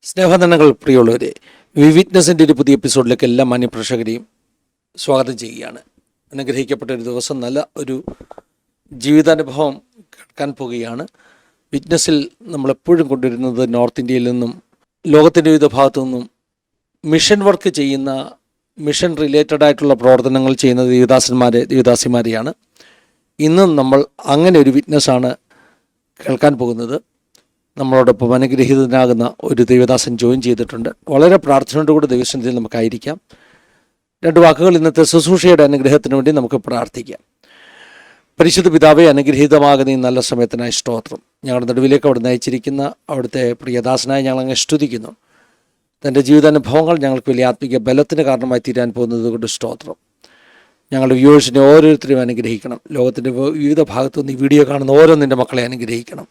സ്നേഹനന്ദനങ്ങൾ പ്രിയമുള്ളവരെ, വിവിറ്റ്നസിൻ്റെ ഒരു പുതിയ എപ്പിസോഡിലേക്ക് എല്ലാ മാന്യപ്രേക്ഷകരെയും സ്വാഗതം ചെയ്യുകയാണ്. അനുഗ്രഹിക്കപ്പെട്ട ഒരു ദിവസം, നല്ല ഒരു ജീവിതാനുഭവം കേൾക്കാൻ പോവുകയാണ്. വിറ്റ്നസിൽ നമ്മളെപ്പോഴും കൊണ്ടുവരുന്നത് നോർത്ത് ഇന്ത്യയിൽ നിന്നും ലോകത്തിൻ്റെ വിവിധ ഭാഗത്തു നിന്നും മിഷൻ വർക്ക് ചെയ്യുന്ന, മിഷൻ റിലേറ്റഡ് ആയിട്ടുള്ള പ്രവർത്തനങ്ങൾ ചെയ്യുന്ന ദേവദാസിമാരെയാണ്. ഇന്നും നമ്മൾ അങ്ങനെ ഒരു വിറ്റ്നസ്സാണ് കേൾക്കാൻ പോകുന്നത്. നമ്മളോടൊപ്പം അനുഗ്രഹീതനാകുന്ന ഒരു ദൈവദാസൻ ജോയിൻ ചെയ്തിട്ടുണ്ട്. വളരെ പ്രാർത്ഥനയോടുകൂടി ദൈവസന്നിധിയിൽ നമുക്കായിരിക്കാം. രണ്ട് വാക്കുകൾ ഇന്നത്തെ ശുശ്രൂഷയുടെ അനുഗ്രഹത്തിന് വേണ്ടി നമുക്ക് പ്രാർത്ഥിക്കാം. പരിശുദ്ധ പിതാവേ, അനുഗ്രഹീതമാകുന്ന ഈ നല്ല സമയത്തിനായി സ്തോത്രം. ഞങ്ങളുടെ നടുവിലേക്ക് അവിടെ നയിച്ചിരിക്കുന്ന അവിടുത്തെ പ്രിയദാസനായി ഞങ്ങളങ്ങ് സ്തുതിക്കുന്നു. തൻ്റെ ജീവിതാനുഭവങ്ങൾ ഞങ്ങൾക്ക് വലിയ ആത്മീയ ബലത്തിന് കാരണമായി തീരാൻ പോകുന്നത് കൊണ്ട് സ്തോത്രം. ഞങ്ങളുടെ വ്യൂവേഴ്സിനെ ഓരോരുത്തരെയും അനുഗ്രഹിക്കണം. ലോകത്തിൻ്റെ വിവിധ ഭാഗത്തുനിന്ന് ഈ വീഡിയോ കാണുന്ന ഓരോ നിൻ്റെ മക്കളെ അനുഗ്രഹിക്കണം.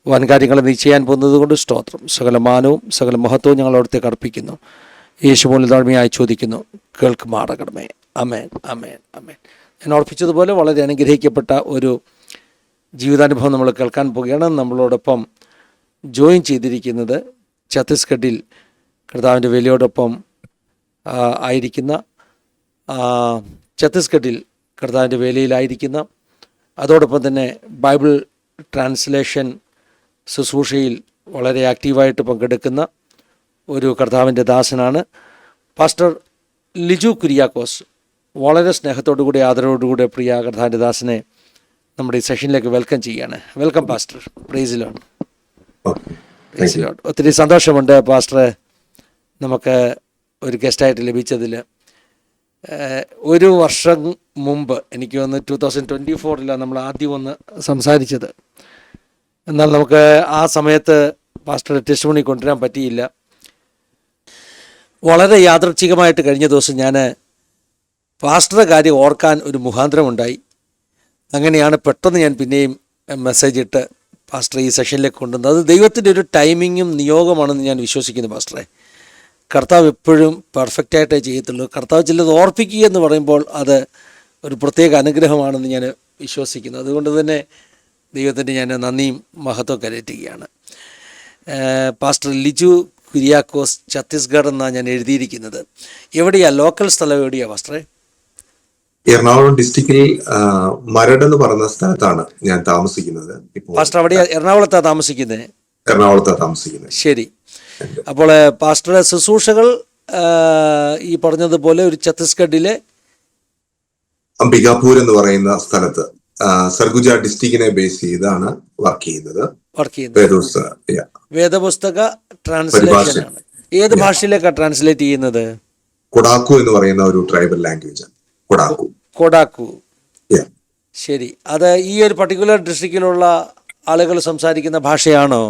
വൻകാര്യങ്ങൾ നീ ചെയ്യാൻ പോകുന്നത് കൊണ്ട് സ്തോത്രം. സകല മാനവും സകല മഹത്വവും ഞങ്ങൾ അവിടുത്തേക്ക് അർപ്പിക്കുന്നു. യേശുമൂലം താഴ്മയായി ചോദിക്കുന്നു, കേൾക്കുമാറാകണമേ. അമേൻ, അമേൻ, അമേൻ. ഞാൻ ഓർപ്പിച്ചതുപോലെ വളരെ അനുഗ്രഹിക്കപ്പെട്ട ഒരു ജീവിതാനുഭവം നമ്മൾ കേൾക്കാൻ പോവുകയാണ്. നമ്മളോടൊപ്പം ജോയിൻ ചെയ്തിരിക്കുന്നത് ഛത്തീസ്ഗഡിൽ കർത്താവിൻ്റെ വേലയോടൊപ്പം ആയിരിക്കുന്ന, ഛത്തീസ്ഗഡിൽ കർത്താവിൻ്റെ വേലയിലായിരിക്കുന്ന, അതോടൊപ്പം തന്നെ ബൈബിൾ ട്രാൻസ്ലേഷൻ ശുശ്രൂഷയിൽ വളരെ ആക്റ്റീവായിട്ട് പങ്കെടുക്കുന്ന ഒരു കർത്താവിൻ്റെ ദാസനാണ് പാസ്റ്റർ ലിജു കുര്യാക്കോസ്. വളരെ സ്നേഹത്തോടുകൂടി ആദരവോടുകൂടി പ്രിയ കർത്താവിൻ്റെ ദാസനെ നമ്മുടെ ഈ സെഷനിലേക്ക് വെൽക്കം ചെയ്യാണ്. Welcome pastor. Praise Lord. Praise Lord. ഒത്തിരി സന്തോഷമുണ്ട് പാസ്റ്ററെ നമുക്ക് ഒരു ഗസ്റ്റായിട്ട് ലഭിച്ചതിൽ. ഒരു വർഷം മുമ്പ്, എനിക്ക് തോന്നുന്നു 2024 നമ്മൾ ആദ്യം ഒന്ന് സംസാരിച്ചത്. എന്നാൽ നമുക്ക് ആ സമയത്ത് പാസ്റ്ററുടെ ടെസ്റ്റിമണി കൊണ്ടുവരാൻ പറ്റിയില്ല. വളരെ യാദൃച്ഛികമായിട്ട് കഴിഞ്ഞ ദിവസം ഞാൻ പാസ്റ്ററുടെ കാര്യം ഓർക്കാൻ ഒരു മുഖാന്തരമുണ്ടായി. അങ്ങനെയാണ് പെട്ടെന്ന് ഞാൻ പിന്നെയും മെസ്സേജ് ഇട്ട് പാസ്റ്റർ ഈ സെഷനിലേക്ക് കൊണ്ടുവന്നത്. അത് ദൈവത്തിൻ്റെ ഒരു ടൈമിങ്ങും നിയോഗമാണെന്ന് ഞാൻ വിശ്വസിക്കുന്നു പാസ്റ്ററെ. കർത്താവ് എപ്പോഴും പെർഫെക്റ്റായിട്ടേ ചെയ്യത്തുള്ളൂ. കർത്താവ് ചിലത് ഓർപ്പിക്കുക എന്ന് പറയുമ്പോൾ അത് ഒരു പ്രത്യേക അനുഗ്രഹമാണെന്ന് ഞാൻ വിശ്വസിക്കുന്നു. അതുകൊണ്ട് തന്നെ ദൈവത്തിൻ്റെ ഞാൻ നന്ദിയും മഹത്വം കരയറ്റുകയാണ്. പാസ്റ്റർ ലിജു കുര്യാക്കോസ്, ഛത്തീസ്ഗഡ് എന്നാണ് ഞാൻ എഴുതിയിരിക്കുന്നത്. എവിടെയാണ് ലോക്കൽ സ്ഥലം? എവിടെയാണ് പാസ്റ്ററെ? എറണാകുളം ഡിസ്ട്രിക്റ്റിൽ മരട് എന്ന് പറയുന്ന സ്ഥലത്താണ് ഞാൻ താമസിക്കുന്നത്. പാസ്റ്റർ അവിടെ എറണാകുളത്താണ് താമസിക്കുന്നത്? എറണാകുളത്താണ് താമസിക്കുന്നത്. ശരി. അപ്പോൾ പാസ്റ്ററുടെ ശുശ്രൂഷകൾ ഈ പറഞ്ഞതുപോലെ ഒരു ഛത്തീസ്ഗഡിലെ അംബികാപൂർ എന്ന് പറയുന്ന സ്ഥലത്ത് സർഗുജ ഡിസ്ട്രിക്റ്റിനെ ബേസ് ചെയ്താണ് വർക്ക് ചെയ്യുന്നത്. വേദപുസ്തക ട്രാൻസ്ലേഷൻ ആണ്. ഏത് ഭാഷയിലേക്കാണ് ട്രാൻസ്ലേറ്റ് ചെയ്യുന്നത്? കൊഡാക്കു എന്ന് പറയുന്ന ഒരു ട്രൈബൽ ലാംഗ്വേജ്. കൊഡാക്കു. ശരി. അത് ഈ ഒരു പർട്ടിക്കുലർ ഡിസ്ട്രിക്റ്റിലുള്ള ആളുകൾ സംസാരിക്കുന്ന ഭാഷയാണോ?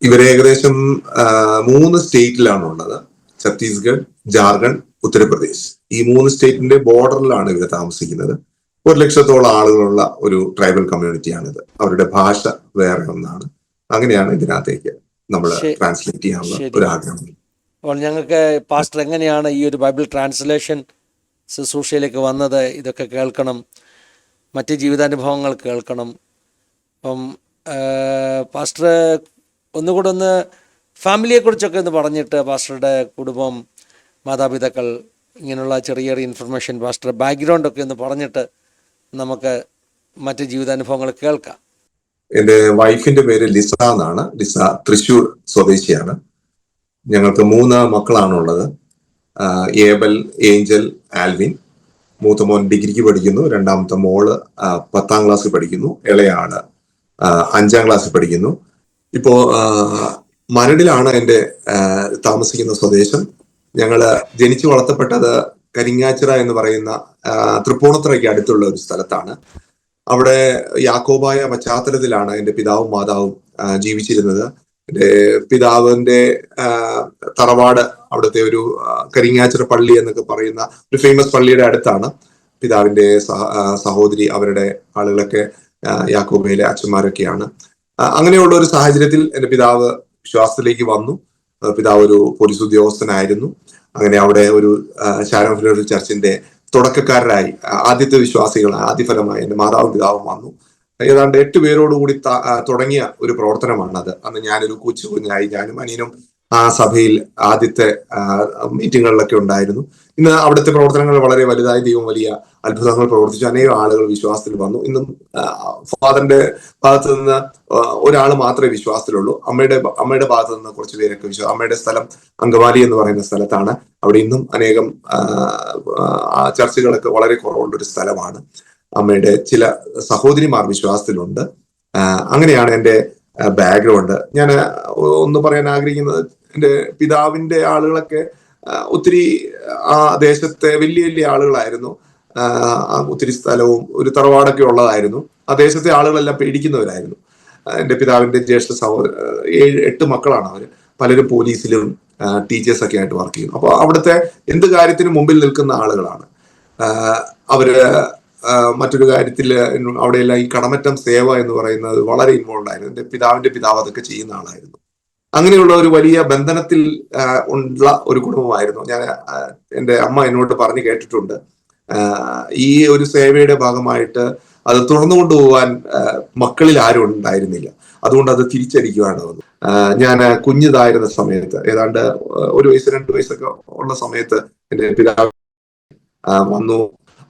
ഇവർ ഏകദേശം 3 സ്റ്റേറ്റിലാണ് ഉള്ളത്. ഛത്തീസ്ഗഡ്, ജാർഖണ്ഡ്, ഉത്തർപ്രദേശ്. ഈ 3 സ്റ്റേറ്റിന്റെ ബോർഡറിലാണ് ഇവർ താമസിക്കുന്നത്. 100,000-ഓളം ആളുകളുള്ള ഒരു ട്രൈബൽ കമ്മ്യൂണിറ്റിയാണിത്. അവരുടെ ഭാഷ വേറെ ഒന്നാണ്. അങ്ങനെയാണ് ഇതിനകത്തേക്ക് നമ്മൾ ട്രാൻസ്ലേറ്റ് ചെയ്യാനുള്ള ഒരു ആഗ്രഹം. അപ്പോൾ ഞങ്ങൾക്ക് പാസ്റ്റർ എങ്ങനെയാണ് ഈ ഒരു ബൈബിൾ ട്രാൻസ്ലേഷൻ ശുശ്രൂഷയിലേക്ക് വന്നത്? ഇതൊക്കെ കേൾക്കണം, മറ്റ് ജീവിതാനുഭവങ്ങൾ കേൾക്കണം. അപ്പം പാസ്റ്റർ ഒന്നുകൂടെ ഒന്ന് ഫാമിലിയെക്കുറിച്ചൊക്കെ ഒന്ന് പറഞ്ഞിട്ട്, പാസ്റ്ററുടെ കുടുംബം, മാതാപിതാക്കൾ, ഇങ്ങനെയുള്ള ചെറിയ ചെറിയ ഇൻഫർമേഷൻ, പാസ്റ്ററുടെ ബാക്ക്ഗ്രൗണ്ടൊക്കെ ഒന്ന് പറഞ്ഞിട്ട് നമുക്ക് മറ്റ് ജീവിതാനുഭവങ്ങൾ കേൾക്കാം. എൻ്റെ വൈഫിന്റെ പേര് ലിസ എന്നാണ്. ലിസ തൃശ്ശൂർ സ്വദേശിയാണ്. ഞങ്ങൾക്ക് 3 മക്കളാണുള്ളത്. Abel, Angel, Alvin. മൂത്ത മോൻ ഡിഗ്രിക്ക് പഠിക്കുന്നു. രണ്ടാമത്തെ മോള് 10ാം ക്ലാസ്സിൽ പഠിക്കുന്നു. ഇളയാള് 5ാം ക്ലാസ്സിൽ പഠിക്കുന്നു. ഇപ്പോ മരടിലാണ് എൻ്റെ താമസിക്കുന്ന സ്വദേശം. ഞങ്ങള് ജനിച്ചു വളർത്തപ്പെട്ടത് കരിങ്ങാച്ചിറ എന്ന് പറയുന്ന തൃപ്പൂണിത്തുറയ്ക്ക് അടുത്തുള്ള ഒരു സ്ഥലത്താണ്. അവിടെ യാക്കോബായ പശ്ചാത്തലത്തിലാണ് എൻ്റെ പിതാവും മാതാവും ജീവിച്ചിരുന്നത്. എൻ്റെ പിതാവിന്റെ തറവാട് അവിടുത്തെ ഒരു കരിങ്ങാച്ചിറ പള്ളി എന്നൊക്കെ പറയുന്ന ഒരു ഫേമസ് പള്ളിയുടെ അടുത്താണ്. പിതാവിന്റെ സഹോദരി, അവരുടെ ആളുകളൊക്കെ യാക്കോബയിലെ അച്ഛന്മാരൊക്കെയാണ്. അങ്ങനെയുള്ള ഒരു സാഹചര്യത്തിൽ എൻ്റെ പിതാവ് വിശ്വാസത്തിലേക്ക് വന്നു. പിതാവ് ഒരു പോലീസ് ഉദ്യോഗസ്ഥനായിരുന്നു. അങ്ങനെ അവിടെ ഒരു ഷാരോൺ ഫിലോറി ചർച്ചിന്റെ തുടക്കക്കാരായി ആദ്യത്തെ വിശ്വാസികൾ ആദ്യഫലമായി എൻ്റെ മാതാവും പിതാവും വന്നു. ഏതാണ്ട് 8 പേരോടുകൂടി തുടങ്ങിയ ഒരു പ്രവർത്തനമാണ് അത്. അന്ന് ഞാനൊരു കൊച്ചു കുഞ്ഞായി, ഞാനും അനിയനും ആ സഭയിൽ ആദ്യത്തെ മീറ്റിങ്ങുകളിലൊക്കെ ഉണ്ടായിരുന്നു. ഇന്ന് അവിടുത്തെ പ്രവർത്തനങ്ങൾ വളരെ വലുതായി. ദൈവം വലിയ അത്ഭുതങ്ങൾ പ്രവർത്തിച്ചു. അനേകം ആളുകൾ വിശ്വാസത്തിൽ വന്നു. ഇന്നും ഫാദറിന്റെ ഭാഗത്ത് നിന്ന് ഒരാൾ മാത്രമേ വിശ്വാസത്തിലുള്ളൂ. അമ്മയുടെ ഭാഗത്ത് നിന്ന് കുറച്ച് പേരൊക്കെ അമ്മയുടെ സ്ഥലം അങ്കമാലി എന്ന് പറയുന്ന സ്ഥലത്താണ്. അവിടെ ഇന്നും അനേകം ചർച്ചുകളൊക്കെ വളരെ കുറവുള്ള ഒരു സ്ഥലമാണ്. അമ്മയുടെ ചില സഹോദരിമാർ വിശ്വാസത്തിലുണ്ട്. അങ്ങനെയാണ് എൻ്റെ ബാക്ക്ഗ്രൗണ്ട്. ഞാൻ ഒന്ന് പറയാൻ ആഗ്രഹിക്കുന്നത്, എൻ്റെ പിതാവിന്റെ ആളുകളൊക്കെ ഒത്തിരി ആ ദേശത്തെ വലിയ വലിയ ആളുകളായിരുന്നു. ഒത്തിരി സ്ഥലവും ഒരു തറവാടൊക്കെ ഉള്ളതായിരുന്നു. ആ ദേശത്തെ ആളുകളെല്ലാം പേടിക്കുന്നവരായിരുന്നു. എൻ്റെ പിതാവിന്റെ ജ്യേഷ്ഠ 7-8 മക്കളാണ് അവര്. പലരും പോലീസിലും ടീച്ചേഴ്സൊക്കെ ആയിട്ട് വർക്ക് ചെയ്യുന്നു. അപ്പോൾ അവിടുത്തെ എന്ത് കാര്യത്തിനും മുമ്പിൽ നിൽക്കുന്ന ആളുകളാണ് അവര്. മറ്റൊരു കാര്യത്തിൽ അവിടെയെല്ലാം ഈ കടമറ്റം സേവ എന്ന് പറയുന്നത് വളരെ ഇൻവോൾവ് ആയിരുന്നു. എൻ്റെ പിതാവിന്റെ പിതാവ് അതൊക്കെ ചെയ്യുന്ന ആളായിരുന്നു. അങ്ങനെയുള്ള ഒരു വലിയ ബന്ധനത്തിൽ ഉള്ള ഒരു കുടുംബമായിരുന്നു. ഞാൻ എൻ്റെ അമ്മ എന്നോട് പറഞ്ഞു കേട്ടിട്ടുണ്ട്, ഈ ഒരു സേവയുടെ ഭാഗമായിട്ട് അത് തുറന്നു കൊണ്ടുപോകാൻ മക്കളിൽ ആരും ഉണ്ടായിരുന്നില്ല. അതുകൊണ്ട് അത് തിരിച്ചടിക്കുകയാണ് വന്നത്. ഞാൻ കുഞ്ഞിതായിരുന്ന സമയത്ത്, ഏതാണ്ട് 1 വയസ്സ് 2 വയസ്സൊക്കെ ഉള്ള സമയത്ത് എൻ്റെ പിതാവ് വന്നു.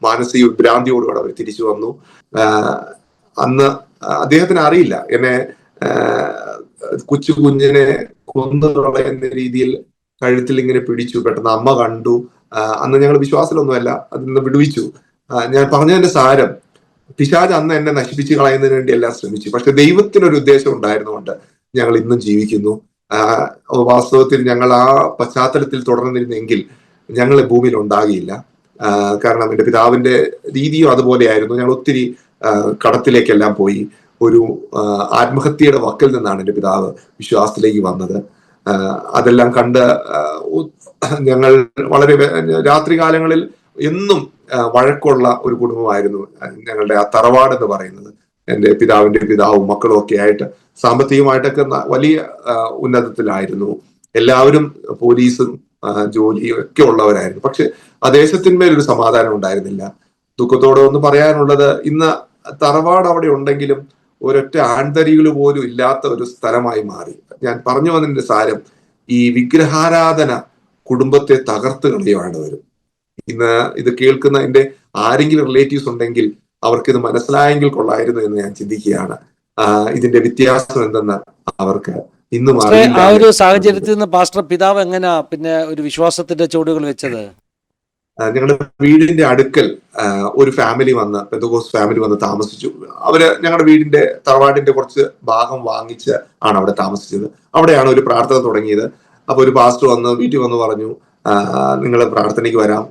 മാനസിക വിഭ്രാന്തിയോടുകൂടെ അവർ തിരിച്ചു വന്നു. അന്ന് അദ്ദേഹത്തിന് അറിയില്ല, എന്നെ കുഞ്ഞിനെ കൊന്നു കളയുന്ന രീതിയിൽ കഴുത്തിൽ ഇങ്ങനെ പിടിച്ചു. പെട്ടെന്ന് അമ്മ കണ്ടു. അന്ന് ഞങ്ങൾ വിശ്വാസത്തിലൊന്നുമല്ല, അതിൽ നിന്ന് വിടുവിച്ചു. ഞാൻ പറഞ്ഞതിന്റെ സാരം, പിശാച് അന്ന് എന്നെ നശിപ്പിച്ച് കളയുന്നതിന് വേണ്ടി എല്ലാം ശ്രമിച്ചു. പക്ഷെ ദൈവത്തിനൊരു ഉദ്ദേശം ഉണ്ടായിരുന്നുകൊണ്ട് ഞങ്ങൾ ഇന്നും ജീവിക്കുന്നു. വാസ്തവത്തിൽ ഞങ്ങൾ ആ പശ്ചാത്തലത്തിൽ തുടർന്നിരുന്നെങ്കിൽ ഞങ്ങൾ ഭൂമിയിൽ ഉണ്ടാകില്ല. കാരണം എൻ്റെ പിതാവിന്റെ രീതിയും അതുപോലെയായിരുന്നു. ഞങ്ങൾ ഒത്തിരി കടത്തിലേക്കെല്ലാം പോയി. ഒരു ആത്മഹത്യയുടെ വക്കിൽ നിന്നാണ് എൻ്റെ പിതാവ് വിശ്വാസത്തിലേക്ക് വന്നത്. അതെല്ലാം കണ്ട് ഞങ്ങൾ വളരെ രാത്രികാലങ്ങളിൽ എന്നും വഴക്കുള്ള ഒരു കുടുംബമായിരുന്നു ഞങ്ങളുടെ ആ തറവാട് എന്ന് പറയുന്നത്. എൻ്റെ പിതാവിന്റെ പിതാവും മക്കളും ഒക്കെ ആയിട്ട് സാമ്പത്തികമായിട്ടൊക്കെ വലിയ ഉന്നതത്തിലായിരുന്നു. എല്ലാവരും പോലീസും ജോലിയും ഒക്കെ ഉള്ളവരായിരുന്നു. പക്ഷെ ആ ദേശത്തിന്മേൽ ഒരു സമാധാനം ഉണ്ടായിരുന്നില്ല. ദുഃഖത്തോടെ ഒന്ന് പറയാനുള്ളത്, ഇന്ന് തറവാട് അവിടെ ഉണ്ടെങ്കിലും ഒരൊറ്റ ആൺതരികൾ പോലും ഇല്ലാത്ത ഒരു സ്ഥലമായി മാറി. ഞാൻ പറഞ്ഞു വന്നതിന്റെ സാരം, ഈ വിഗ്രഹാരാധന കുടുംബത്തെ തകർത്ത് കളയുവാണ് വരും. ഇന്ന് ഇത് കേൾക്കുന്ന എൻ്റെ ആരെങ്കിലും റിലേറ്റീവ്സ് ഉണ്ടെങ്കിൽ അവർക്ക് ഇത് മനസ്സിലായെങ്കിൽ കൊള്ളായിരുന്നു എന്ന് ഞാൻ ചിന്തിക്കുകയാണ്. ഇതിന്റെ വ്യത്യാസം എന്തെന്ന് അവർക്ക് ഇന്നും അറിയില്ല. ആ ഒരു സാഹചര്യത്തിൽ നിന്ന് പാസ്റ്റർ പിതാവ് എങ്ങനെയാ പിന്നെ ഒരു വിശ്വാസത്തിന്റെ ചുവടുകൾ വെച്ചത്? ഞങ്ങളുടെ വീടിന്റെ അടുക്കൽ ഒരു ഫാമിലി വന്ന്, പെന്തക്കോസ്റ്റ് ഫാമിലി വന്ന് താമസിച്ചു. അവര് ഞങ്ങളുടെ വീടിന്റെ തറവാടിന്റെ കുറച്ച് ഭാഗം വാങ്ങിച്ച് ആണ് അവിടെ താമസിച്ചത്. അവിടെയാണ് ഒരു പ്രാർത്ഥന തുടങ്ങിയത്. അപ്പൊ ഒരു പാസ്റ്റർ വന്ന് വീട്ടിൽ വന്ന് പറഞ്ഞു, നിങ്ങൾ പ്രാർത്ഥനയ്ക്ക് വരാം.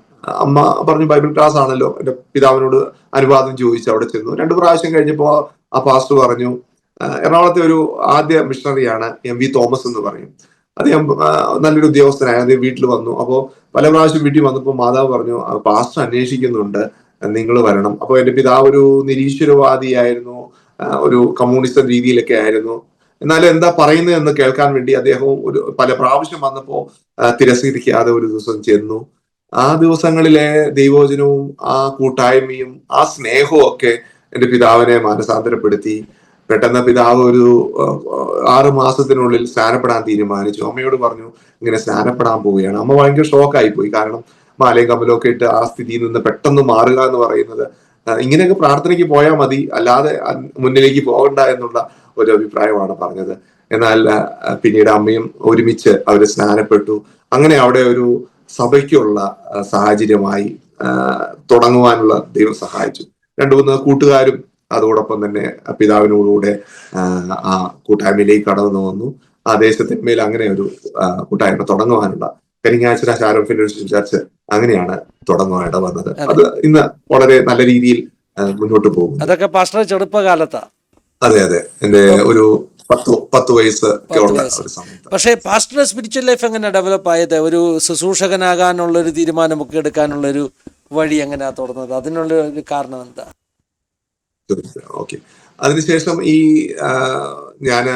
അമ്മ പറഞ്ഞു, ബൈബിൾ ക്ലാസ് ആണല്ലോ. എന്റെ പിതാവിനോട് അനുവാദം ചോദിച്ചു അവിടെ ചെന്നു. 2 പ്രാവശ്യം കഴിഞ്ഞപ്പോ ആ പാസ്റ്റർ പറഞ്ഞു, എറണാകുളത്തെ ഒരു ആദ്യ മിഷണറിയാണ് MV തോമസ് എന്ന് പറയും. അദ്ദേഹം നല്ലൊരു ഉദ്യോഗസ്ഥനായ അദ്ദേഹം വീട്ടിൽ വന്നു. അപ്പോ പല പ്രാവശ്യം വീട്ടിൽ വന്നപ്പോൾ മാതാവ് പറഞ്ഞു, പാസ്റ്റർ അന്വേഷിക്കുന്നുണ്ട്, നിങ്ങൾ വരണം. അപ്പൊ എന്റെ പിതാവ് ഒരു നിരീശ്വരവാദിയായിരുന്നു, ഒരു കമ്മ്യൂണിസ്റ്റ് രീതിയിലൊക്കെ ആയിരുന്നു. എന്നാലും എന്താ പറയുന്നത് എന്ന് കേൾക്കാൻ വേണ്ടി അദ്ദേഹവും പല പ്രാവശ്യം വന്നപ്പോ തിരസ്കരിക്കാതെ ഒരു ദിവസം ചെന്നു. ആ ദിവസങ്ങളിലെ ദൈവവചനവും ആ കൂട്ടായ്മയും ആ സ്നേഹവും ഒക്കെ എന്റെ പിതാവിനെ മാനസാന്തരപ്പെടുത്തി. പെട്ടെന്ന് പിതാവ് ഒരു 6 മാസത്തിനുള്ളിൽ സ്നാനപ്പെടാൻ തീരുമാനിച്ചു. അമ്മയോട് പറഞ്ഞു, ഇങ്ങനെ സ്നാനപ്പെടാൻ പോവുകയാണ്. അമ്മ ഭയങ്കര ഷോക്കായി പോയി. കാരണം മാലയും കമ്മലും ഒക്കെ ഇട്ട് ആ സ്ഥിതിയിൽ നിന്ന് പെട്ടെന്ന് മാറുക എന്ന് പറയുന്നത്, ഇങ്ങനെയൊക്കെ പ്രാർത്ഥനയ്ക്ക് പോയാൽ മതി, അല്ലാതെ മുന്നിലേക്ക് പോകണ്ട എന്നുള്ള ഒരു അഭിപ്രായമാണ് പറഞ്ഞത്. എന്നാൽ പിന്നീട് അമ്മയും ഒരുമിച്ച് അവര് സ്നാനപ്പെട്ടു. അങ്ങനെ അവിടെ ഒരു സഭയ്ക്കുള്ള സാഹചര്യമായി തുടങ്ങുവാനുള്ള ദൈവം സഹായിച്ചു. 2-3 കൂട്ടുകാരും അതോടൊപ്പം തന്നെ പിതാവിനോടുകൂടെ ആ കൂട്ടായ്മയിലേക്ക് കടന്നു വന്നു. ആ ദേശത്തിന്മേൽ അങ്ങനെ ഒരു കൂട്ടായ്മ തുടങ്ങുവാനുള്ള കരിങ്ങാച്ചിറ ശാരോൺ ഫെലോഷിപ്പ് ചർച്ച് അങ്ങനെയാണ് തുടങ്ങുവാനിട വന്നത്. അത് ഇന്ന് വളരെ നല്ല രീതിയിൽ മുന്നോട്ട് പോകും. അതൊക്കെ പാസ്റ്റർ ചെറുപ്പകാലത്താ? അതെ അതെ, എന്റെ ഒരു 10 വയസ്സ് ഒരു സമയത്ത്. പക്ഷേ പാസ്റ്ററുടെ സ്പിരിച്വൽ ലൈഫ് എങ്ങനെ ഡെവലപ്പ് ആയത്? ഒരു ശുശ്രൂഷകനാകാനുള്ള ഒരു തീരുമാനമൊക്കെ എടുക്കാനുള്ള ഒരു വഴി എങ്ങനെയാ തുറന്നത്? അതിനുള്ള ഒരു കാരണം എന്താ? ഓക്കെ, അതിനുശേഷം ഈ ഞാന്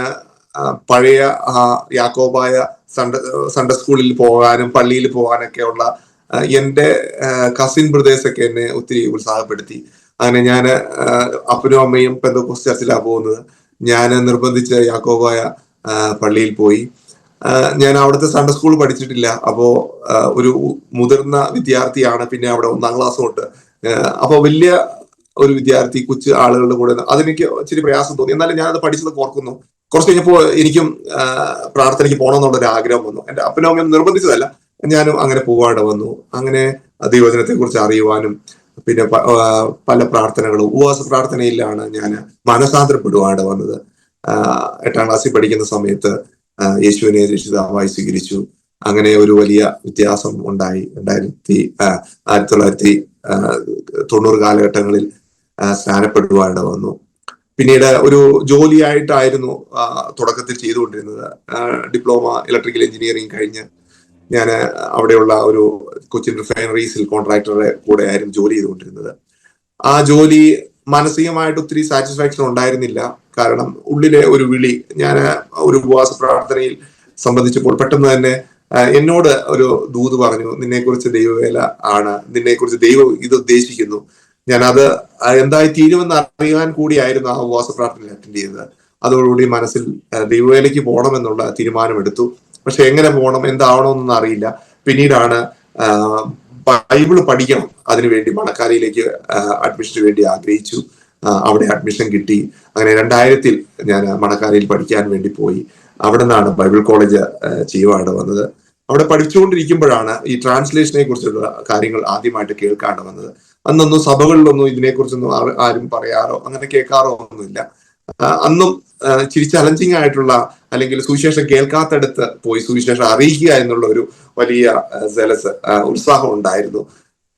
പഴയ യാക്കോബായ സൺഡേ സ്കൂളിൽ പോകാനും പള്ളിയിൽ പോകാനൊക്കെ ഉള്ള എൻ്റെ കസിൻ ബ്രദേഴ്സ് ഒക്കെ എന്നെ ഒത്തിരി ഉത്സാഹപ്പെടുത്തി. അങ്ങനെ ഞാൻ അപ്പനും അമ്മയും പെന്തക്കോസ്റ്റ് ചർച്ചിലാണ് പോകുന്നത്. ഞാൻ നിർബന്ധിച്ച് യാക്കോബായ പള്ളിയിൽ പോയി. ഞാൻ അവിടുത്തെ സൺഡേ സ്കൂൾ പഠിച്ചിട്ടില്ല. അപ്പോ ഒരു മുതിർന്ന വിദ്യാർത്ഥിയാണ്, പിന്നെ അവിടെ 1-ാം ക്ലാസ് തൊട്ട്. അപ്പൊ വലിയ ഒരു വിദ്യാർത്ഥി കൊച്ചു ആളുകളുടെ കൂടെ അതെനിക്ക് ഇച്ചിരി പ്രയാസം തോന്നി. എന്നാലും ഞാനത് പഠിച്ചത് ഓർക്കുന്നു. കുറച്ച് കഴിഞ്ഞപ്പോ എനിക്കും പ്രാർത്ഥനയ്ക്ക് പോകണമെന്നുള്ള ഒരു ആഗ്രഹം വന്നു. എന്റെ അപ്പനും അമ്മയും നിർബന്ധിച്ചതല്ല, ഞാനും അങ്ങനെ പോവാണ്ട് വന്നു. അങ്ങനെ ദൈവജനത്തെ കുറിച്ച് അറിയുവാനും പിന്നെ പല പ്രാർത്ഥനകളും ഉപവാസ പ്രാർത്ഥനയിലാണ് ഞാൻ മനസാന്തരപ്പെടുവാണ്ട് വന്നത്. 8-ാം ക്ലാസ്സിൽ പഠിക്കുന്ന സമയത്ത് യേശുവിനെ രക്ഷിതാവായി സ്വീകരിച്ചു. അങ്ങനെ ഒരു വലിയ വ്യത്യാസം ഉണ്ടായി. 1990 കാലഘട്ടങ്ങളിൽ സ്നാനപ്പെടുവാണ്ട് വന്നു. പിന്നീട് ഒരു ജോലിയായിട്ടായിരുന്നു തുടക്കത്തിൽ ചെയ്തുകൊണ്ടിരുന്നത്. ഡിപ്ലോമ ഇലക്ട്രിക്കൽ എഞ്ചിനീയറിംഗ് കഴിഞ്ഞ് ഞാൻ അവിടെയുള്ള ഒരു കൊച്ചിൻ റിഫൈനറീസിൽ കോൺട്രാക്ടറുടെ കൂടെ ആയിരുന്നു ജോലി ചെയ്തുകൊണ്ടിരുന്നത്. ആ ജോലി മാനസികമായിട്ട് ഒത്തിരി സാറ്റിസ്ഫാക്ഷൻ ഉണ്ടായിരുന്നില്ല. കാരണം ഉള്ളിലെ ഒരു വിളി, ഞാൻ ഒരു ഉപവാസ പ്രാർത്ഥനയിൽ സംബന്ധിച്ചപ്പോൾ പെട്ടെന്ന് തന്നെ എന്നോട് ഒരു ദൂത് പറഞ്ഞു, നിന്നെക്കുറിച്ച് ദൈവവേല ആണ്, നിന്നെക്കുറിച്ച് ദൈവം ഇത് ഉദ്ദേശിക്കുന്നു. ഞാനത് എന്തായി തീരുമെന്ന് അറിയാൻ കൂടിയായിരുന്നു ആ ഉപവാസ പ്രാർത്ഥനയിൽ അറ്റൻഡ് ചെയ്തത്. അതോടുകൂടി മനസ്സിൽ ദൈവവേലയ്ക്ക് പോകണമെന്നുള്ള തീരുമാനമെടുത്തു. പക്ഷെ എങ്ങനെ പോകണം, എന്താവണമെന്നൊന്നും അറിയില്ല. പിന്നീടാണ് ബൈബിള് പഠിക്കണം അതിനുവേണ്ടി മണക്കാലയിലേക്ക് അഡ്മിഷന് വേണ്ടി ആഗ്രഹിച്ചു. അവിടെ അഡ്മിഷൻ കിട്ടി. അങ്ങനെ 2000 ഞാൻ മണക്കാലയിൽ പഠിക്കാൻ വേണ്ടി പോയി. അവിടെ നിന്നാണ് ബൈബിൾ കോളേജ് ചെയ്യുവാണ് വന്നത്. അവിടെ പഠിച്ചുകൊണ്ടിരിക്കുമ്പോഴാണ് ഈ ട്രാൻസ്ലേഷനെ കുറിച്ചുള്ള കാര്യങ്ങൾ ആദ്യമായിട്ട് കേൾക്കാണ്ട് വന്നത്. അന്നൊന്നും സഭകളിലൊന്നും ഇതിനെക്കുറിച്ചൊന്നും ആരും പറയാറോ അങ്ങനെ കേൾക്കാറോ ഒന്നുമില്ല. അന്നും ഇച്ചിരി ചലഞ്ചിങ് ആയിട്ടുള്ള, അല്ലെങ്കിൽ സുവിശേഷം കേൾക്കാത്തടത്ത് പോയി സുവിശേഷം അറിയിക്കുക എന്നുള്ള ഒരു വലിയ ഉത്സാഹം ഉണ്ടായിരുന്നു.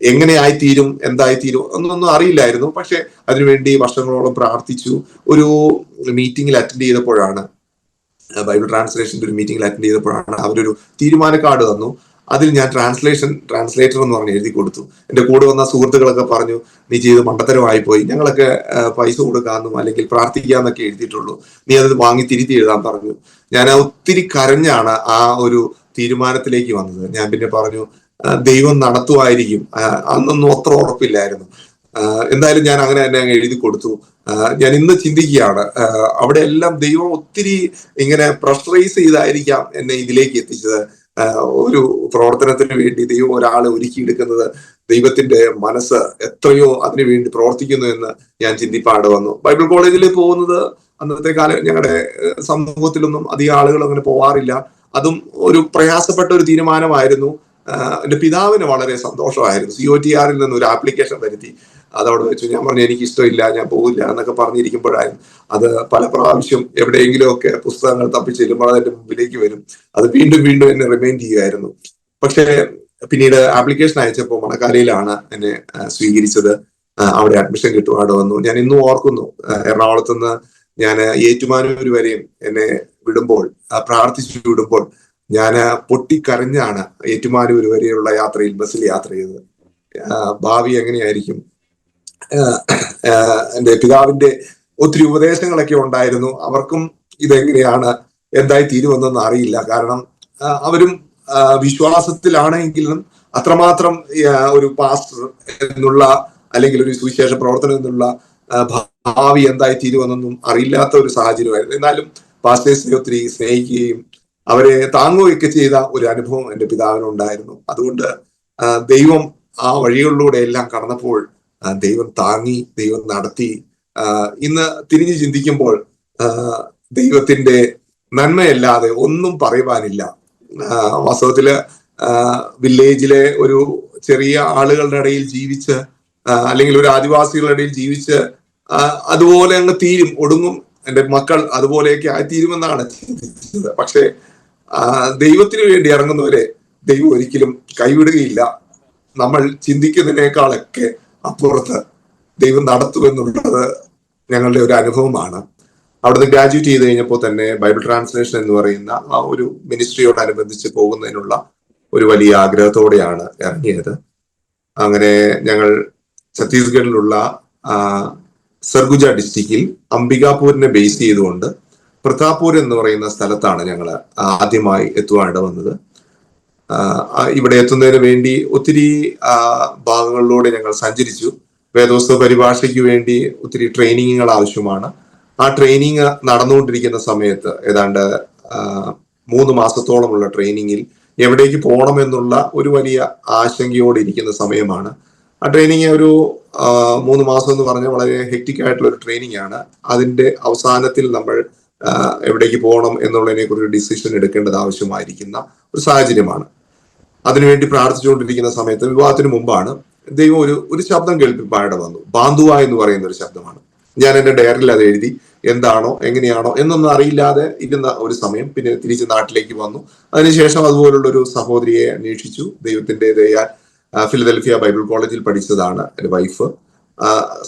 എങ്ങനെ ആയിത്തീരും, എന്തായിത്തീരും എന്നൊന്നും അറിയില്ലായിരുന്നു. പക്ഷെ അതിനുവേണ്ടി വർഷങ്ങളോളം പ്രാർത്ഥിച്ചു. ഒരു മീറ്റിംഗിൽ അറ്റൻഡ് ചെയ്തപ്പോഴാണ്, ബൈബിൾ ട്രാൻസ്ലേഷന്റെ ഒരു മീറ്റിംഗിൽ അറ്റൻഡ് ചെയ്തപ്പോഴാണ് അവരൊരു തീരുമാന കാർഡ് തന്നു. അതിൽ ഞാൻ ട്രാൻസ്ലേറ്റർ എന്ന് പറഞ്ഞ് എഴുതി കൊടുത്തു. എന്റെ കൂടെ വന്ന സുഹൃത്തുക്കളൊക്കെ പറഞ്ഞു, നീ ചെയ്ത് മണ്ടത്തരമായി പോയി, ഞങ്ങളൊക്കെ പൈസ കൊടുക്കാമെന്നും അല്ലെങ്കിൽ പ്രാർത്ഥിക്കാന്നൊക്കെ എഴുതിയിട്ടുള്ളൂ, നീ അത് വാങ്ങി തിരുത്തി എഴുതാൻ പറഞ്ഞു. ഞാൻ ഒത്തിരി കരഞ്ഞാണ് ആ ഒരു തീരുമാനത്തിലേക്ക് വന്നത്. ഞാൻ പിന്നെ പറഞ്ഞു, ദൈവം നടത്തുമായിരിക്കും. അന്നൊന്നും അത്ര ഉറപ്പില്ലായിരുന്നു. എന്തായാലും ഞാൻ അങ്ങനെ തന്നെ അങ്ങ് എഴുതി കൊടുത്തു. ഞാൻ ഇന്ന് ചിന്തിക്കുകയാണ്, അവിടെ എല്ലാം ദൈവം ഒത്തിരി ഇങ്ങനെ പ്രഷറൈസ് ചെയ്തായിരിക്കാം എന്നെ ഇതിലേക്ക് എത്തിച്ചത്. ഒരു പ്രവർത്തനത്തിന് വേണ്ടി ദൈവം ഒരാളെ ഒരുക്കിയെടുക്കുന്നത്, ദൈവത്തിന്റെ മനസ്സ് എത്രയോ അതിനു വേണ്ടി പ്രവർത്തിക്കുന്നു എന്ന് ഞാൻ ചിന്തിപ്പാട് വന്നു. ബൈബിൾ കോളേജിൽ പോകുന്നത് അന്നത്തെ കാലം ഞങ്ങളുടെ സമൂഹത്തിലൊന്നും അധികം ആളുകൾ അങ്ങനെ പോവാറില്ല. അതും ഒരു പ്രയാസപ്പെട്ട ഒരു തീരുമാനമായിരുന്നു. എന്റെ പിതാവിന് വളരെ സന്തോഷമായിരുന്നു. COTR നിന്ന് ഒരു ആപ്ലിക്കേഷൻ വരുത്തി അതവിടെ വെച്ചു. ഞാൻ പറഞ്ഞു, എനിക്ക് ഇഷ്ടമില്ല, ഞാൻ പോകില്ല എന്നൊക്കെ പറഞ്ഞിരിക്കുമ്പോഴായിരുന്നു അത് പല പ്രാവശ്യം എവിടെയെങ്കിലും ഒക്കെ പുസ്തകങ്ങൾ തപ്പി ചെല്ലുമ്പോൾ അതിന്റെ മുമ്പിലേക്ക് വരും. അത് വീണ്ടും വീണ്ടും എന്നെ റിമൈൻഡ് ചെയ്യുമായിരുന്നു. പക്ഷേ പിന്നീട് ആപ്ലിക്കേഷൻ അയച്ചപ്പോൾ മണക്കാലയിലാണ് എന്നെ സ്വീകരിച്ചത്. അവിടെ അഡ്മിഷൻ കിട്ടുവാട് വന്നു. ഞാൻ ഇന്നും ഓർക്കുന്നു, എറണാകുളത്ത് നിന്ന് ഞാൻ ഏറ്റുമാനൂർ വരെയും എന്നെ വിടുമ്പോൾ, പ്രാർത്ഥിച്ചു വിടുമ്പോൾ ഞാൻ പൊട്ടിക്കരഞ്ഞാണ് ഏറ്റുമാനൂർ വരെയുള്ള യാത്രയിൽ ബസ്സിൽ യാത്ര ചെയ്തത്. ഭാവി എങ്ങനെയായിരിക്കും, എന്റെ പിതാവിന്റെ ഒത്തിരി ഉപദേശങ്ങളൊക്കെ ഉണ്ടായിരുന്നു. അവർക്കും ഇതെങ്ങനെയാണ്, എന്തായി തീരുമെന്നൊന്നും അറിയില്ല. കാരണം അവരും വിശ്വാസത്തിലാണെങ്കിലും അത്രമാത്രം ഒരു പാസ്റ്റർ എന്നുള്ള അല്ലെങ്കിൽ ഒരു സുവിശേഷ പ്രവർത്തനം എന്നുള്ള ഭാവി എന്തായി തീരുമെന്നൊന്നും അറിയില്ലാത്ത ഒരു സാഹചര്യമായിരുന്നു. എന്നാലും പാസ്റ്റേഴ്സിനെ ഒത്തിരി സ്നേഹിക്കുകയും അവരെ താങ്ങുകയൊക്കെ ചെയ്ത ഒരു അനുഭവം എന്റെ പിതാവിനുണ്ടായിരുന്നു. അതുകൊണ്ട് ദൈവം ആ വഴികളിലൂടെ എല്ലാം കടന്നപ്പോൾ ദൈവം താങ്ങി, ദൈവം നടത്തി. ഇന്ന് തിരിഞ്ഞു ചിന്തിക്കുമ്പോൾ ദൈവത്തിന്റെ നന്മയല്ലാതെ ഒന്നും പറയുവാനില്ല. വാസ്തവത്തില് വില്ലേജിലെ ഒരു ചെറിയ ആളുകളുടെ ഇടയിൽ ജീവിച്ച്, അല്ലെങ്കിൽ ഒരു ആദിവാസികളുടെ ഇടയിൽ ജീവിച്ച് അതുപോലെ അങ്ങ് തീരും, ഒടുങ്ങും, എന്റെ മക്കൾ അതുപോലെയൊക്കെ ആയിത്തീരുമെന്നാണ് ചിന്തിച്ചത്. പക്ഷെ ദൈവത്തിന് വേണ്ടി ഇറങ്ങുന്നവരെ ദൈവം ഒരിക്കലും കൈവിടുകയില്ല. നമ്മൾ ചിന്തിക്കുന്നതിനേക്കാളൊക്കെ അപ്പുറത്ത് ദൈവം നടത്തുമെന്നുള്ളത് ഞങ്ങളുടെ ഒരു അനുഭവമാണ്. അവിടുന്ന് ഗ്രാജുവേറ്റ് ചെയ്ത് കഴിഞ്ഞപ്പോൾ തന്നെ ബൈബിൾ ട്രാൻസ്ലേഷൻ എന്ന് പറയുന്ന ആ ഒരു മിനിസ്ട്രിയോടനുബന്ധിച്ച് പോകുന്നതിനുള്ള ഒരു വലിയ ആഗ്രഹത്തോടെയാണ് ഇറങ്ങിയത്. അങ്ങനെ ഞങ്ങൾ ഛത്തീസ്ഗഡിലുള്ള സർഗുജ ഡിസ്ട്രിക്റ്റിൽ അംബികാപൂരിനെ ബേസ് ചെയ്തുകൊണ്ട് പ്രതാപൂർ എന്ന് പറയുന്ന സ്ഥലത്താണ് ഞങ്ങൾ ആദ്യമായി എത്തുവാണ്ട് വന്നത്. ഇവിടെ എത്തുന്നതിന് വേണ്ടി ഒത്തിരി ഭാഗങ്ങളിലൂടെ ഞങ്ങൾ സഞ്ചരിച്ചു. വേദോസ്തവ പരിഭാഷയ്ക്ക് വേണ്ടി ഒത്തിരി ട്രെയിനിങ്ങുകൾ ആവശ്യമാണ്. ആ ട്രെയിനിങ് നടന്നുകൊണ്ടിരിക്കുന്ന സമയത്ത് ഏതാണ്ട് 3 മാസത്തോളമുള്ള ട്രെയിനിങ്ങിൽ എവിടേക്ക് പോകണമെന്നുള്ള ഒരു വലിയ ആശങ്കയോടെ ഇരിക്കുന്ന സമയമാണ്. ആ ട്രെയിനിങ് ഒരു 3 മാസം എന്ന് പറഞ്ഞാൽ വളരെ ഹെക്റ്റിക് ആയിട്ടുള്ള ഒരു ട്രെയിനിങ് ആണ്. അതിന്റെ അവസാനത്തിൽ നമ്മൾ എവിടേക്ക് പോകണം എന്നുള്ളതിനെ കുറിച്ച് ഡിസിഷൻ എടുക്കേണ്ടത് ആവശ്യമായിരിക്കുന്ന ഒരു സാഹചര്യമാണ്. അതിനുവേണ്ടി പ്രാർത്ഥിച്ചുകൊണ്ടിരിക്കുന്ന സമയത്ത്, വിവാഹത്തിന് മുമ്പാണ്, ദൈവം ഒരു ശബ്ദം കേൾപ്പിപ്പാടെ വന്നു. ബാന്തുവ എന്ന് പറയുന്ന ഒരു ശബ്ദമാണ്. ഞാൻ എന്റെ ഡയറിയിൽ അത് എഴുതി. എന്താണോ എങ്ങനെയാണോ എന്നൊന്നും അറിയില്ലാതെ ഇരുന്ന ഒരു സമയം. പിന്നെ തിരിച്ച് നാട്ടിലേക്ക് വന്നു. അതിനുശേഷം അതുപോലുള്ള ഒരു സഹോദരിയെ അന്വേഷിച്ചു. ദൈവത്തിന്റെ ദയാൽ ഫിലദൽഫിയ ബൈബിൾ കോളേജിൽ പഠിച്ചതാണ് എൻ്റെ വൈഫ്.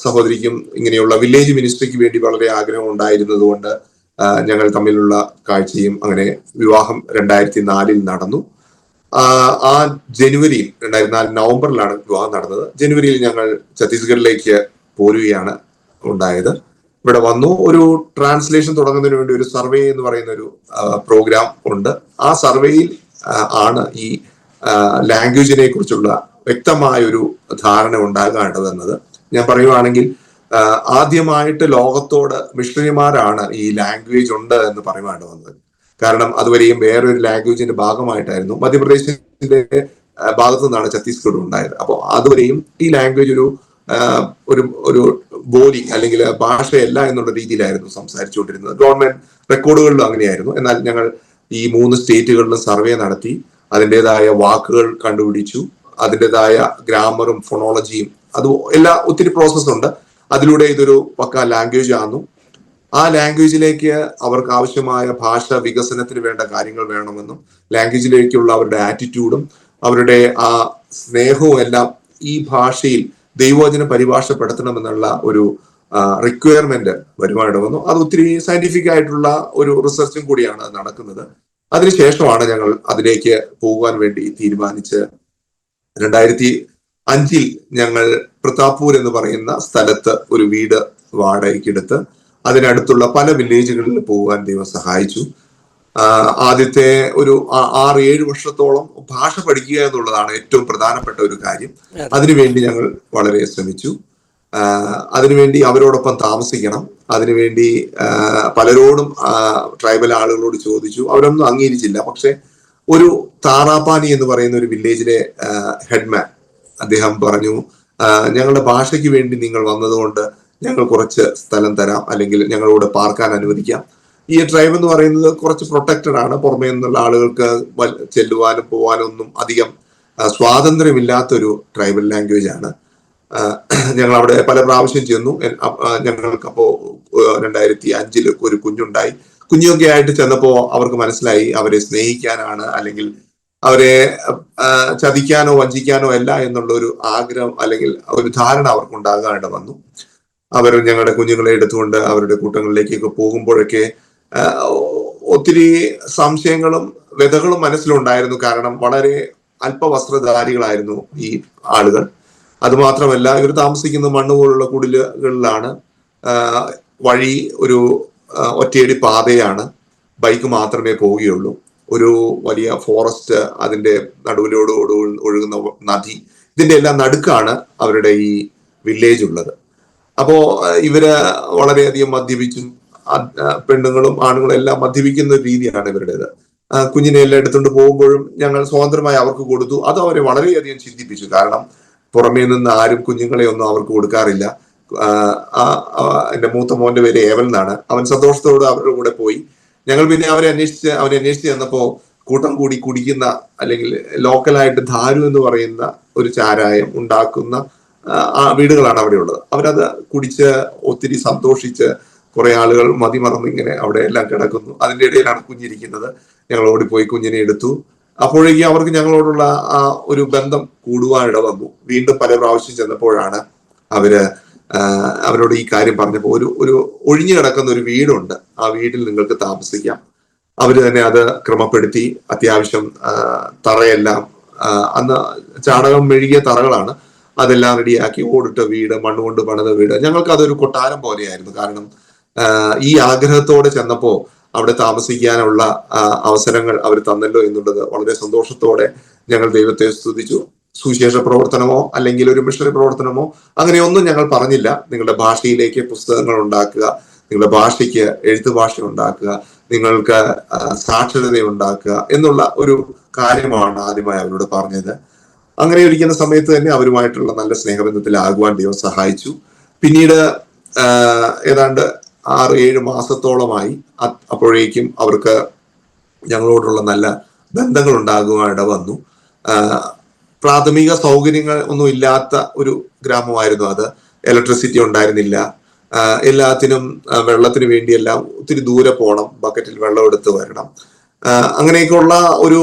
സഹോദരിക്കും ഇങ്ങനെയുള്ള വില്ലേജ് മിനിസ്ട്രിക്ക് വേണ്ടി വളരെ ആഗ്രഹം ഉണ്ടായിരുന്നത് കൊണ്ട് ഞങ്ങൾ തമ്മിലുള്ള കാഴ്ചയും അങ്ങനെ വിവാഹം 2004 നടന്നു. ആ ജനുവരിയിൽ 2004 നവംബറിലാണ് വിവാഹം നടന്നത്. ജനുവരിയിൽ ഞങ്ങൾ ഛത്തീസ്ഗഡിലേക്ക് പോരുകയാണ് ഉണ്ടായത്. ഇവിടെ വന്നു. ഒരു ട്രാൻസ്ലേഷൻ തുടങ്ങുന്നതിന് വേണ്ടി ഒരു സർവേ എന്ന് പറയുന്ന ഒരു പ്രോഗ്രാം ഉണ്ട്. ആ സർവേയിൽ ആണ് ഈ ലാംഗ്വേജിനെ കുറിച്ചുള്ള വ്യക്തമായ ഒരു ധാരണ ഉണ്ടാകേണ്ടതെന്നത്. ഞാൻ പറയുവാണെങ്കിൽ ആദ്യമായിട്ട് ലോകത്തോട് മിഷണറിമാരാണ് ഈ ലാംഗ്വേജ് ഉണ്ട് എന്ന് പറയുവാണ്ട് വന്നത്. കാരണം അതുവരെയും വേറൊരു ലാംഗ്വേജിന്റെ ഭാഗമായിട്ടായിരുന്നു. മധ്യപ്രദേശിന്റെ ഭാഗത്തു നിന്നാണ് ഛത്തീസ്ഗഡ് ഉണ്ടായത്. അപ്പോൾ അതുവരെയും ഈ ലാംഗ്വേജ് ഒരു ബോലി അല്ലെങ്കിൽ ഭാഷയല്ല എന്നുള്ള രീതിയിലായിരുന്നു സംസാരിച്ചുകൊണ്ടിരുന്നത്. ഗവൺമെന്റ് റെക്കോർഡുകളിലും അങ്ങനെയായിരുന്നു. എന്നാൽ ഞങ്ങൾ ഈ 3 സ്റ്റേറ്റുകളിലും സർവേ നടത്തി അതിൻ്റെതായ വാക്കുകൾ കണ്ടുപിടിച്ചു. അതിൻ്റെതായ ഗ്രാമറും ഫൊണോളജിയും അത് എല്ലാ ഒത്തിരി പ്രോസസ് ഉണ്ട്. അതിലൂടെ ഇതൊരു പക്ക ലാംഗ്വേജ് ആണെന്നു. ആ ലാംഗ്വേജിലേക്ക് അവർക്ക് ആവശ്യമായ ഭാഷ വികസനത്തിന് വേണ്ട കാര്യങ്ങൾ വേണമെന്നും ലാംഗ്വേജിലേക്കുള്ള അവരുടെ ആറ്റിറ്റ്യൂഡും അവരുടെ ആ സ്നേഹവും എല്ലാം ഈ ഭാഷയിൽ ദൈവവചനം പരിഭാഷപ്പെടുത്തണമെന്നുള്ള ഒരു റിക്വയർമെന്റ് വരുമായിട്ട് വന്നു. അത് ഒത്തിരി സയന്റിഫിക് ആയിട്ടുള്ള ഒരു റിസർച്ചും കൂടിയാണ് നടക്കുന്നത്. അതിനുശേഷമാണ് ഞങ്ങൾ അതിലേക്ക് പോകുവാൻ വേണ്ടി തീരുമാനിച്ച് 2005 ഞങ്ങൾ പ്രതാപ്പൂർ എന്ന് പറയുന്ന സ്ഥലത്ത് ഒരു വീട് വാടകയ്ക്കെടുത്ത് അതിനടുത്തുള്ള പല വില്ലേജുകളിൽ പോകാൻ ദൈവം സഹായിച്ചു. ആദ്യത്തെ ഒരു 6-7 വർഷത്തോളം ഭാഷ പഠിക്കുക എന്നുള്ളതാണ് ഏറ്റവും പ്രധാനപ്പെട്ട ഒരു കാര്യം. അതിനുവേണ്ടി ഞങ്ങൾ വളരെ ശ്രമിച്ചു. അതിനുവേണ്ടി അവരോടൊപ്പം താമസിക്കണം. അതിനുവേണ്ടി പലരോടും ട്രൈബൽ ആളുകളോട് ചോദിച്ചു. അവരൊന്നും അംഗീകരിച്ചില്ല. പക്ഷെ ഒരു താറാപ്പാനി എന്ന് പറയുന്ന ഒരു വില്ലേജിലെ ഹെഡ്മാൻ അദ്ദേഹം പറഞ്ഞു, ഞങ്ങളുടെ ഭാഷയ്ക്ക് വേണ്ടി നിങ്ങൾ വന്നതുകൊണ്ട് ഞങ്ങൾ കുറച്ച് സ്ഥലം തരാം, അല്ലെങ്കിൽ ഞങ്ങളോട് പാർക്കാൻ അനുവദിക്കാം. ഈ ട്രൈബ് എന്ന് പറയുന്നത് കുറച്ച് പ്രൊട്ടക്റ്റഡ് ആണ്. പുറമേ നിന്നുള്ള ആളുകൾക്ക് ചെല്ലുവാനും പോവാനും ഒന്നും അധികം സ്വാതന്ത്ര്യമില്ലാത്തൊരു ട്രൈബൽ ലാംഗ്വേജ് ആണ്. ഞങ്ങൾ അവിടെ പല പ്രാവശ്യം ചെന്നു. ഞങ്ങൾക്കപ്പോ 2005 ഒരു കുഞ്ഞുണ്ടായി. കുഞ്ഞൊക്കെ ആയിട്ട് ചെന്നപ്പോ അവർക്ക് മനസ്സിലായി അവരെ സ്നേഹിക്കാനാണ്, അല്ലെങ്കിൽ അവരെ ചതിക്കാനോ വഞ്ചിക്കാനോ അല്ല എന്നുള്ള ഒരു ആഗ്രഹം അല്ലെങ്കിൽ ഒരു ധാരണ അവർക്ക് ഉണ്ടാകാണ്ട് വന്നു. അവർ ഞങ്ങളുടെ കുഞ്ഞുങ്ങളെ എടുത്തുകൊണ്ട് അവരുടെ കൂട്ടങ്ങളിലേക്കൊക്കെ പോകുമ്പോഴൊക്കെ ഒത്തിരി സംശയങ്ങളും വ്യതകളും മനസ്സിലുണ്ടായിരുന്നു. കാരണം വളരെ അല്പവസ്ത്രധാരികളായിരുന്നു ഈ ആളുകൾ. അതുമാത്രമല്ല, ഇവർ താമസിക്കുന്ന മണ്ണ് പോലുള്ള കുടിലുകളിലാണ്. വഴി ഒരു ഒറ്റയടി പാതയാണ്. ബൈക്ക് മാത്രമേ പോവുകയുള്ളൂ. ഒരു വലിയ ഫോറസ്റ്റ്, അതിന്റെ നടുവിലോട് ഒഴുകുന്ന നദി, ഇതിന്റെ എല്ലാം നടുക്കാണ് അവരുടെ ഈ വില്ലേജ് ഉള്ളത്. അപ്പോ ഇവര് വളരെയധികം മദ്യപിച്ചും, പെണ്ണുങ്ങളും ആണുങ്ങളും എല്ലാം മദ്യപിക്കുന്ന ഒരു രീതിയാണ് ഇവരുടേത്. കുഞ്ഞിനെ എല്ലാം എടുത്തുകൊണ്ട് പോകുമ്പോഴും ഞങ്ങൾ സ്വതന്ത്രമായി അവർക്ക് കൊടുത്തു. അത് അവരെ വളരെയധികം ചിന്തിപ്പിച്ചു. കാരണം പുറമേ നിന്ന് ആരും കുഞ്ഞുങ്ങളെ ഒന്നും അവർക്ക് കൊടുക്കാറില്ല. എന്റെ മൂത്ത മോന്റെ പേര് ഏവൽ എന്നാണ്. അവൻ സന്തോഷത്തോട് അവരുടെ കൂടെ പോയി. ഞങ്ങൾ പിന്നെ അവനെ അന്വേഷിച്ച് ചെന്നപ്പോ കൂട്ടം കൂടി കുടിക്കുന്ന, അല്ലെങ്കിൽ ലോക്കലായിട്ട് ധാരു എന്ന് പറയുന്ന ഒരു ചാരായം ഉണ്ടാക്കുന്ന വീടുകളാണ് അവിടെ ഉള്ളത്. അവരത് കുടിച്ച് ഒത്തിരി സന്തോഷിച്ച് കുറെ ആളുകൾ മതിമറന്ന് ഇങ്ങനെ അവിടെ എല്ലാം കിടക്കുന്നു. അതിന്റെ ഇടയിലാണ് കുഞ്ഞിരിക്കുന്നത്. ഞങ്ങൾ ഓടിപ്പോയി കുഞ്ഞിനെ എടുത്തു. അപ്പോഴേക്കും അവർക്ക് ഞങ്ങളോടുള്ള ആ ഒരു ബന്ധം കൂടുവാനിട വന്നു. വീണ്ടും പല പ്രാവശ്യം ചെന്നപ്പോഴാണ് അവരോട് ഈ കാര്യം പറഞ്ഞപ്പോൾ ഒരു ഒഴിഞ്ഞു കിടക്കുന്ന ഒരു വീടുണ്ട്, ആ വീട്ടിൽ നിങ്ങൾക്ക് താമസിക്കാം. അവര് തന്നെ അത് ക്രമപ്പെടുത്തി അത്യാവശ്യം തറയെല്ലാം അന്ന് ചാണകം മെഴുകിയ തറകളാണ്, അതെല്ലാം റെഡിയാക്കി ഓടിട്ട വീട്, മണ്ണുകൊണ്ട് പണിത വീട്. ഞങ്ങൾക്ക് അതൊരു കൊട്ടാരം പോലെയായിരുന്നു. കാരണം ഈ ആഗ്രഹത്തോടെ ചെന്നപ്പോ അവിടെ താമസിക്കാനുള്ള അവസരങ്ങൾ അവർ തന്നല്ലോ എന്നുള്ളത് വളരെ സന്തോഷത്തോടെ ഞങ്ങൾ ദൈവത്തെ സ്തുതിച്ചു. സുവിശേഷ പ്രവർത്തനമോ അല്ലെങ്കിൽ ഒരു മിഷണറി പ്രവർത്തനമോ അങ്ങനെയൊന്നും ഞങ്ങൾ പറഞ്ഞില്ല. നിങ്ങളുടെ ഭാഷയിലേക്ക് പുസ്തകങ്ങൾ ഉണ്ടാക്കുക, നിങ്ങളുടെ ഭാഷയ്ക്ക് എഴുത്ത് ഭാഷ ഉണ്ടാക്കുക, നിങ്ങൾക്ക് സാക്ഷരത ഉണ്ടാക്കുക എന്നുള്ള ഒരു കാര്യമാണ് ആദ്യമായി അവരോട് പറഞ്ഞത്. അങ്ങനെ ഇരിക്കുന്ന സമയത്ത് തന്നെ അവരുമായിട്ടുള്ള നല്ല സ്നേഹബന്ധത്തിലാകുവാൻ ദൈവം സഹായിച്ചു. പിന്നീട് ഏതാണ്ട് 6-7 മാസത്തോളമായി അപ്പോഴേക്കും അവർക്ക് ഞങ്ങളോടുള്ള നല്ല ബന്ധങ്ങൾ ഉണ്ടാകുവാൻ ഇട വന്നു. പ്രാഥമിക സൗകര്യങ്ങൾ ഒന്നും ഇല്ലാത്ത ഒരു ഗ്രാമമായിരുന്നു അത്. ഇലക്ട്രിസിറ്റി ഉണ്ടായിരുന്നില്ല. എല്ലാത്തിനും വെള്ളത്തിന് വേണ്ടിയെല്ലാം ഒത്തിരി ദൂരെ പോകണം, ബക്കറ്റിൽ വെള്ളം എടുത്ത് വരണം. അങ്ങനെയൊക്കെയുള്ള ഒരു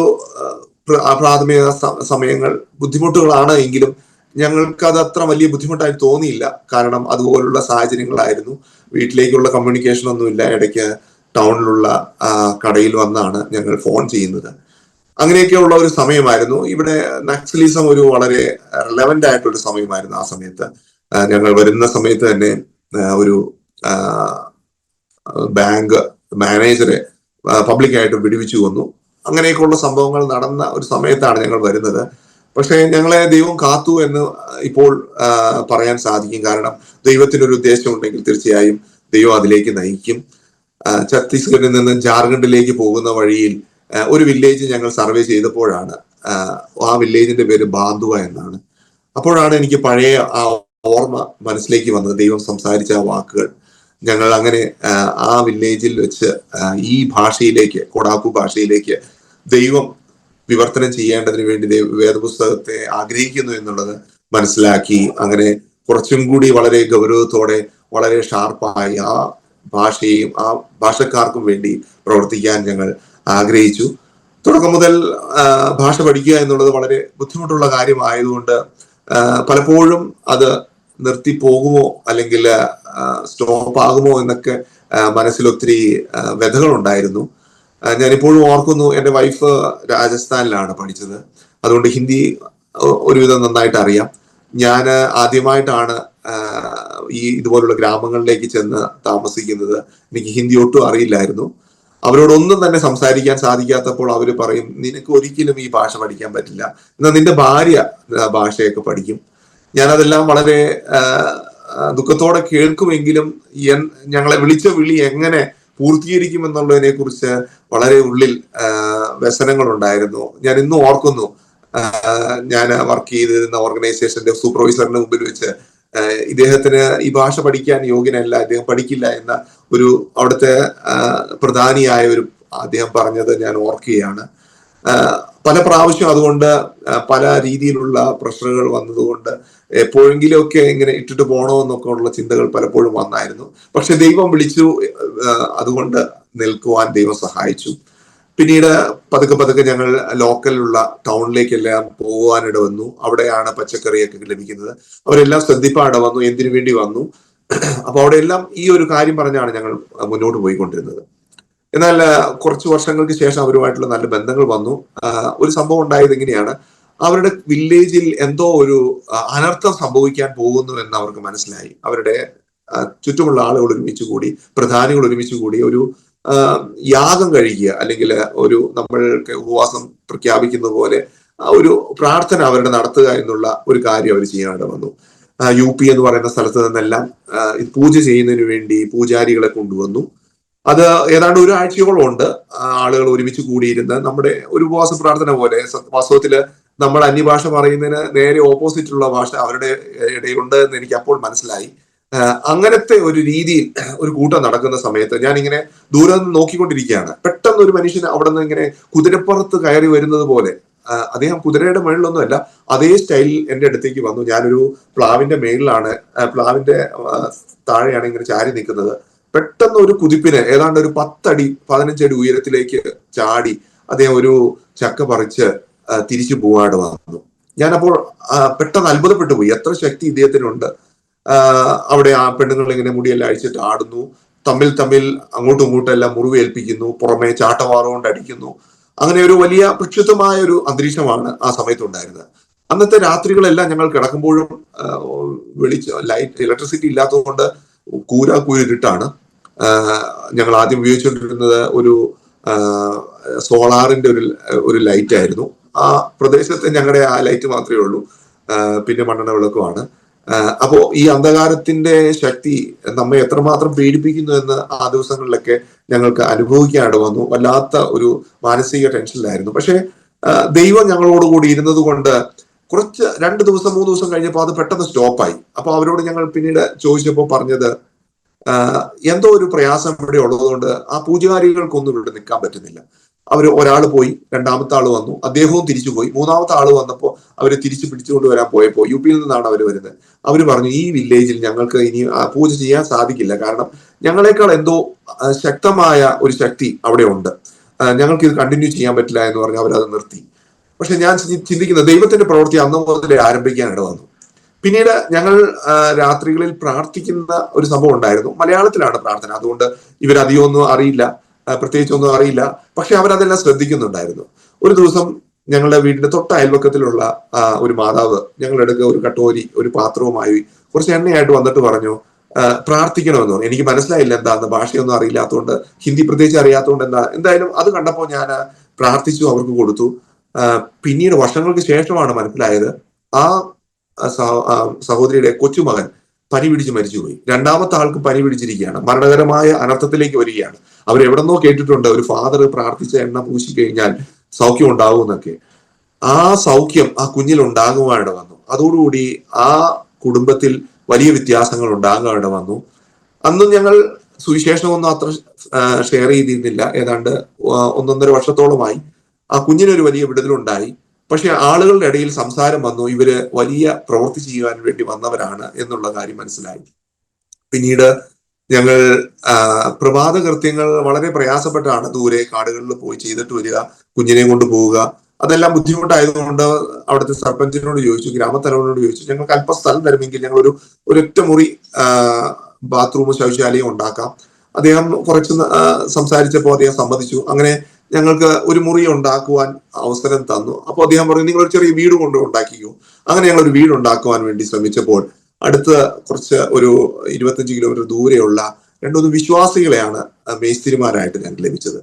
പ്രാഥമിക സമയങ്ങൾ ബുദ്ധിമുട്ടുകളാണ്. എങ്കിലും ഞങ്ങൾക്ക് അത് അത്ര വലിയ ബുദ്ധിമുട്ടായി തോന്നിയില്ല. കാരണം അതുപോലുള്ള സാഹചര്യങ്ങളായിരുന്നു. വീട്ടിലേക്കുള്ള കമ്മ്യൂണിക്കേഷൻ ഒന്നുമില്ല. ഇടയ്ക്ക് ടൗണിലുള്ള കടയിൽ വന്നാണ് ഞങ്ങൾ ഫോൺ ചെയ്യുന്നത്. അങ്ങനെയൊക്കെയുള്ള ഒരു സമയമായിരുന്നു. ഇവിടെ നക്സലിസം ഒരു വളരെ റെലവന്റ് ആയിട്ടൊരു സമയമായിരുന്നു ആ സമയത്ത്. ഞങ്ങൾ വരുന്ന സമയത്ത് തന്നെ ഒരു ബാങ്ക് മാനേജറെ പബ്ലിക്കായിട്ട് വിടുവിച്ചു കൊന്നു. അങ്ങനെയൊക്കെയുള്ള സംഭവങ്ങൾ നടന്ന ഒരു സമയത്താണ് ഞങ്ങൾ വരുന്നത്. പക്ഷേ ഞങ്ങളെ ദൈവം കാത്തു എന്ന് ഇപ്പോൾ പറയാൻ സാധിക്കും. കാരണം ദൈവത്തിനൊരു ഉദ്ദേശം ഉണ്ടെങ്കിൽ തീർച്ചയായും ദൈവം അതിലേക്ക് നയിക്കും. ഛത്തീസ്ഗഡിൽ നിന്ന് ജാർഖണ്ഡിലേക്ക് പോകുന്ന വഴിയിൽ ഒരു വില്ലേജ് ഞങ്ങൾ സർവേ ചെയ്തപ്പോഴാണ്, ആ വില്ലേജിന്റെ പേര് ബാന്തുവ എന്നാണ്. അപ്പോഴാണ് എനിക്ക് പഴയ ആ ഓർമ്മ മനസ്സിലേക്ക് വന്നത്, ദൈവം സംസാരിച്ച ആ വാക്കുകൾ. ഞങ്ങൾ അങ്ങനെ ആ വില്ലേജിൽ വെച്ച് ഈ ഭാഷയിലേക്ക്, കൊടാക്കു ഭാഷയിലേക്ക് ദൈവം വിവർത്തനം ചെയ്യേണ്ടതിന് വേണ്ടി വേദപുസ്തകത്തെ ആഗ്രഹിക്കുന്നു എന്നുള്ളത് മനസ്സിലാക്കി. അങ്ങനെ കുറച്ചും കൂടി വളരെ ഗൗരവത്തോടെ, വളരെ ഷാർപ്പായി ആ ഭാഷയെയും ആ ഭാഷക്കാർക്കും വേണ്ടി പ്രവർത്തിക്കാൻ ഞങ്ങൾ ആഗ്രഹിച്ചു. തുടക്കം മുതൽ ഭാഷ പഠിക്കുക എന്നുള്ളത് വളരെ ബുദ്ധിമുട്ടുള്ള കാര്യമായതുകൊണ്ട് പലപ്പോഴും അത് നിർത്തി പോകുമോ അല്ലെങ്കിൽ സ്റ്റോപ്പ് ആകുമോ എന്നൊക്കെ മനസ്സിൽ ഒത്തിരി വ്യഥകളുണ്ടായിരുന്നു. ഞാനിപ്പോഴും ഓർക്കുന്നു, എൻ്റെ വൈഫ് രാജസ്ഥാനിലാണ് പഠിച്ചത്. അതുകൊണ്ട് ഹിന്ദി ഒരുവിധം നന്നായിട്ട് അറിയാം. ഞാൻ ആദ്യമായിട്ടാണ് ഈ ഇതുപോലുള്ള ഗ്രാമങ്ങളിലേക്ക് ചെന്ന് താമസിക്കുന്നത്. എനിക്ക് ഹിന്ദി ഒട്ടും അറിയില്ലായിരുന്നു. അവരോടൊന്നും തന്നെ സംസാരിക്കാൻ സാധിക്കാത്തപ്പോൾ അവർ പറയും, നിനക്ക് ഒരിക്കലും ഈ ഭാഷ പഠിക്കാൻ പറ്റില്ല, എന്നാൽ നിന്റെ ഭാര്യ ഭാഷയൊക്കെ പഠിക്കും. ഞാനതെല്ലാം വളരെ ദുഃഖത്തോടെ കേൾക്കുമെങ്കിലും ഞങ്ങളെ വിളിച്ച വിളി എങ്ങനെ പൂർത്തീകരിക്കും എന്നുള്ളതിനെ കുറിച്ച് വളരെ ഉള്ളിൽ വ്യസനങ്ങൾ ഉണ്ടായിരുന്നു. ഞാൻ ഇന്നും ഓർക്കുന്നു, ഞാൻ വർക്ക് ചെയ്തിരുന്ന ഓർഗനൈസേഷന്റെ സൂപ്പർവൈസറിന്റെ മുമ്പിൽ വെച്ച് ഇദ്ദേഹത്തിന് ഈ ഭാഷ പഠിക്കാൻ യോഗ്യനല്ല, ഇദ്ദേഹം പഠിക്കില്ല എന്ന ഒരു അവിടുത്തെ പ്രധാനിയായ ഒരു അദ്ദേഹം പറഞ്ഞത് ഞാൻ ഓർക്കുകയാണ്. പല പ്രാവശ്യം അതുകൊണ്ട് പല രീതിയിലുള്ള പ്രഷറുകൾ വന്നതുകൊണ്ട് എപ്പോഴെങ്കിലുമൊക്കെ ഇങ്ങനെ ഇട്ടിട്ട് പോകണമെന്നൊക്കെ ഉള്ള ചിന്തകൾ പലപ്പോഴും വന്നായിരുന്നു. പക്ഷെ ദൈവം വിളിച്ചു, അതുകൊണ്ട് നിൽക്കുവാൻ ദൈവം സഹായിച്ചു. പിന്നീട് പതുക്കെ പതുക്കെ ഞങ്ങൾ ലോക്കലിലുള്ള ടൗണിലേക്കെല്ലാം പോകുവാനിട വന്നു. അവിടെയാണ് പച്ചക്കറിയൊക്കെ ലഭിക്കുന്നത്. അവരെല്ലാം ശ്രദ്ധിപ്പാനിട വന്നു, എന്തിനു വേണ്ടി വന്നു. അപ്പൊ അവിടെ എല്ലാം ഈ ഒരു കാര്യം പറഞ്ഞാണ് ഞങ്ങൾ മുന്നോട്ട് പോയിക്കൊണ്ടിരുന്നത്. എന്നാൽ കുറച്ച് വർഷങ്ങൾക്ക് ശേഷം അവരുമായിട്ടുള്ള നല്ല ബന്ധങ്ങൾ വന്നു. ഒരു സംഭവം ഉണ്ടായത് എങ്ങനെയാണ്, അവരുടെ വില്ലേജിൽ എന്തോ ഒരു അനർത്ഥം സംഭവിക്കാൻ പോകുന്നു എന്ന് അവർക്ക് മനസ്സിലായി. അവരുടെ ചുറ്റുമുള്ള ആളുകൾ ഒരുമിച്ച് കൂടി, പ്രധാനികൾ ഒരുമിച്ച് കൂടി ഒരു യാഗം കഴിക്കുക, അല്ലെങ്കിൽ ഒരു നമ്മൾക്ക് ഉപവാസം പ്രഖ്യാപിക്കുന്ന പോലെ ഒരു പ്രാർത്ഥന അവരുടെ നടത്തുക എന്നുള്ള ഒരു കാര്യം അവർ ചെയ്യാനായിട്ട് വന്നു. UP എന്ന് പറയുന്ന സ്ഥലത്ത് നിന്നെല്ലാം പൂജ ചെയ്യുന്നതിന് വേണ്ടി പൂജാരികളെ കൊണ്ടുവന്നു. അത് ഏതാണ്ട് ഒരാഴ്ചയോളം ഉണ്ട്. ആളുകൾ ഒരുമിച്ച് കൂടിയിരുന്ന് നമ്മുടെ ഒരു ഉപവാസ പ്രാർത്ഥന പോലെ. വാസ്തവത്തില് നമ്മൾ അന്യഭാഷ പറയുന്നതിന് നേരെ ഓപ്പോസിറ്റ് ഉള്ള ഭാഷ അവരുടെ ഇടയിലുണ്ട് എന്ന് എനിക്ക് അപ്പോൾ മനസ്സിലായി. അങ്ങനത്തെ ഒരു രീതിയിൽ ഒരു കൂട്ടം നടക്കുന്ന സമയത്ത് ഞാൻ ഇങ്ങനെ ദൂരെ നിന്ന് നോക്കിക്കൊണ്ടിരിക്കുകയാണ്. പെട്ടെന്ന് ഒരു മനുഷ്യൻ അവിടെ നിന്ന് ഇങ്ങനെ കുതിരപ്പുറത്ത് കയറി വരുന്നത് പോലെ, അദ്ദേഹം കുതിരയുടെ മേളിലൊന്നുമല്ല, അതേ സ്റ്റൈലിൽ എന്റെ അടുത്തേക്ക് വന്നു. ഞാനൊരു പ്ലാവിന്റെ മേളിലാണ്, പ്ലാവിന്റെ താഴെയാണ് ഇങ്ങനെ ചാരി നിൽക്കുന്നത്. പെട്ടെന്ന് ഒരു കുതിപ്പിന് ഏതാണ്ട് ഒരു 10-15 അടി ഉയരത്തിലേക്ക് ചാടി അദ്ദേഹം ഒരു ചക്ക പറിച്ച് തിരിച്ചു പോകാണ്ട് വന്നു. ഞാനപ്പോൾ പെട്ടെന്ന് അത്ഭുതപ്പെട്ടു പോയി, എത്ര ശക്തി ഇദ്ദേഹത്തിനുണ്ട്. അവിടെ ആ പെണ്ണുങ്ങൾ ഇങ്ങനെ മുടിയെല്ലാം അഴിച്ചിട്ട് ആടുന്നു, തമ്മിൽ അങ്ങോട്ടും ഇങ്ങോട്ടും എല്ലാം മുറിവേൽപ്പിക്കുന്നു, പുറമെ ചാട്ടവാറുകൊണ്ട് അടിക്കുന്നു. അങ്ങനെ ഒരു വലിയ പ്രക്ഷുബ്ധമായ ഒരു അന്തരീക്ഷമാണ് ആ സമയത്തുണ്ടായിരുന്നത്. അന്നത്തെ രാത്രികളെല്ലാം ഞങ്ങൾ കിടക്കുമ്പോഴും ഇലക്ട്രിസിറ്റി ഇല്ലാത്തതുകൊണ്ട് കൂരിട്ടാണ്. ഞങ്ങൾ ആദ്യം ഉപയോഗിച്ചുകൊണ്ടിരുന്നത് ഒരു സോളാറിന്റെ ഒരു ലൈറ്റ് ആയിരുന്നു. ആ പ്രദേശത്ത് ഞങ്ങളുടെ ആ ലൈറ്റ് മാത്രമേ ഉള്ളൂ. പിന്നെ മണ്ണെണ്ണ വിളക്കുമാണ്. അപ്പോ ഈ അന്ധകാരത്തിന്റെ ശക്തി നമ്മെ എത്രമാത്രം പീഡിപ്പിക്കുന്നു എന്ന് ആ ദിവസങ്ങളിലൊക്കെ ഞങ്ങൾക്ക് അനുഭവിക്കാനായിട്ട് വന്നു. വല്ലാത്ത ഒരു മാനസിക ടെൻഷനിലായിരുന്നു. പക്ഷെ ദൈവം ഞങ്ങളോടുകൂടി ഇരുന്നത് കൊണ്ട് കുറച്ച് 2 ദിവസം 3 ദിവസം കഴിഞ്ഞപ്പോൾ അത് പെട്ടെന്ന് സ്റ്റോപ്പായി. അപ്പൊ അവരോട് ഞങ്ങൾ പിന്നീട് ചോദിച്ചപ്പോൾ പറഞ്ഞത്, എന്തോ ഒരു പ്രയാസം ഇവിടെ ഉള്ളതുകൊണ്ട് ആ പൂജാരികൾക്കൊന്നും ഇവിടെ നിൽക്കാൻ പറ്റുന്നില്ല. ഒരാൾ പോയി, രണ്ടാമത്തെ ആള് വന്നു, അദ്ദേഹവും തിരിച്ചു പോയി, മൂന്നാമത്തെ ആള് വന്നപ്പോൾ അവരെ തിരിച്ചു പിടിച്ചുകൊണ്ട് വരാൻ പോയപ്പോൾ UP-യിൽ നിന്നാണ് അവർ വരുന്നത്. അവർ പറഞ്ഞു, ഈ വില്ലേജിൽ ഞങ്ങൾക്ക് ഇനി പൂജ ചെയ്യാൻ സാധിക്കില്ല, കാരണം ഞങ്ങളെക്കാൾ എന്തോ ശക്തമായ ഒരു ശക്തി അവിടെ ഉണ്ട്, ഞങ്ങൾക്ക് ഇത് കണ്ടിന്യൂ ചെയ്യാൻ പറ്റില്ല എന്ന് പറഞ്ഞ് അവരത് നിർത്തി. പക്ഷെ ഞാൻ ചിന്തിക്കുന്നത് ദൈവത്തിന്റെ പ്രവൃത്തി അന്ന് മുതലേ ആരംഭിക്കാനിട വന്നു. പിന്നീട് ഞങ്ങൾ രാത്രികളിൽ പ്രാർത്ഥിക്കുന്ന ഒരു സംഭവം ഉണ്ടായിരുന്നു. മലയാളത്തിലാണ് പ്രാർത്ഥന, അതുകൊണ്ട് ഇവരധികം ഒന്നും അറിയില്ല, പ്രത്യേകിച്ചൊന്നും അറിയില്ല. പക്ഷെ അവരതെല്ലാം ശ്രദ്ധിക്കുന്നുണ്ടായിരുന്നു. ഒരു ദിവസം ഞങ്ങളുടെ വീടിന്റെ തൊട്ട അയൽവക്കത്തിലുള്ള ഒരു മാതാവ് ഞങ്ങളുടെ അടുക്ക് ഒരു കട്ടോരി ഒരു പാത്രവുമായി കുറച്ച് എണ്ണയായിട്ട് വന്നിട്ട് പറഞ്ഞു, പ്രാർത്ഥിക്കണമെന്ന് പറഞ്ഞു. എനിക്ക് മനസ്സിലായില്ല എന്താന്ന്, ഭാഷയൊന്നും അറിയില്ലാത്തതുകൊണ്ട്, ഹിന്ദി പ്രത്യേകിച്ച് അറിയാത്തതുകൊണ്ട് എന്തായാലും അത് കണ്ടപ്പോൾ ഞാൻ പ്രാർത്ഥിച്ചു, അവർക്ക് കൊടുത്തു. പിന്നീട് വർഷങ്ങൾക്ക് ശേഷമാണ് മനസ്സിലായത് ആ സഹോദരിയുടെ കൊച്ചുമകൻ പനി പിടിച്ച് മരിച്ചുപോയി. രണ്ടാമത്തെ ആൾക്ക് പനി പിടിച്ചിരിക്കുകയാണ്, മരണകരമായ അനർത്ഥത്തിലേക്ക് വരികയാണ്. അവരെവിടെന്നോ കേട്ടിട്ടുണ്ട് ഒരു ഫാദർ പ്രാർത്ഥിച്ച എണ്ണ പൂശി കഴിഞ്ഞാൽ സൗഖ്യം ഉണ്ടാവും എന്നൊക്കെ. ആ സൗഖ്യം ആ കുഞ്ഞിൽ ഉണ്ടാകുവാനിട വന്നു. അതോടുകൂടി ആ കുടുംബത്തിൽ വലിയ വ്യത്യാസങ്ങൾ ഉണ്ടാകാനിട വന്നു. അന്നും ഞങ്ങൾ സുവിശേഷമൊന്നും അത്ര ഷെയർ ചെയ്തിരുന്നില്ല. ഏതാണ്ട് 1.5 വർഷത്തോളമായി ആ കുഞ്ഞിനൊരു വലിയ വിടുതലുണ്ടായി. പക്ഷെ ആളുകളുടെ ഇടയിൽ സംസാരം വന്നു, ഇവര് വലിയ പ്രവൃത്തി ചെയ്യുവാൻ വേണ്ടി വന്നവരാണ് എന്നുള്ള കാര്യം മനസ്സിലായി. പിന്നീട് ഞങ്ങൾ പ്രഭാത കൃത്യങ്ങൾ വളരെ പ്രയാസപ്പെട്ടാണ് ദൂരെ കാടുകളിൽ പോയി ചെയ്തിട്ട് വരിക, കുഞ്ഞിനെ കൊണ്ട് പോവുക. അതെല്ലാം ബുദ്ധിമുട്ടായതുകൊണ്ട് അവിടുത്തെ സർപഞ്ചിനോട് ചോദിച്ചു, ഗ്രാമത്തലവനോട് ചോദിച്ചു, ഞങ്ങൾക്ക് അല്പ സ്ഥലം തരുമെങ്കിൽ ഞങ്ങൾ ഒരൊറ്റ മുറി ബാത്റൂം ശൗചാലയം ഉണ്ടാക്കാം. അദ്ദേഹം കുറച്ച് സംസാരിച്ചപ്പോൾ അദ്ദേഹം സമ്മതിച്ചു. അങ്ങനെ ഞങ്ങൾക്ക് ഒരു മുറി ഉണ്ടാക്കുവാൻ അവസരം തന്നു. അപ്പോൾ അദ്ദേഹം പറഞ്ഞു, നിങ്ങൾ ഒരു ചെറിയ വീട് കൊണ്ട് ഉണ്ടാക്കിക്കോ. അങ്ങനെ ഞങ്ങൾ ഒരു വീട് ഉണ്ടാക്കുവാൻ വേണ്ടി ശ്രമിച്ചപ്പോൾ അടുത്ത കുറച്ച് ഒരു 25 കിലോമീറ്റർ ദൂരെയുള്ള 2-3 വിശ്വാസികളെയാണ് മേസ്തിരിമാരായിട്ട് ഞങ്ങൾക്ക് ലഭിച്ചത്.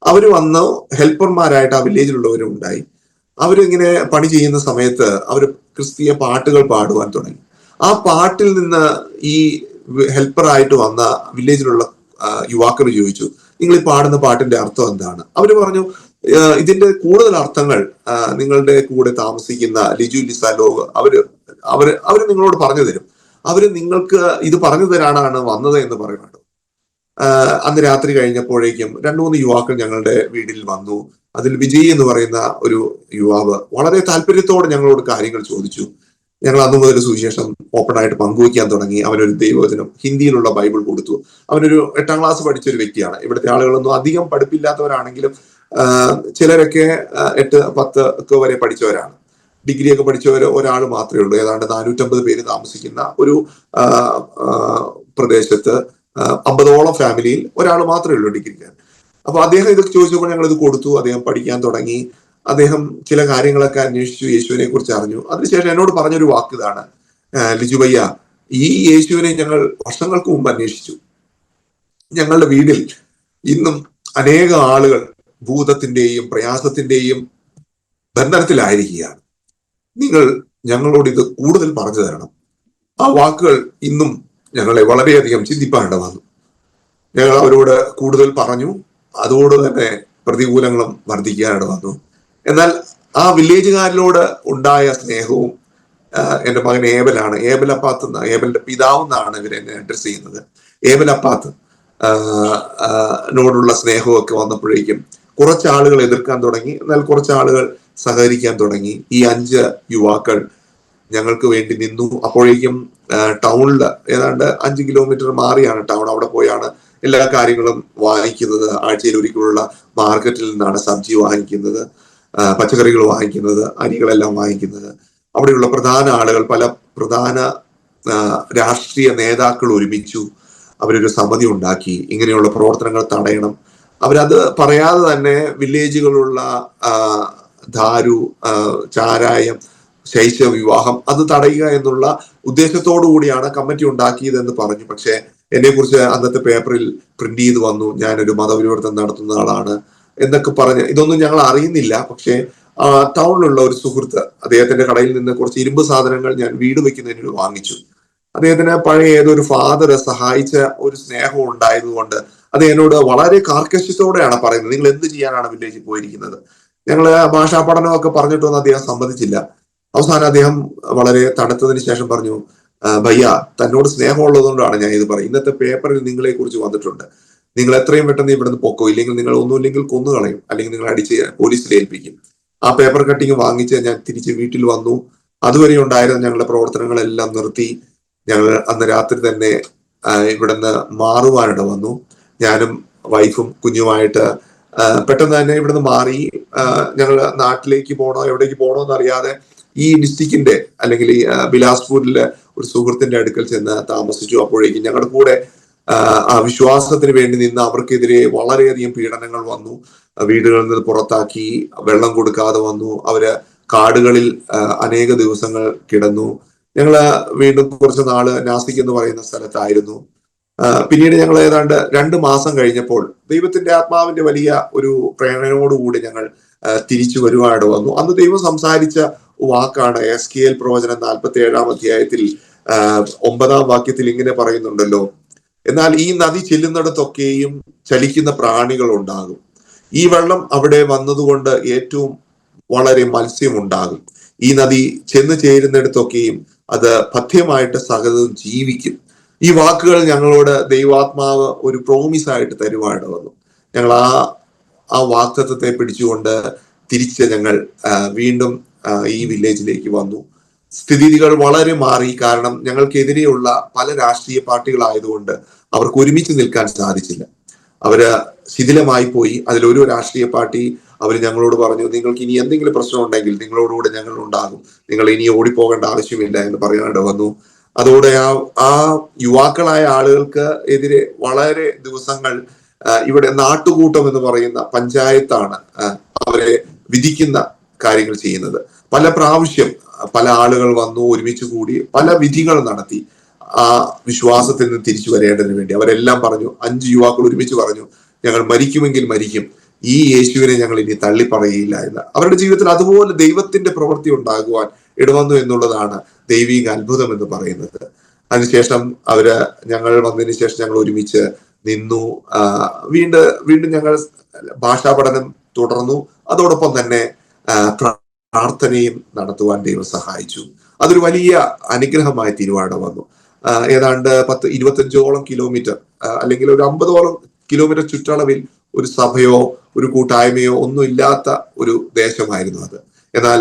അവര് വന്ന് ഹെൽപ്പർമാരായിട്ട് ആ വില്ലേജിലുള്ളവരും ഉണ്ടായി. അവരിങ്ങനെ പണി ചെയ്യുന്ന സമയത്ത് അവർ ക്രിസ്തീയ പാട്ടുകൾ പാടുവാൻ തുടങ്ങി. ആ പാട്ടിൽ നിന്ന് ഈ ഹെൽപ്പറായിട്ട് വന്ന വില്ലേജിലുള്ള യുവാക്കൾ ചോദിച്ചു, നിങ്ങൾ ഈ പാടുന്ന പാട്ടിന്റെ അർത്ഥം എന്താണ്? അവര് പറഞ്ഞു, ഇതിന്റെ കൂടുതൽ അർത്ഥങ്ങൾ നിങ്ങളുടെ കൂടെ താമസിക്കുന്ന ലിജു ലിസ ലോഗ് അവര് നിങ്ങളോട് പറഞ്ഞു തരും. അവര് നിങ്ങൾക്ക് ഇത് പറഞ്ഞു തരാനാണ് വന്നത് എന്ന് പറയുന്നുണ്ട്. അന്ന് രാത്രി കഴിഞ്ഞപ്പോഴേക്കും 2-3 യുവാക്കൾ ഞങ്ങളുടെ വീട്ടിൽ വന്നു. അതിൽ വിജയ് എന്ന് പറയുന്ന ഒരു യുവാവ് വളരെ താല്പര്യത്തോടെ ഞങ്ങളോട് കാര്യങ്ങൾ ചോദിച്ചു. ഞങ്ങൾ അന്നു മുതൽ സുവിശേഷം ഓപ്പൺ ആയിട്ട് പങ്കുവയ്ക്കാൻ തുടങ്ങി. അവനൊരു ദൈവവചനം ഹിന്ദിയിലുള്ള ബൈബിൾ കൊടുത്തു. അവനൊരു 8ാം ക്ലാസ് പഠിച്ച ഒരു വ്യക്തിയാണ്. ഇവിടുത്തെ ആളുകളൊന്നും അധികം പഠിപ്പില്ലാത്തവരാണെങ്കിലും ചിലരൊക്കെ 8, 10 ഒക്കെ വരെ പഠിച്ചവരാണ്. ഡിഗ്രി ഒക്കെ പഠിച്ചവർ ഒരാൾ മാത്രമേ ഉള്ളൂ. ഏതാണ്ട് 450 പേര് താമസിക്കുന്ന ഒരു പ്രദേശത്ത് 50ഓളം ഫാമിലിയിൽ ഒരാൾ മാത്രമേ ഉള്ളൂ ഡിഗ്രിക്കാരൻ. അപ്പൊ അദ്ദേഹം ഇത് ചോദിച്ചപ്പോൾ ഞങ്ങൾ ഇത് കൊടുത്തു. അദ്ദേഹം പഠിക്കാൻ തുടങ്ങി. അദ്ദേഹം ചില കാര്യങ്ങളൊക്കെ അന്വേഷിച്ചു, യേശുവിനെ കുറിച്ച് അറിഞ്ഞു. അതിനുശേഷം എന്നോട് പറഞ്ഞൊരു വാക്ക് ഇതാണ്, ലിജു ഭയ്യ, ഈ യേശുവിനെ ഞങ്ങൾ വർഷങ്ങൾക്ക് മുമ്പ് അന്വേഷിച്ചു. ഞങ്ങളുടെ വീട്ടിൽ ഇന്നും അനേകം ആളുകൾ ഭൂതത്തിന്റെയും പ്രയാസത്തിന്റെയും ബന്ധനത്തിലായിരിക്കുകയാണ്. നിങ്ങൾ ഞങ്ങളോട് ഇത് കൂടുതൽ പറഞ്ഞു തരണം. ആ വാക്കുകൾ ഇന്നും ഞങ്ങളെ വളരെയധികം ചിന്തിപ്പാനിട വന്നു. ഞങ്ങൾ അവരോട് കൂടുതൽ പറഞ്ഞു. അതോട് തന്നെ പ്രതികൂലങ്ങളും വർദ്ധിക്കാനിട വന്നു. എന്നാൽ ആ വില്ലേജുകാരിലോട് ഉണ്ടായ സ്നേഹവും, എൻ്റെ മകൻ ഏബലാണ്, ഏബൽ അപ്പാത്ത്, ഏബലിന്റെ പിതാവ് എന്നാണ് ഇവരെന്നെ അഡ്രസ് ചെയ്യുന്നത്, ഏബൽ അപ്പാത്ത് നോടുള്ള സ്നേഹവും ഒക്കെ വന്നപ്പോഴേക്കും കുറച്ച് ആളുകൾ എതിർക്കാൻ തുടങ്ങി. എന്നാൽ കുറച്ച് ആളുകൾ സഹകരിക്കാൻ തുടങ്ങി. ഈ 5 യുവാക്കൾ ഞങ്ങൾക്ക് വേണ്ടി നിന്നു. അപ്പോഴേക്കും ടൗണിൽ ഏതാണ്ട് 5 കിലോമീറ്റർ മാറിയാണ് ടൗൺ. അവിടെ പോയാണ് എല്ലാ കാര്യങ്ങളും വാങ്ങിക്കുന്നത്. ആഴ്ചയിൽ ഒരിക്കലുള്ള മാർക്കറ്റിൽ നിന്നാണ് സബ്ജി വാങ്ങിക്കുന്നത്, പച്ചക്കറികൾ വാങ്ങിക്കുന്നത്, അരികളെല്ലാം വാങ്ങിക്കുന്നത്. അവിടെയുള്ള പ്രധാന ആളുകൾ, പല പ്രധാന രാഷ്ട്രീയ നേതാക്കൾ ഒരുമിച്ചു. അവരൊരു സമിതി ഉണ്ടാക്കി, ഇങ്ങനെയുള്ള പ്രവർത്തനങ്ങൾ തടയണം. അവരത് പറയാതെ തന്നെ വില്ലേജുകളുള്ള ദാരു, ചാരായം, ശൈശവ വിവാഹം അത് തടയുക എന്നുള്ള ഉദ്ദേശത്തോടു കൂടിയാണ് കമ്മിറ്റി ഉണ്ടാക്കിയതെന്ന് പറഞ്ഞു. പക്ഷെ എന്നെ കുറിച്ച് അന്നത്തെ പേപ്പറിൽ പ്രിന്റ് ചെയ്ത് വന്നു, ഞാനൊരു മതപരിവർത്തനം നടത്തുന്ന ആളാണ് എന്നൊക്കെ പറഞ്ഞ്. ഇതൊന്നും ഞങ്ങൾ അറിയുന്നില്ല. പക്ഷെ ടൗണിലുള്ള ഒരു സുഹൃത്ത് അദ്ദേഹത്തിന്റെ കടയിൽ നിന്ന് കുറച്ച് ഇരുമ്പ് സാധനങ്ങൾ ഞാൻ വീട് വെക്കുന്നതിന് വാങ്ങിച്ചു. അദ്ദേഹത്തിന് പഴയ ഏതൊരു ഫാദർ സഹായിച്ച ഒരു സ്നേഹം ഉണ്ടായതുകൊണ്ട് അത് എന്നോട് വളരെ കാർക്കശ്യത്തോടെയാണ് പറയുന്നത്, നിങ്ങൾ എന്ത് ചെയ്യാനാണ് വില്ലേജിൽ പോയിരിക്കുന്നത്. ഞങ്ങള് ഭാഷാ പഠനമൊക്കെ പറഞ്ഞിട്ടൊന്നും അദ്ദേഹം സമ്മതിച്ചില്ല. അവസാനം അദ്ദേഹം വളരെ തണുത്തതിന് ശേഷം പറഞ്ഞു, ഭയ്യ, തന്നോട് സ്നേഹമുള്ളതുകൊണ്ടാണ് ഞാൻ ഇത് പറയും. ഇന്നത്തെ പേപ്പറിൽ നിങ്ങളെ കുറിച്ച് വന്നിട്ടുണ്ട്. നിങ്ങൾ എത്രയും പെട്ടെന്ന് ഇവിടുന്ന് പൊക്കോ, ഇല്ലെങ്കിൽ നിങ്ങൾ ഒന്നുമില്ലെങ്കിൽ കൊന്നുകളയും, അല്ലെങ്കിൽ നിങ്ങൾ അടിച്ച് പോലീസിൽ ഏൽപ്പിക്കും. ആ പേപ്പർ കട്ടിങ് വാങ്ങിച്ച് ഞാൻ തിരിച്ച് വീട്ടിൽ വന്നു. അതുവരെ ഉണ്ടായിരുന്ന ഞങ്ങളുടെ പ്രവർത്തനങ്ങളെല്ലാം നിർത്തി. ഞങ്ങൾ അന്ന് രാത്രി തന്നെ ഇവിടുന്ന് മാറുവാനിട വന്നു. ഞാനും വൈഫും കുഞ്ഞുമായിട്ട് പെട്ടെന്ന് തന്നെ ഇവിടുന്ന് മാറി. ഞങ്ങൾ നാട്ടിലേക്ക് പോകണോ എവിടേക്ക് പോകണോ എന്നറിയാതെ ഈ ഡിസ്ട്രിക്റ്റിന്റെ അല്ലെങ്കിൽ ഈ ബിലാസ്പൂരിലെ ഒരു സുഹൃത്തിന്റെ അടുക്കൽ ചെന്ന് താമസിച്ചു. അപ്പോഴേക്കും ഞങ്ങളുടെ കൂടെ ആ വിശ്വാസത്തിന് വേണ്ടി നിന്ന് അവർക്കെതിരെ വളരെയധികം പീഡനങ്ങൾ വന്നു. വീടുകളിൽ നിന്ന് പുറത്താക്കി, വെള്ളം കൊടുക്കാതെ വന്നു. അവര് കാടുകളിൽ അനേക ദിവസങ്ങൾ കിടന്നു. ഞങ്ങള് വീണ്ടും കുറച്ച് നാള് നാസിക് എന്ന് പറയുന്ന സ്ഥലത്തായിരുന്നു. പിന്നീട് ഞങ്ങൾ ഏതാണ്ട് 2 മാസം കഴിഞ്ഞപ്പോൾ ദൈവത്തിന്റെ ആത്മാവിന്റെ വലിയ ഒരു പ്രേരണയോടുകൂടി ഞങ്ങൾ തിരിച്ചു വരുവാനായിട്ട് വന്നു. അന്ന് ദൈവം സംസാരിച്ച വാക്കാണ് എസ്കേൽ പ്രവചനം 47 അധ്യായത്തിൽ 9 വാക്യത്തിൽ ഇങ്ങനെ പറയുന്നുണ്ടല്ലോ, എന്നാൽ ഈ നദി ചെല്ലുന്നിടത്തൊക്കെയും ചലിക്കുന്ന പ്രാണികൾ ഉണ്ടാകും. ഈ വെള്ളം അവിടെ വന്നതുകൊണ്ട് ഏറ്റവും വളരെ മത്സ്യമുണ്ടാകും. ഈ നദി ചെന്ന് ചേരുന്നിടത്തൊക്കെയും അത് പഥ്യമായിട്ട് സകലതും ജീവിക്കും. ഈ വാക്കുകൾ ഞങ്ങളോട് ദൈവാത്മാവ് ഒരു പ്രോമിസ് ആയിട്ട് തരുവാനായിട്ട് വന്നു. ഞങ്ങൾ ആ വാക്തത്വത്തെ പിടിച്ചുകൊണ്ട് തിരിച്ച് ഞങ്ങൾ വീണ്ടും ഈ വില്ലേജിലേക്ക് വന്നു. സ്ഥിതികൾ വളരെ മാറി. കാരണം ഞങ്ങൾക്കെതിരെയുള്ള പല രാഷ്ട്രീയ പാർട്ടികളായതുകൊണ്ട് അവർക്ക് ഒരുമിച്ച് നിൽക്കാൻ സാധിച്ചില്ല. അവര് ശിഥിലമായി പോയി. അതിലൊരു രാഷ്ട്രീയ പാർട്ടി അവർ ഞങ്ങളോട് പറഞ്ഞു, നിങ്ങൾക്ക് ഇനി എന്തെങ്കിലും പ്രശ്നം ഉണ്ടെങ്കിൽ നിങ്ങളോടുകൂടെ ഞങ്ങൾ ഉണ്ടാകും, നിങ്ങൾ ഇനി ഓടിപ്പോകേണ്ട ആവശ്യമില്ല എന്ന് പറയാണ്ട് വന്നു. അതോടെ ആ യുവാക്കളായ ആളുകൾക്ക് എതിരെ വളരെ ദിവസങ്ങൾ ഇവിടെ നാട്ടുകൂട്ടം എന്ന് പറയുന്ന പഞ്ചായത്താണ് അവരെ വിധിക്കുന്ന കാര്യങ്ങൾ ചെയ്യുന്നത്. പല പ്രാവശ്യം പല ആളുകൾ വന്നു, ഒരുമിച്ച് കൂടി പല വിധികൾ നടത്തി ആ വിശ്വാസത്തിൽ നിന്ന് തിരിച്ചു വരേണ്ടതിന് വേണ്ടി. അവരെല്ലാം പറഞ്ഞു, 5 യുവാക്കൾ ഒരുമിച്ച് പറഞ്ഞു, ഞങ്ങൾ മരിക്കുമെങ്കിൽ മരിക്കും, ഈ യേശുവിനെ ഞങ്ങൾ ഇനി തള്ളിപ്പറയില്ല എന്ന്. അവരുടെ ജീവിതത്തിൽ അതുപോലെ ദൈവത്തിന്റെ പ്രവൃത്തി ഉണ്ടാകുവാൻ ഇടവന്നു എന്നുള്ളതാണ് ദൈവിക അത്ഭുതം എന്ന് പറയുന്നത്. അതിനുശേഷം ഞങ്ങൾ വന്നതിന് ശേഷം ഞങ്ങൾ ഒരുമിച്ച് നിന്നു. വീണ്ടും ഞങ്ങൾ ഭാഷാ പഠനം തുടർന്നു. അതോടൊപ്പം തന്നെ പ്രാർത്ഥനയും നടത്തുവാൻ ദൈവം സഹായിച്ചു. അതൊരു വലിയ അനുഗ്രഹമായി തീരുവാനായിട്ട് വന്നു. ഏതാണ്ട് 10-25 കിലോമീറ്റർ അല്ലെങ്കിൽ ഒരു 50 കിലോമീറ്റർ ചുറ്റളവിൽ ഒരു സഭയോ ഒരു കൂട്ടായ്മയോ ഒന്നും ഇല്ലാത്ത ഒരു ദേശമായിരുന്നു അത്. എന്നാൽ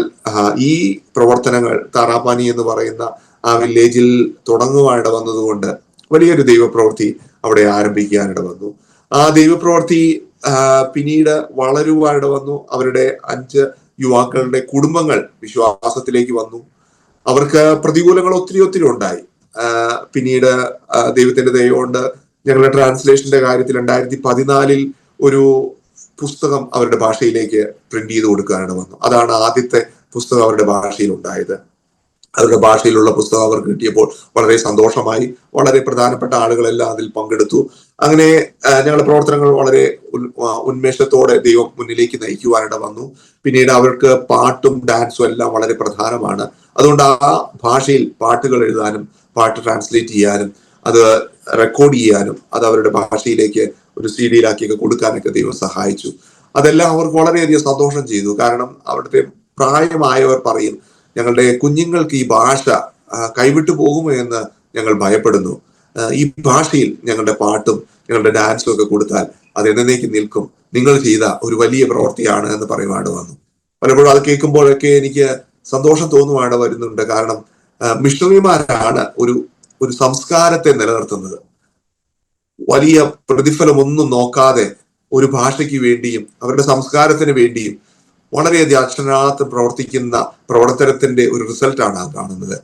ഈ പ്രവർത്തനങ്ങൾ താറാപ്പാനി എന്ന് പറയുന്ന ആ വില്ലേജിൽ തുടങ്ങുവാനിട വന്നതുകൊണ്ട് വലിയൊരു ദൈവപ്രവൃത്തി അവിടെ ആരംഭിക്കാനിട വന്നു. ആ ദൈവപ്രവൃത്തി പിന്നീട് വളരുവാനിട വന്നു. അവരുടെ 5 യുവാക്കളുടെ കുടുംബങ്ങൾ വിശ്വാസത്തിലേക്ക് വന്നു. അവർക്ക് പ്രതികൂലങ്ങൾ ഒത്തിരി ഉണ്ടായി. പിന്നീട് ദൈവത്തിന്റെ ദയ കൊണ്ട് ഞങ്ങളുടെ ട്രാൻസ്ലേഷന്റെ കാര്യത്തിൽ 2014 ഒരു പുസ്തകം അവരുടെ ഭാഷയിലേക്ക് പ്രിന്റ് ചെയ്ത് കൊടുക്കാനാണ് വന്നു. അതാണ് ആദ്യത്തെ പുസ്തകം അവരുടെ ഭാഷയിൽ ഉണ്ടായത്. അവരുടെ ഭാഷയിലുള്ള പുസ്തകം അവർക്ക് കിട്ടിയപ്പോൾ വളരെ സന്തോഷമായി. വളരെ പ്രധാനപ്പെട്ട ആളുകളെല്ലാം അതിൽ പങ്കെടുത്തു. അങ്ങനെ ഞങ്ങളുടെ പ്രവർത്തനങ്ങൾ വളരെ ഉന്മേഷത്തോടെ ദൈവം മുന്നിലേക്ക് നയിക്കുവാനിട വന്നു. പിന്നീട് അവർക്ക് പാട്ടും ഡാൻസും എല്ലാം വളരെ പ്രധാനമാണ്. അതുകൊണ്ട് ആ ഭാഷയിൽ പാട്ടുകൾ എഴുതാനും പാട്ട് ട്രാൻസ്ലേറ്റ് ചെയ്യാനും അത് റെക്കോർഡ് ചെയ്യാനും അത് അവരുടെ ഭാഷയിലേക്ക് ഒരു CD-യിലാക്കിയൊക്കെ കൊടുക്കാനൊക്കെ ദൈവം സഹായിച്ചു. അതെല്ലാം അവർക്ക് വളരെയധികം സന്തോഷം ചെയ്തു. കാരണം അവിടുത്തെ പ്രായമായവർ പറയും, ഞങ്ങളുടെ കുഞ്ഞുങ്ങൾക്ക് ഈ ഭാഷ കൈവിട്ടു പോകുമോ എന്ന് ഞങ്ങൾ ഭയപ്പെടുന്നു. ഈ ഭാഷയിൽ ഞങ്ങളുടെ പാട്ടും ഞങ്ങളുടെ ഡാൻസും ഒക്കെ കൊടുത്താൽ അത് എന്നേക്ക് നിൽക്കും. നിങ്ങൾ ചെയ്ത ഒരു വലിയ പ്രവൃത്തിയാണ് എന്ന് പറയുവാണ്ട് വന്നു. പലപ്പോഴും അത് കേൾക്കുമ്പോഴൊക്കെ എനിക്ക് സന്തോഷം തോന്നുവാണ്ട് വരുന്നുണ്ട്. കാരണം മിഷണറിമാരാണ് ഒരു സംസ്കാരത്തെ നിലനിർത്തുന്നത്. വലിയ പ്രതിഫലമൊന്നും നോക്കാതെ ഒരു ഭാഷയ്ക്ക് വേണ്ടിയും അവരുടെ സംസ്കാരത്തിന് വേണ്ടിയും വളരെയധികം അക്ഷരാർത്ഥം പ്രവർത്തിക്കുന്ന പ്രവർത്തനത്തിന്റെ ഒരു റിസൾട്ടാണ് ആ കാണുന്നത്.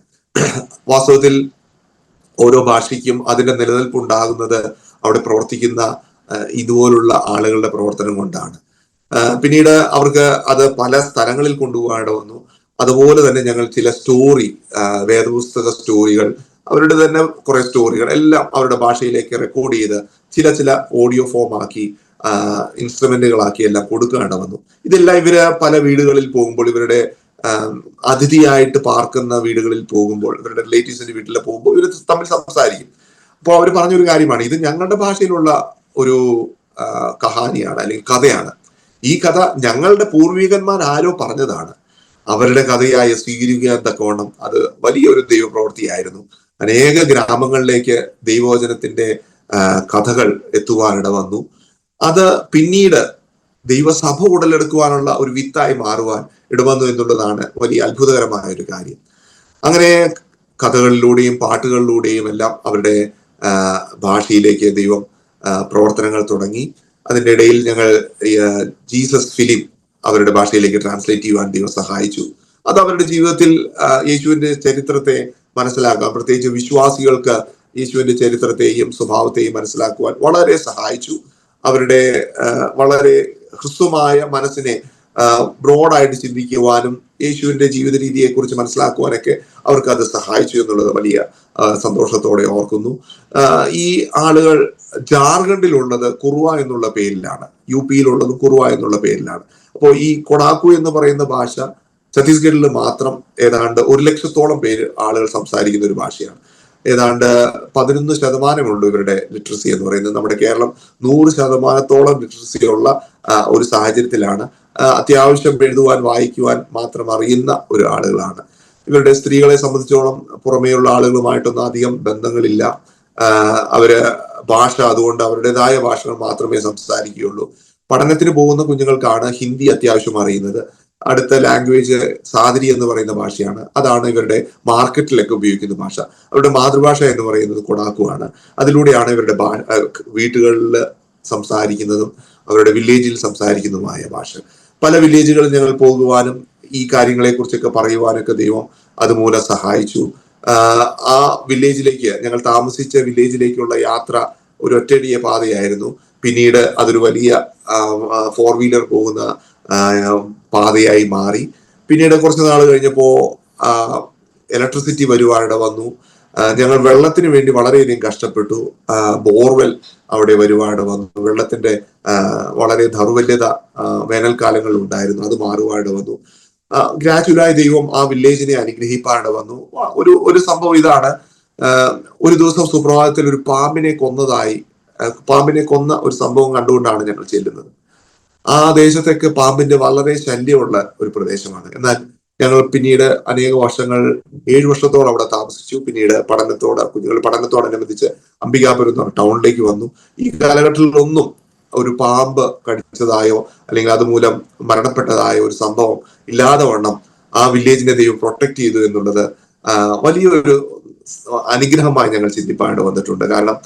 വാസ്തവത്തിൽ ഓരോ ഭാഷയ്ക്കും അതിന്റെ നിലനിൽപ്പ് ഉണ്ടാകുന്നത് അവിടെ പ്രവർത്തിക്കുന്ന ഇതുപോലുള്ള ആളുകളുടെ പ്രവർത്തനം കൊണ്ടാണ്. പിന്നീട് അവർക്ക് അത് പല സ്ഥലങ്ങളിൽ കൊണ്ടുപോകാണ്ട് വന്നു. അതുപോലെ തന്നെ ഞങ്ങൾ ചില വേദപുസ്തക സ്റ്റോറികൾ, അവരുടെ തന്നെ കുറെ സ്റ്റോറികൾ എല്ലാം അവരുടെ ഭാഷയിലേക്ക് റെക്കോർഡ് ചെയ്ത് ചില ഓഡിയോ ഫോം ആക്കി ഇൻസ്ട്രുമെന്റുകളാക്കി എല്ലാം കൊടുക്കേണ്ട വന്നു. ഇതെല്ലാം ഇവര് പല വീടുകളിൽ പോകുമ്പോൾ, ഇവരുടെ അതിഥിയായിട്ട് പാർക്കുന്ന വീടുകളിൽ പോകുമ്പോൾ, ഇവരുടെ റിലേറ്റീവ്സിന്റെ വീട്ടിൽ പോകുമ്പോൾ ഇവർ തമ്മിൽ സംസാരിക്കും. അപ്പോൾ അവർ പറഞ്ഞൊരു കാര്യമാണ്, ഇത് ഞങ്ങളുടെ ഭാഷയിലുള്ള ഒരു കഹാനിയാണ്, അല്ലെങ്കിൽ കഥയാണ്. ഈ കഥ ഞങ്ങളുടെ പൂർവികന്മാർ ആരോ പറഞ്ഞതാണ്. അവരുടെ കഥയായി സ്വീകരിക്കാൻ തക്കവണ്ണം അത് വലിയൊരു ദൈവപ്രവൃത്തിയായിരുന്നു. അനേക ഗ്രാമങ്ങളിലേക്ക് ദൈവവചനത്തിന്റെ കഥകൾ എത്തുവാനിട വന്നു. അത് പിന്നീട് ദൈവസഭ ഉടലെടുക്കുവാനുള്ള ഒരു വിത്തായി മാറുവാൻ ഇടവന്നു എന്നുള്ളതാണ് വലിയ അത്ഭുതകരമായ ഒരു കാര്യം. അങ്ങനെ കഥകളിലൂടെയും പാട്ടുകളിലൂടെയും എല്ലാം അവരുടെ ഭാഷയിലേക്ക് ദൈവം പ്രവർത്തനങ്ങൾ തുടങ്ങി. അതിൻ്റെ ഇടയിൽ ഞങ്ങൾ ജീസസ് ഫിലിം അവരുടെ ഭാഷയിലേക്ക് ട്രാൻസ്ലേറ്റ് ചെയ്യുവാൻ ദൈവം സഹായിച്ചു. അത് അവരുടെ ജീവിതത്തിൽ യേശുവിന്റെ ചരിത്രത്തെ മനസ്സിലാക്കാൻ, പ്രത്യേകിച്ച് വിശ്വാസികൾക്ക് യേശുവിന്റെ ചരിത്രത്തെയും സ്വഭാവത്തെയും മനസ്സിലാക്കുവാൻ വളരെ സഹായിച്ചു. അവരുടെ വളരെ ഹ്രസ്വമായ മനസ്സിനെ ബ്രോഡായിട്ട് ചിന്തിക്കുവാനും യേശുവിന്റെ ജീവിത രീതിയെ കുറിച്ച് മനസ്സിലാക്കുവാനൊക്കെ അവർക്ക് അത് സഹായിച്ചു എന്നുള്ളത് വലിയ സന്തോഷത്തോടെ ഓർക്കുന്നു. ഈ ആളുകൾ ജാർഖണ്ഡിലുള്ളത് കുറുവ എന്നുള്ള പേരിലാണ്, യു പിയിലുള്ളത് കുറുവ എന്നുള്ള പേരിലാണ്. അപ്പോൾ ഈ കൊടാക്കു എന്ന് പറയുന്ന ഭാഷ ഛത്തീസ്ഗഡിൽ മാത്രം ഏതാണ്ട് 100,000-ഓളം പേര് ആളുകൾ സംസാരിക്കുന്ന ഒരു ഭാഷയാണ്. ഏതാണ്ട് 11% ഇവരുടെ ലിറ്ററസി എന്ന് പറയുന്നത്. നമ്മുടെ കേരളം 100% ലിറ്ററസി ഉള്ള ഒരു സാഹചര്യത്തിലാണ്. അത്യാവശ്യം എഴുതുവാൻ വായിക്കുവാൻ മാത്രം അറിയുന്ന ഒരു ആളുകളാണ്. ഇവരുടെ സ്ത്രീകളെ സംബന്ധിച്ചോളം പുറമേയുള്ള ആളുകളുമായിട്ടൊന്നും അധികം ബന്ധങ്ങളില്ല. അവര് ഭാഷ അതുകൊണ്ട് അവരുടേതായ ഭാഷകൾ മാത്രമേ സംസാരിക്കുകയുള്ളൂ. പഠനത്തിന് പോകുന്ന കുഞ്ഞുങ്ങൾക്കാണ് ഹിന്ദി അത്യാവശ്യം അറിയുന്നത്. അടുത്ത ലാംഗ്വേജ് സാദരി എന്ന് പറയുന്ന ഭാഷയാണ്. അതാണ് ഇവരുടെ മാർക്കറ്റിലൊക്കെ ഉപയോഗിക്കുന്ന ഭാഷ. അവരുടെ മാതൃഭാഷ എന്ന് പറയുന്നത് കൊടാക്കു ആണ്. അതിലൂടെയാണ് ഇവരുടെ വീട്ടുകളിൽ സംസാരിക്കുന്നതും അവരുടെ വില്ലേജിൽ സംസാരിക്കുന്നതുമായ ഭാഷ. പല വില്ലേജുകളിൽ ഞങ്ങൾ പോകുവാനും ഈ കാര്യങ്ങളെ കുറിച്ചൊക്കെ പറയുവാനൊക്കെ ദൈവം അതുമൂലം സഹായിച്ചു. ആ വില്ലേജിലേക്ക്, ഞങ്ങൾ താമസിച്ച വില്ലേജിലേക്കുള്ള യാത്ര ഒരു ഒറ്റയടിയ പാതയായിരുന്നു. പിന്നീട് അതൊരു വലിയ 4 വീലർ പോകുന്ന പാതയായി മാറി. പിന്നീട് കുറച്ച് നാൾ കഴിഞ്ഞപ്പോ ഇലക്ട്രിസിറ്റി വരുവാനിട വന്നു. ഞങ്ങൾ വെള്ളത്തിന് വേണ്ടി വളരെയധികം കഷ്ടപ്പെട്ടു. ബോർവെൽ അവിടെ വരുവാനിട വന്നു. വെള്ളത്തിന്റെ വളരെ ദൗർബല്യത വേനൽക്കാലങ്ങളിൽ ഉണ്ടായിരുന്നു, അത് മാറുവാനിട വന്നു. ഗ്രാജുവലായി ദൈവം ആ വില്ലേജിനെ അനുഗ്രഹിപ്പാനിട വന്നു. ഒരു സംഭവം ഇതാണ്, ഒരു ദിവസം സുപ്രഭാതത്തിൽ ഒരു പാമ്പിനെ കൊന്ന ഒരു സംഭവം കണ്ടുകൊണ്ടാണ് ഞങ്ങൾ ചെല്ലുന്നത്. ആ ദേശത്തൊക്കെ പാമ്പിന്റെ വളരെ ശല്യമുള്ള ഒരു പ്രദേശമാണ്. എന്നാൽ ഞങ്ങൾ പിന്നീട് അനേക വർഷങ്ങൾ 7 വർഷത്തോളം അവിടെ താമസിച്ചു. പിന്നീട് കുഞ്ഞുങ്ങൾ പഠനത്തോടനുബന്ധിച്ച് അംബികാപുരം ടൗണിലേക്ക് വന്നു. ഈ കാലഘട്ടത്തിലൊന്നും ഒരു പാമ്പ് കടിച്ചതായോ അല്ലെങ്കിൽ അതുമൂലം മരണപ്പെട്ടതായോ ഒരു സംഭവം ഇല്ലാതെ വണ്ണം ആ വില്ലേജിനെ ദൈവം പ്രൊട്ടക്ട് ചെയ്തു എന്നുള്ളത് വലിയൊരു അനുഗ്രഹമായി ഞങ്ങൾ ചിന്തിപ്പാണ്ട് വന്നിട്ടുണ്ട്. കാരണം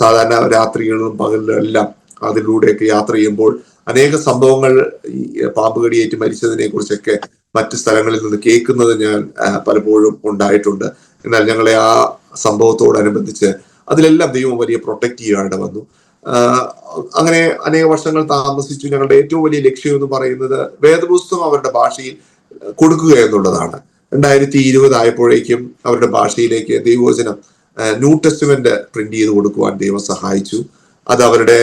സാധാരണ രാത്രികളിലും പകലിലും എല്ലാം അതിലൂടെയൊക്കെ യാത്ര ചെയ്യുമ്പോൾ അനേക സംഭവങ്ങൾ ഈ പാമ്പ് കടിയേറ്റ് മരിച്ചതിനെ കുറിച്ചൊക്കെ മറ്റു സ്ഥലങ്ങളിൽ നിന്ന് കേൾക്കുന്നത് ഞാൻ പലപ്പോഴും ഉണ്ടായിട്ടുണ്ട്. എന്നാൽ ഞങ്ങളെ ആ സംഭവത്തോടനുബന്ധിച്ച് അതിലെല്ലാം ദൈവം വലിയ പ്രൊട്ടക്ട് ചെയ്യാണ്ട് വന്നു. അങ്ങനെ അനേക വർഷങ്ങൾ താമസിച്ചു. ഞങ്ങളുടെ ഏറ്റവും വലിയ ലക്ഷ്യം എന്ന് പറയുന്നത് വേദപുസ്തകം അവരുടെ ഭാഷയിൽ കൊടുക്കുക എന്നുള്ളതാണ്. 2020 ആയപ്പോഴേക്കും അവരുടെ ഭാഷയിലേക്ക് ദൈവവചനം ന്യൂ ടെസ്റ്റ്മെന്റ് പ്രിന്റ് ചെയ്ത് കൊടുക്കുവാൻ ദൈവം സഹായിച്ചു. അത് അവരുടെ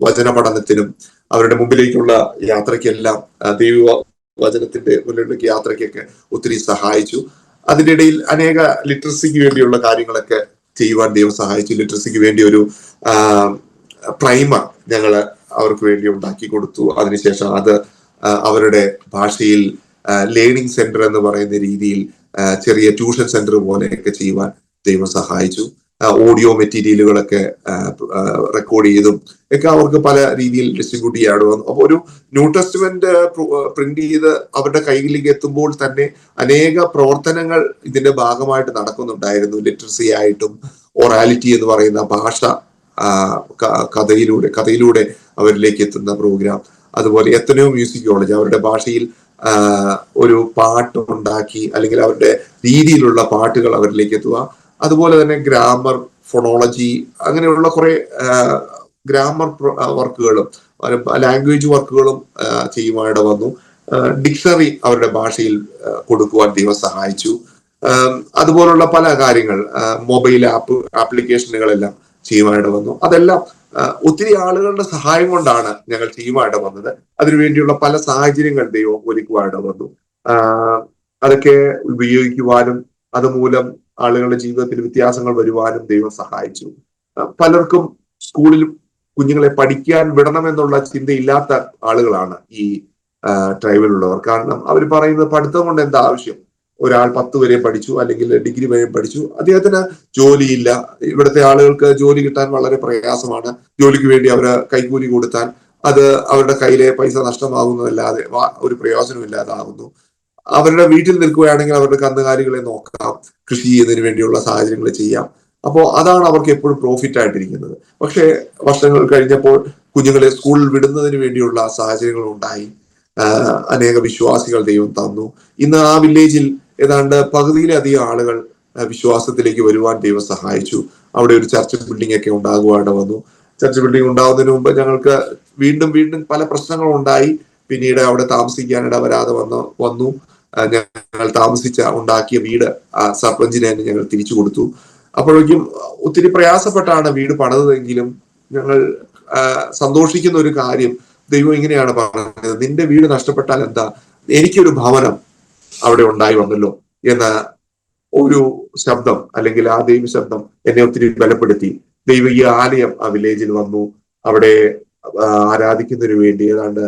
വചന പഠനത്തിനും അവരുടെ മുമ്പിലേക്കുള്ള യാത്രയ്ക്കെല്ലാം ദൈവ വചനത്തിന്റെ മുന്നിലേക്ക് യാത്രയ്ക്കൊക്കെ ഒത്തിരി സഹായിച്ചു. അതിൻ്റെ ഇടയിൽ അനേക ലിറ്ററസിക്ക് വേണ്ടിയുള്ള കാര്യങ്ങളൊക്കെ ചെയ്യുവാൻ ദൈവം സഹായിച്ചു. ലിറ്ററസിക്ക് വേണ്ടി ഒരു പ്രൈമർ ഞങ്ങൾ അവർക്ക് വേണ്ടി ഉണ്ടാക്കി കൊടുത്തു. അതിനുശേഷം അത് അവരുടെ ഭാഷയിൽ ലേണിംഗ് സെന്റർ എന്ന് പറയുന്ന രീതിയിൽ ചെറിയ ട്യൂഷൻ സെന്റർ പോലെയൊക്കെ ചെയ്യുവാൻ ദൈവം സഹായിച്ചു. ഓഡിയോ മെറ്റീരിയലുകളൊക്കെ റെക്കോർഡ് ചെയ്തും ഒക്കെ അവർക്ക് പല രീതിയിൽ ഡിസ്ട്രിബ്യൂട്ട് ചെയ്യാതെ വന്നു. അപ്പോൾ ഒരു ന്യൂ ടെസ്റ്റ്മെന്റ് പ്രിന്റ് ചെയ്ത് അവരുടെ കയ്യിലേക്ക് എത്തുമ്പോൾ തന്നെ അനേക പ്രവർത്തനങ്ങൾ ഇതിന്റെ ഭാഗമായിട്ട് നടക്കുന്നുണ്ടായിരുന്നു. ലിറ്ററസി ആയിട്ടും ഒറാലിറ്റി എന്ന് പറയുന്ന ഭാഷ കഥയിലൂടെ അവരിലേക്ക് എത്തുന്ന പ്രോഗ്രാം, അതുപോലെ എത്തനോ മ്യൂസിക് കോളേജ് അവരുടെ ഭാഷയിൽ ഒരു പാട്ട് ഉണ്ടാക്കി അല്ലെങ്കിൽ അവരുടെ രീതിയിലുള്ള പാട്ടുകൾ അവരിലേക്ക് എത്തുക. അതുപോലെ തന്നെ ഗ്രാമർ, ഫോണോളജി, അങ്ങനെയുള്ള കുറെ ഗ്രാമർ വർക്കുകളും ലാംഗ്വേജ് വർക്കുകളും ചെയ്യുവാനിട വന്നു. ഡിക്ഷണറി അവരുടെ ഭാഷയിൽ കൊടുക്കുവാൻ ദൈവം സഹായിച്ചു. അതുപോലുള്ള പല കാര്യങ്ങൾ, മൊബൈൽ ആപ്ലിക്കേഷനുകളെല്ലാം ചെയ്യുവാനിട വന്നു. അതെല്ലാം ഒത്തിരി ആളുകളുടെ സഹായം കൊണ്ടാണ് ഞങ്ങൾ ടീമായിട്ട് വന്നത്. അതിനുവേണ്ടിയുള്ള പല സാഹചര്യങ്ങൾ ദൈവം ഒരുക്കുവായിട്ട് വന്നു. അതൊക്കെ ഉപയോഗിക്കുവാനും അതുമൂലം ആളുകളുടെ ജീവിതത്തിൽ വ്യത്യാസങ്ങൾ വരുവാനും ദൈവം സഹായിച്ചു. പലർക്കും സ്കൂളിൽ കുഞ്ഞുങ്ങളെ പഠിക്കാൻ വിടണമെന്നുള്ള ചിന്തയില്ലാത്ത ആളുകളാണ് ഈ ട്രൈബിലുള്ളവർ. കാരണം അവർ പറയുന്നത് പഠിത്തം കൊണ്ട് എന്താ ആവശ്യം, ഒരാൾ 10 വരെ പഠിച്ചു അല്ലെങ്കിൽ ഡിഗ്രി വരെ പഠിച്ചു, അദ്ദേഹത്തിന് ജോലിയില്ല. ഇവിടുത്തെ ആളുകൾക്ക് ജോലി കിട്ടാൻ വളരെ പ്രയാസമാണ്. ജോലിക്ക് വേണ്ടി അവര് കൈക്കൂലി കൊടുത്താൽ അത് അവരുടെ കയ്യിലെ പൈസ നഷ്ടമാകുന്നതല്ലാതെ ഒരു പ്രയോജനമില്ലാതാകുന്നു. അവരുടെ വീട്ടിൽ നിൽക്കുകയാണെങ്കിൽ അവരുടെ കന്നുകാലികളെ നോക്കാം, കൃഷി ചെയ്യുന്നതിന് വേണ്ടിയുള്ള സാഹചര്യങ്ങൾ ചെയ്യാം. അപ്പോൾ അതാണ് അവർക്ക് എപ്പോഴും പ്രോഫിറ്റ് ആയിട്ടിരിക്കുന്നത്. പക്ഷേ വർഷങ്ങൾ കഴിഞ്ഞപ്പോൾ കുഞ്ഞുങ്ങളെ സ്കൂളിൽ വിടുന്നതിന് വേണ്ടിയുള്ള സാഹചര്യങ്ങൾ ഉണ്ടായി. അനേക വിശ്വാസികൾ ദൈവം തന്നു. ഇന്ന് ആ വില്ലേജിൽ ഏതാണ്ട് പകുതിയിലധികം ആളുകൾ വിശ്വാസത്തിലേക്ക് വരുവാൻ ദൈവം സഹായിച്ചു. അവിടെ ഒരു ചർച്ച് ബിൽഡിംഗ് ഒക്കെ ഉണ്ടാകുവാണ്ട് വന്നു. ചർച്ച് ബിൽഡിംഗ് ഉണ്ടാകുന്നതിന് മുമ്പ് ഞങ്ങൾക്ക് വീണ്ടും പല പ്രശ്നങ്ങളും ഉണ്ടായി. പിന്നീട് അവിടെ താമസിക്കാൻ ഇടവരാതെ വന്നു. ഞങ്ങൾ ഉണ്ടാക്കിയ വീട് സർപ്പഞ്ചിനെ തന്നെ ഞങ്ങൾ തിരിച്ചു കൊടുത്തു. അപ്പോഴേക്കും ഒത്തിരി പ്രയാസപ്പെട്ടാണ് വീട് പണിതെങ്കിലും ഞങ്ങൾ സന്തോഷിക്കുന്ന ഒരു കാര്യം, ദൈവം ഇങ്ങനെയാണ് പറഞ്ഞത്, നിന്റെ വീട് നഷ്ടപ്പെട്ടാൽ എന്താ, എനിക്കൊരു ഭവനം അവിടെ ഉണ്ടായി വന്നല്ലോ എന്ന ഒരു ശബ്ദം, അല്ലെങ്കിൽ ആ ദൈവ ശബ്ദം എന്നെ ഒത്തിരി ബലപ്പെടുത്തി. ദൈവ ഈ ആലയം ആ വില്ലേജിൽ വന്നു. അവിടെ ആരാധിക്കുന്നതിന് വേണ്ടി ഏതാണ്ട്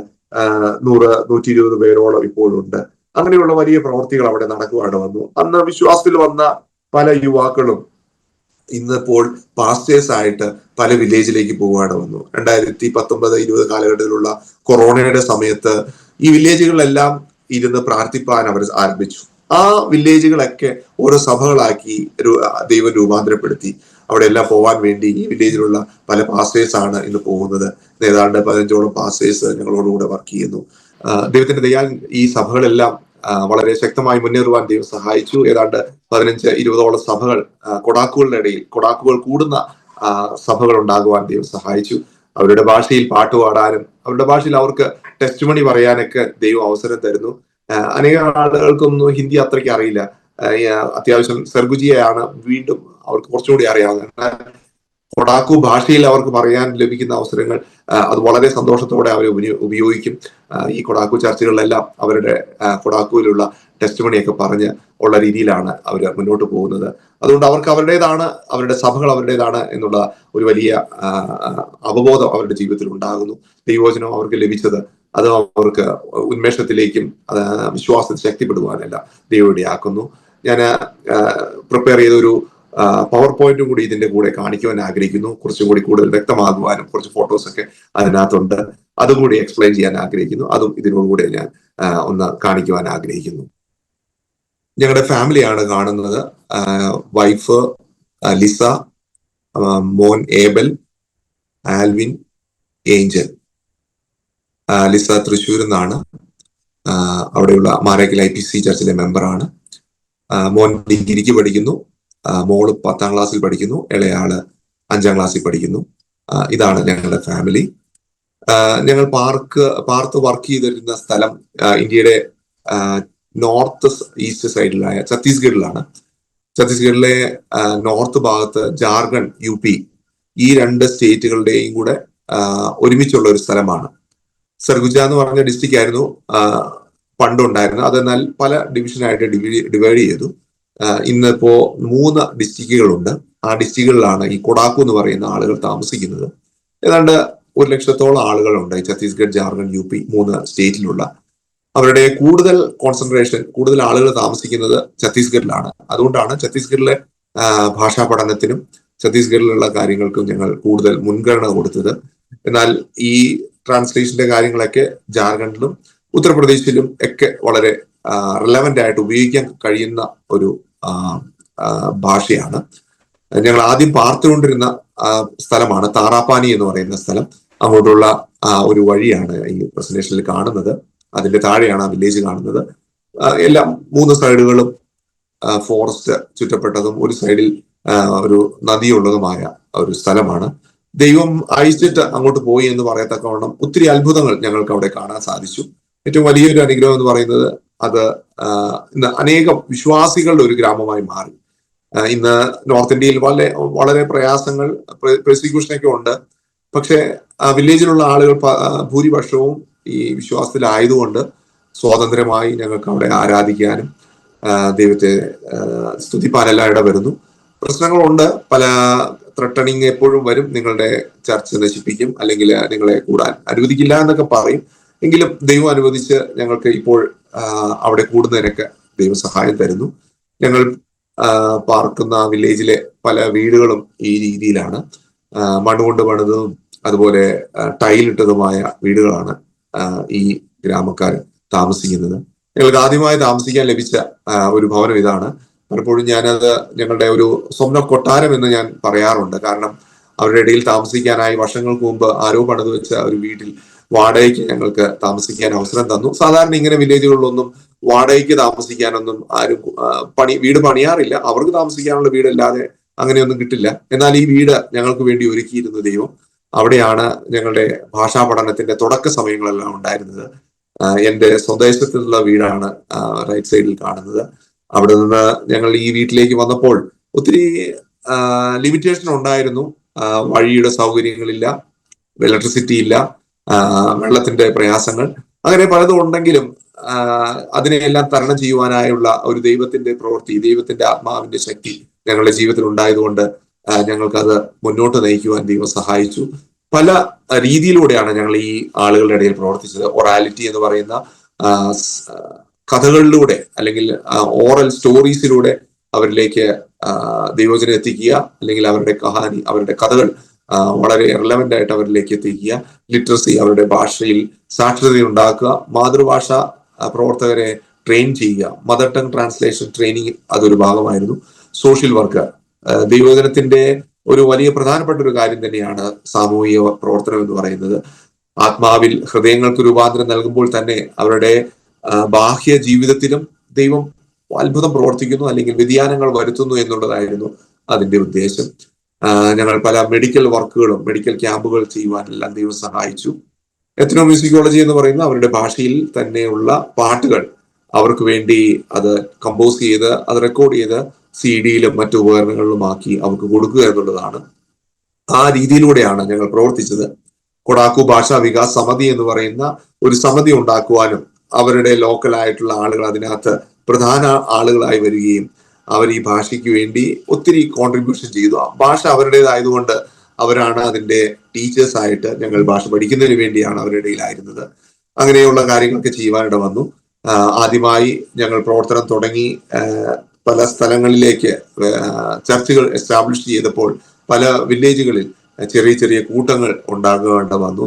100-120 പേരോളം ഇപ്പോഴുണ്ട്. അങ്ങനെയുള്ള വലിയ പ്രവർത്തികൾ അവിടെ നടക്കുവാണ് വന്നു. അന്ന് വിശ്വാസത്തിൽ വന്ന പല യുവാക്കളും ഇന്നിപ്പോൾ പാസ്റ്റേഴ്സ് ആയിട്ട് പല വില്ലേജിലേക്ക് പോവുകയാണ് വന്നു. 2019-20 കാലഘട്ടത്തിലുള്ള കൊറോണയുടെ സമയത്ത് ഈ വില്ലേജുകളിലെല്ലാം ഇരുന്ന് പ്രാർത്ഥിപ്പാൻ അവർ ആരംഭിച്ചു. ആ വില്ലേജുകളൊക്കെ ഓരോ സഭകളാക്കി ദൈവം രൂപാന്തരപ്പെടുത്തി. അവിടെ എല്ലാം പോവാൻ വേണ്ടി ഈ വില്ലേജിലുള്ള പല പാസ്റ്റേഴ്സ് ആണ് ഇന്ന് പോകുന്നത്. ഏതാണ്ട് 15ഓളം പാസ്റ്റേഴ്സ് ഞങ്ങളോടുകൂടെ വർക്ക് ചെയ്യുന്നു. ദൈവത്തിന്റെ ദയാൽ ഈ സഭകളെല്ലാം വളരെ ശക്തമായി മുന്നേറുവാൻ ദൈവം സഹായിച്ചു. ഏതാണ്ട് 15-20ഓളം സഭകൾ കൊടാക്കുകളുടെ ഇടയിൽ, കൊടാക്കുകൾ കൂടുന്ന സഭകൾ ഉണ്ടാകുവാൻ ദൈവം സഹായിച്ചു. അവരുടെ ഭാഷയിൽ പാട്ട് പാടാനും അവരുടെ ഭാഷയിൽ അവർക്ക് ടെസ്റ്റ് മണി പറയാനൊക്കെ ദൈവം അവസരം തരുന്നു. അനേകം ആളുകൾക്കൊന്നും ഹിന്ദി അത്രയ്ക്ക് അറിയില്ല. അത്യാവശ്യം സർഗുജിയാണ് വീണ്ടും അവർക്ക് കുറച്ചുകൂടി അറിയാവുന്ന. കൊടാക്കു ഭാഷയിൽ അവർക്ക് പറയാൻ ലഭിക്കുന്ന അവസരങ്ങൾ അത് വളരെ സന്തോഷത്തോടെ അവർ ഉപയോഗിക്കും. ഈ കൊടാക്കു ചർച്ചകളിലെല്ലാം അവരുടെ കൊടാക്കുവിലുള്ള ടെസ്റ്റ് മണിയൊക്കെ പറഞ്ഞ് ഉള്ള രീതിയിലാണ് അവർ മുന്നോട്ട് പോകുന്നത്. അതുകൊണ്ട് അവർക്ക് അവരുടേതാണ്, അവരുടെ സഭകൾ അവരുടേതാണ് എന്നുള്ള ഒരു വലിയ അവബോധം അവരുടെ ജീവിതത്തിൽ ഉണ്ടാകുന്നു. ദൈവവചനം അവർക്ക് ലഭിച്ചത് അത് അവർക്ക് ഉന്മേഷത്തിലേക്കും വിശ്വാസത്തിൽ ശക്തിപ്പെടുവാനല്ല ദൈവം ഇടയാക്കുന്നു. ഞാൻ പ്രിപ്പയർ ചെയ്തൊരു പവർ പോയിന്റും കൂടി ഇതിന്റെ കൂടെ കാണിക്കുവാൻ ആഗ്രഹിക്കുന്നു. കുറച്ചും കൂടി കൂടുതൽ വ്യക്തമാകുവാനും കുറച്ച് ഫോട്ടോസ് ഒക്കെ അതിനകത്തുണ്ട്, അതും കൂടി എക്സ്പ്ലെയിൻ ചെയ്യാൻ ആഗ്രഹിക്കുന്നു. അതും ഇതിനോടുകൂടെ ഞാൻ ഒന്ന് കാണിക്കുവാൻ ആഗ്രഹിക്കുന്നു. ഞങ്ങളുടെ ഫാമിലിയാണ് കാണുന്നത്. വൈഫ് ലിസ, മോൻ ഏബൽ, ആൽവിൻ, ഏഞ്ചൽ. ലിസ തൃശ്ശൂരിൽ നിന്നാണ്. അവിടെയുള്ള മാരാക്കിൽ IPC ചർച്ചിലെ മെമ്പറാണ്. മോൻ ഡിഗ്രിക്ക് പഠിക്കുന്നു. മോള് 10ാം ക്ലാസ്സിൽ പഠിക്കുന്നു. ഇളയാള് 5ാം ക്ലാസ്സിൽ പഠിക്കുന്നു. ഇതാണ് ഞങ്ങളുടെ ഫാമിലി. ഞങ്ങൾ പാർത്ത് വർക്ക് ചെയ്തിരുന്ന സ്ഥലം ഇന്ത്യയുടെ നോർത്ത് ഈസ്റ്റ് സൈഡിലായ ഛത്തീസ്ഗഡിലാണ്. ഛത്തീസ്ഗഡിലെ നോർത്ത് ഭാഗത്ത് ജാർഖണ്ഡ്, UP ഈ 2 സ്റ്റേറ്റുകളുടെയും കൂടെ ഒരുമിച്ചുള്ള ഒരു സ്ഥലമാണ്. സർഗുജ എന്ന് പറഞ്ഞ ഡിസ്ട്രിക്റ്റ് ആയിരുന്നു പണ്ടുണ്ടായിരുന്നു. അതെന്നാൽ പല ഡിവിഷനായിട്ട് ഡിവൈഡ് ചെയ്തു. ഇന്നിപ്പോ 3 ഡിസ്ട്രിക്റ്റുകളുണ്ട്. ആ ഡിസ്ട്രിക്റ്റുകളിലാണ് ഈ കൊടാക്കു എന്ന് പറയുന്ന ആളുകൾ താമസിക്കുന്നത്. ഏതാണ്ട് 1 ലക്ഷത്തോളം ആളുകളുണ്ട് ഈ ഛത്തീസ്ഗഡ്, ജാർഖണ്ഡ്, UP 3 സ്റ്റേറ്റിലുള്ള. അവരുടെ കൂടുതൽ കോൺസെൻട്രേഷൻ, കൂടുതൽ ആളുകൾ താമസിക്കുന്നത് ഛത്തീസ്ഗഡിലാണ്. അതുകൊണ്ടാണ് ഛത്തീസ്ഗഡിലെ ഭാഷാ പഠനത്തിനും ഛത്തീസ്ഗഡിലുള്ള കാര്യങ്ങൾക്കും ഞങ്ങൾ കൂടുതൽ മുൻഗണന കൊടുത്തത്. എന്നാൽ ഈ ട്രാൻസ്ലേഷന്റെ കാര്യങ്ങളൊക്കെ ജാർഖണ്ഡിലും ഉത്തർപ്രദേശിലും ഒക്കെ വളരെ റിലവന്റ് ആയിട്ട് ഉപയോഗിക്കാൻ കഴിയുന്ന ഒരു ഭാഷയാണ്. ഞങ്ങൾ ആദ്യം പാർത്തുകൊണ്ടിരുന്ന സ്ഥലമാണ് താറാപ്പാനി എന്ന് പറയുന്ന സ്ഥലം. അങ്ങോട്ടുള്ള ഒരു വഴിയാണ് ഈ പ്രസന്റേഷനിൽ കാണുന്നത്. അതിന്റെ താഴെയാണ് ആ വില്ലേജ് കാണുന്നത്. എല്ലാം 3 സൈഡുകളും ഫോറസ്റ്റ് ചുറ്റപ്പെട്ടതും ഒരു സൈഡിൽ ഒരു നദിയുള്ളതുമായ ഒരു സ്ഥലമാണ്. ദൈവം അയച്ചിട്ട് അങ്ങോട്ട് പോയി എന്ന് പറയത്തക്കവണ്ണം ഒത്തിരി അത്ഭുതങ്ങൾ ഞങ്ങൾക്ക് അവിടെ കാണാൻ സാധിച്ചു. ഏറ്റവും വലിയൊരു അനുഗ്രഹം എന്ന് പറയുന്നത് അത് ഇന്ന് അനേകം വിശ്വാസികളുടെ ഒരു ഗ്രാമമായി മാറി. ഇന്ന് നോർത്ത് ഇന്ത്യയിൽ വളരെ പ്രയാസങ്ങൾ, പ്രോസിക്യൂഷനൊക്കെ ഉണ്ട്. പക്ഷെ ആ വില്ലേജിലുള്ള ആളുകൾ ഭൂരിപക്ഷവും ഈ വിശ്വാസത്തിലായതുകൊണ്ട് സ്വാതന്ത്ര്യമായി ഞങ്ങൾക്ക് അവിടെ ആരാധിക്കാനും ദൈവത്തെ സ്തുതിപ്പാനെല്ലാം ഇടവരുന്നു. പ്രശ്നങ്ങളുണ്ട്, പല ത്രട്ടണിങ് എപ്പോഴും വരും, നിങ്ങളുടെ ചർച്ച് നശിപ്പിക്കും, അല്ലെങ്കിൽ നിങ്ങളെ കൂടാൻ അനുവദിക്കില്ല എന്നൊക്കെ പറയും. എങ്കിലും ദൈവം അനുവദിച്ച് ഞങ്ങൾക്ക് ഇപ്പോൾ അവിടെ കൂടുന്നതിനൊക്കെ ദൈവം സഹായം തരുന്നു. ഞങ്ങൾ പാർക്കുന്ന വില്ലേജിലെ പല വീടുകളും ഈ രീതിയിലാണ്, മണ്ണുകൊണ്ട് പണിതതും അതുപോലെ ടൈലിട്ടതുമായ വീടുകളാണ് ഈ ഗ്രാമക്കാർ താമസിക്കുന്നത്. ഞങ്ങൾക്ക് ആദ്യമായി താമസിക്കാൻ ലഭിച്ച ഒരു ഭവനം ഇതാണ്. പലപ്പോഴും ഞാനത് ഞങ്ങളുടെ ഒരു സ്വപ്ന കൊട്ടാരം എന്ന് ഞാൻ പറയാറുണ്ട്. കാരണം അവരുടെ ഇടയിൽ താമസിക്കാനായി വർഷങ്ങൾക്ക് മുമ്പ് ആരോ പണിത് വെച്ച ഒരു വീട്ടിൽ വാടകയ്ക്ക് ഞങ്ങൾക്ക് താമസിക്കാൻ അവസരം തന്നു. സാധാരണ ഇങ്ങനെ വില്ലേജുകളിലൊന്നും വാടകയ്ക്ക് താമസിക്കാനൊന്നും ആരും വീട് പണിയാറില്ല. അവർക്ക് താമസിക്കാനുള്ള വീടല്ലാതെ അങ്ങനെയൊന്നും കിട്ടില്ല. എന്നാൽ ഈ വീട് ഞങ്ങൾക്ക് വേണ്ടി ഒരുക്കിയിരുന്ന ദൈവം. അവിടെയാണ് ഞങ്ങളുടെ ഭാഷാ പഠനത്തിന്റെ തുടക്ക സമയങ്ങളെല്ലാം ഉണ്ടായിരുന്നത്. എന്റെ സ്വദേശത്തുള്ള വീടാണ് റൈറ്റ് സൈഡിൽ കാണുന്നത്. അവിടെ നിന്ന് ഞങ്ങൾ ഈ വീട്ടിലേക്ക് വന്നപ്പോൾ ഒത്തിരി ലിമിറ്റേഷൻ ഉണ്ടായിരുന്നു. വഴിയുടെ സൗകര്യങ്ങളില്ല, ഇലക്ട്രിസിറ്റി ഇല്ല, വെള്ളത്തിന്റെ പ്രയാസങ്ങൾ, അങ്ങനെ പലതും ഉണ്ടെങ്കിലും അതിനെയെല്ലാം തരണം ചെയ്യുവാനായുള്ള ഒരു ദൈവത്തിന്റെ പ്രവൃത്തി, ദൈവത്തിന്റെ ആത്മാവിന്റെ ശക്തി ഞങ്ങളുടെ ജീവിതത്തിൽ ഉണ്ടായതുകൊണ്ട് ഞങ്ങൾക്കത് മുന്നോട്ട് നയിക്കുവാൻ ദൈവം സഹായിച്ചു. പല രീതിയിലൂടെയാണ് ഞങ്ങൾ ഈ ആളുകളുടെ ഇടയിൽ പ്രവർത്തിച്ചത്. ഒറാലിറ്റി എന്ന് പറയുന്ന കഥകളിലൂടെ അല്ലെങ്കിൽ ഓറൽ സ്റ്റോറീസിലൂടെ അവരിലേക്ക് ദൈവവചനം എത്തിക്കുക, അല്ലെങ്കിൽ അവരുടെ കഹാനി, അവരുടെ കഥകൾ വളരെ റിലവന്റ് ആയിട്ട് അവരിലേക്ക് എത്തിക്കുക. ലിറ്ററസി, അവരുടെ ഭാഷയിൽ സാക്ഷരത ഉണ്ടാക്കുക, മാതൃഭാഷ പ്രവർത്തകരെ ട്രെയിൻ ചെയ്യുക, മദർ ടങ് ട്രാൻസ്ലേഷൻ ട്രെയിനിങ് അതൊരു ഭാഗമായിരുന്നു. സോഷ്യൽ വർക്ക്, ദൈവവചനത്തിന്റെ ഒരു വലിയ പ്രധാനപ്പെട്ട ഒരു കാര്യം തന്നെയാണ് സാമൂഹിക പ്രവർത്തനം എന്ന് പറയുന്നത്. ആത്മാവിൽ ഹൃദയങ്ങൾക്ക് രൂപാന്തരം നൽകുമ്പോൾ തന്നെ അവരുടെ ബാഹ്യ ജീവിതത്തിലും ദൈവം അത്ഭുതം പ്രവർത്തിക്കുന്നു, അല്ലെങ്കിൽ വ്യതിയാനങ്ങൾ വരുത്തുന്നു എന്നുള്ളതായിരുന്നു അതിന്റെ ഉദ്ദേശം. ഞങ്ങൾ പല മെഡിക്കൽ വർക്കുകളും മെഡിക്കൽ ക്യാമ്പുകൾ ചെയ്യുവാനെല്ലാം ദൈവം സഹായിച്ചു. എത്നോമ്യൂസിക്കോളജി എന്ന് പറയുന്ന അവരുടെ ഭാഷയിൽ തന്നെയുള്ള പാട്ടുകൾ അവർക്ക് വേണ്ടി അത് കമ്പോസ് ചെയ്ത് അത് റെക്കോർഡ് ചെയ്ത് CD-യിലും മറ്റു ഉപകരണങ്ങളിലുമാക്കി അവർക്ക് കൊടുക്കുക എന്നുള്ളതാണ്. ആ രീതിയിലൂടെയാണ് ഞങ്ങൾ പ്രവർത്തിച്ചത്. കൊടാക്കു ഭാഷാ വികാസ് സമിതി എന്ന് പറയുന്ന ഒരു സമിതി ഉണ്ടാക്കുവാനും അവരുടെ ലോക്കലായിട്ടുള്ള ആളുകൾ അതിനകത്ത് പ്രധാന ആളുകളായി വരികയും അവർ ഈ ഭാഷയ്ക്ക് വേണ്ടി ഒത്തിരി കോൺട്രിബ്യൂഷൻ ചെയ്തു. ഭാഷ അവരുടേതായതുകൊണ്ട് അവരാണ് അതിന്റെ ടീച്ചേഴ്സ് ആയിട്ട്, ഞങ്ങൾ ഭാഷ പഠിക്കുന്നതിന് വേണ്ടിയാണ് അവരുടെ ഇടയിലായിരുന്നത്. അങ്ങനെയുള്ള കാര്യങ്ങളൊക്കെ ചെയ്യുവാനിട വന്നു. ആദ്യമായി ഞങ്ങൾ പ്രവർത്തനം തുടങ്ങി പല സ്ഥലങ്ങളിലേക്ക് ചർച്ചുകൾ എസ്റ്റാബ്ലിഷ് ചെയ്തപ്പോൾ പല വില്ലേജുകളിൽ ചെറിയ ചെറിയ കൂട്ടങ്ങൾ ഉണ്ടാകേണ്ട വന്നു.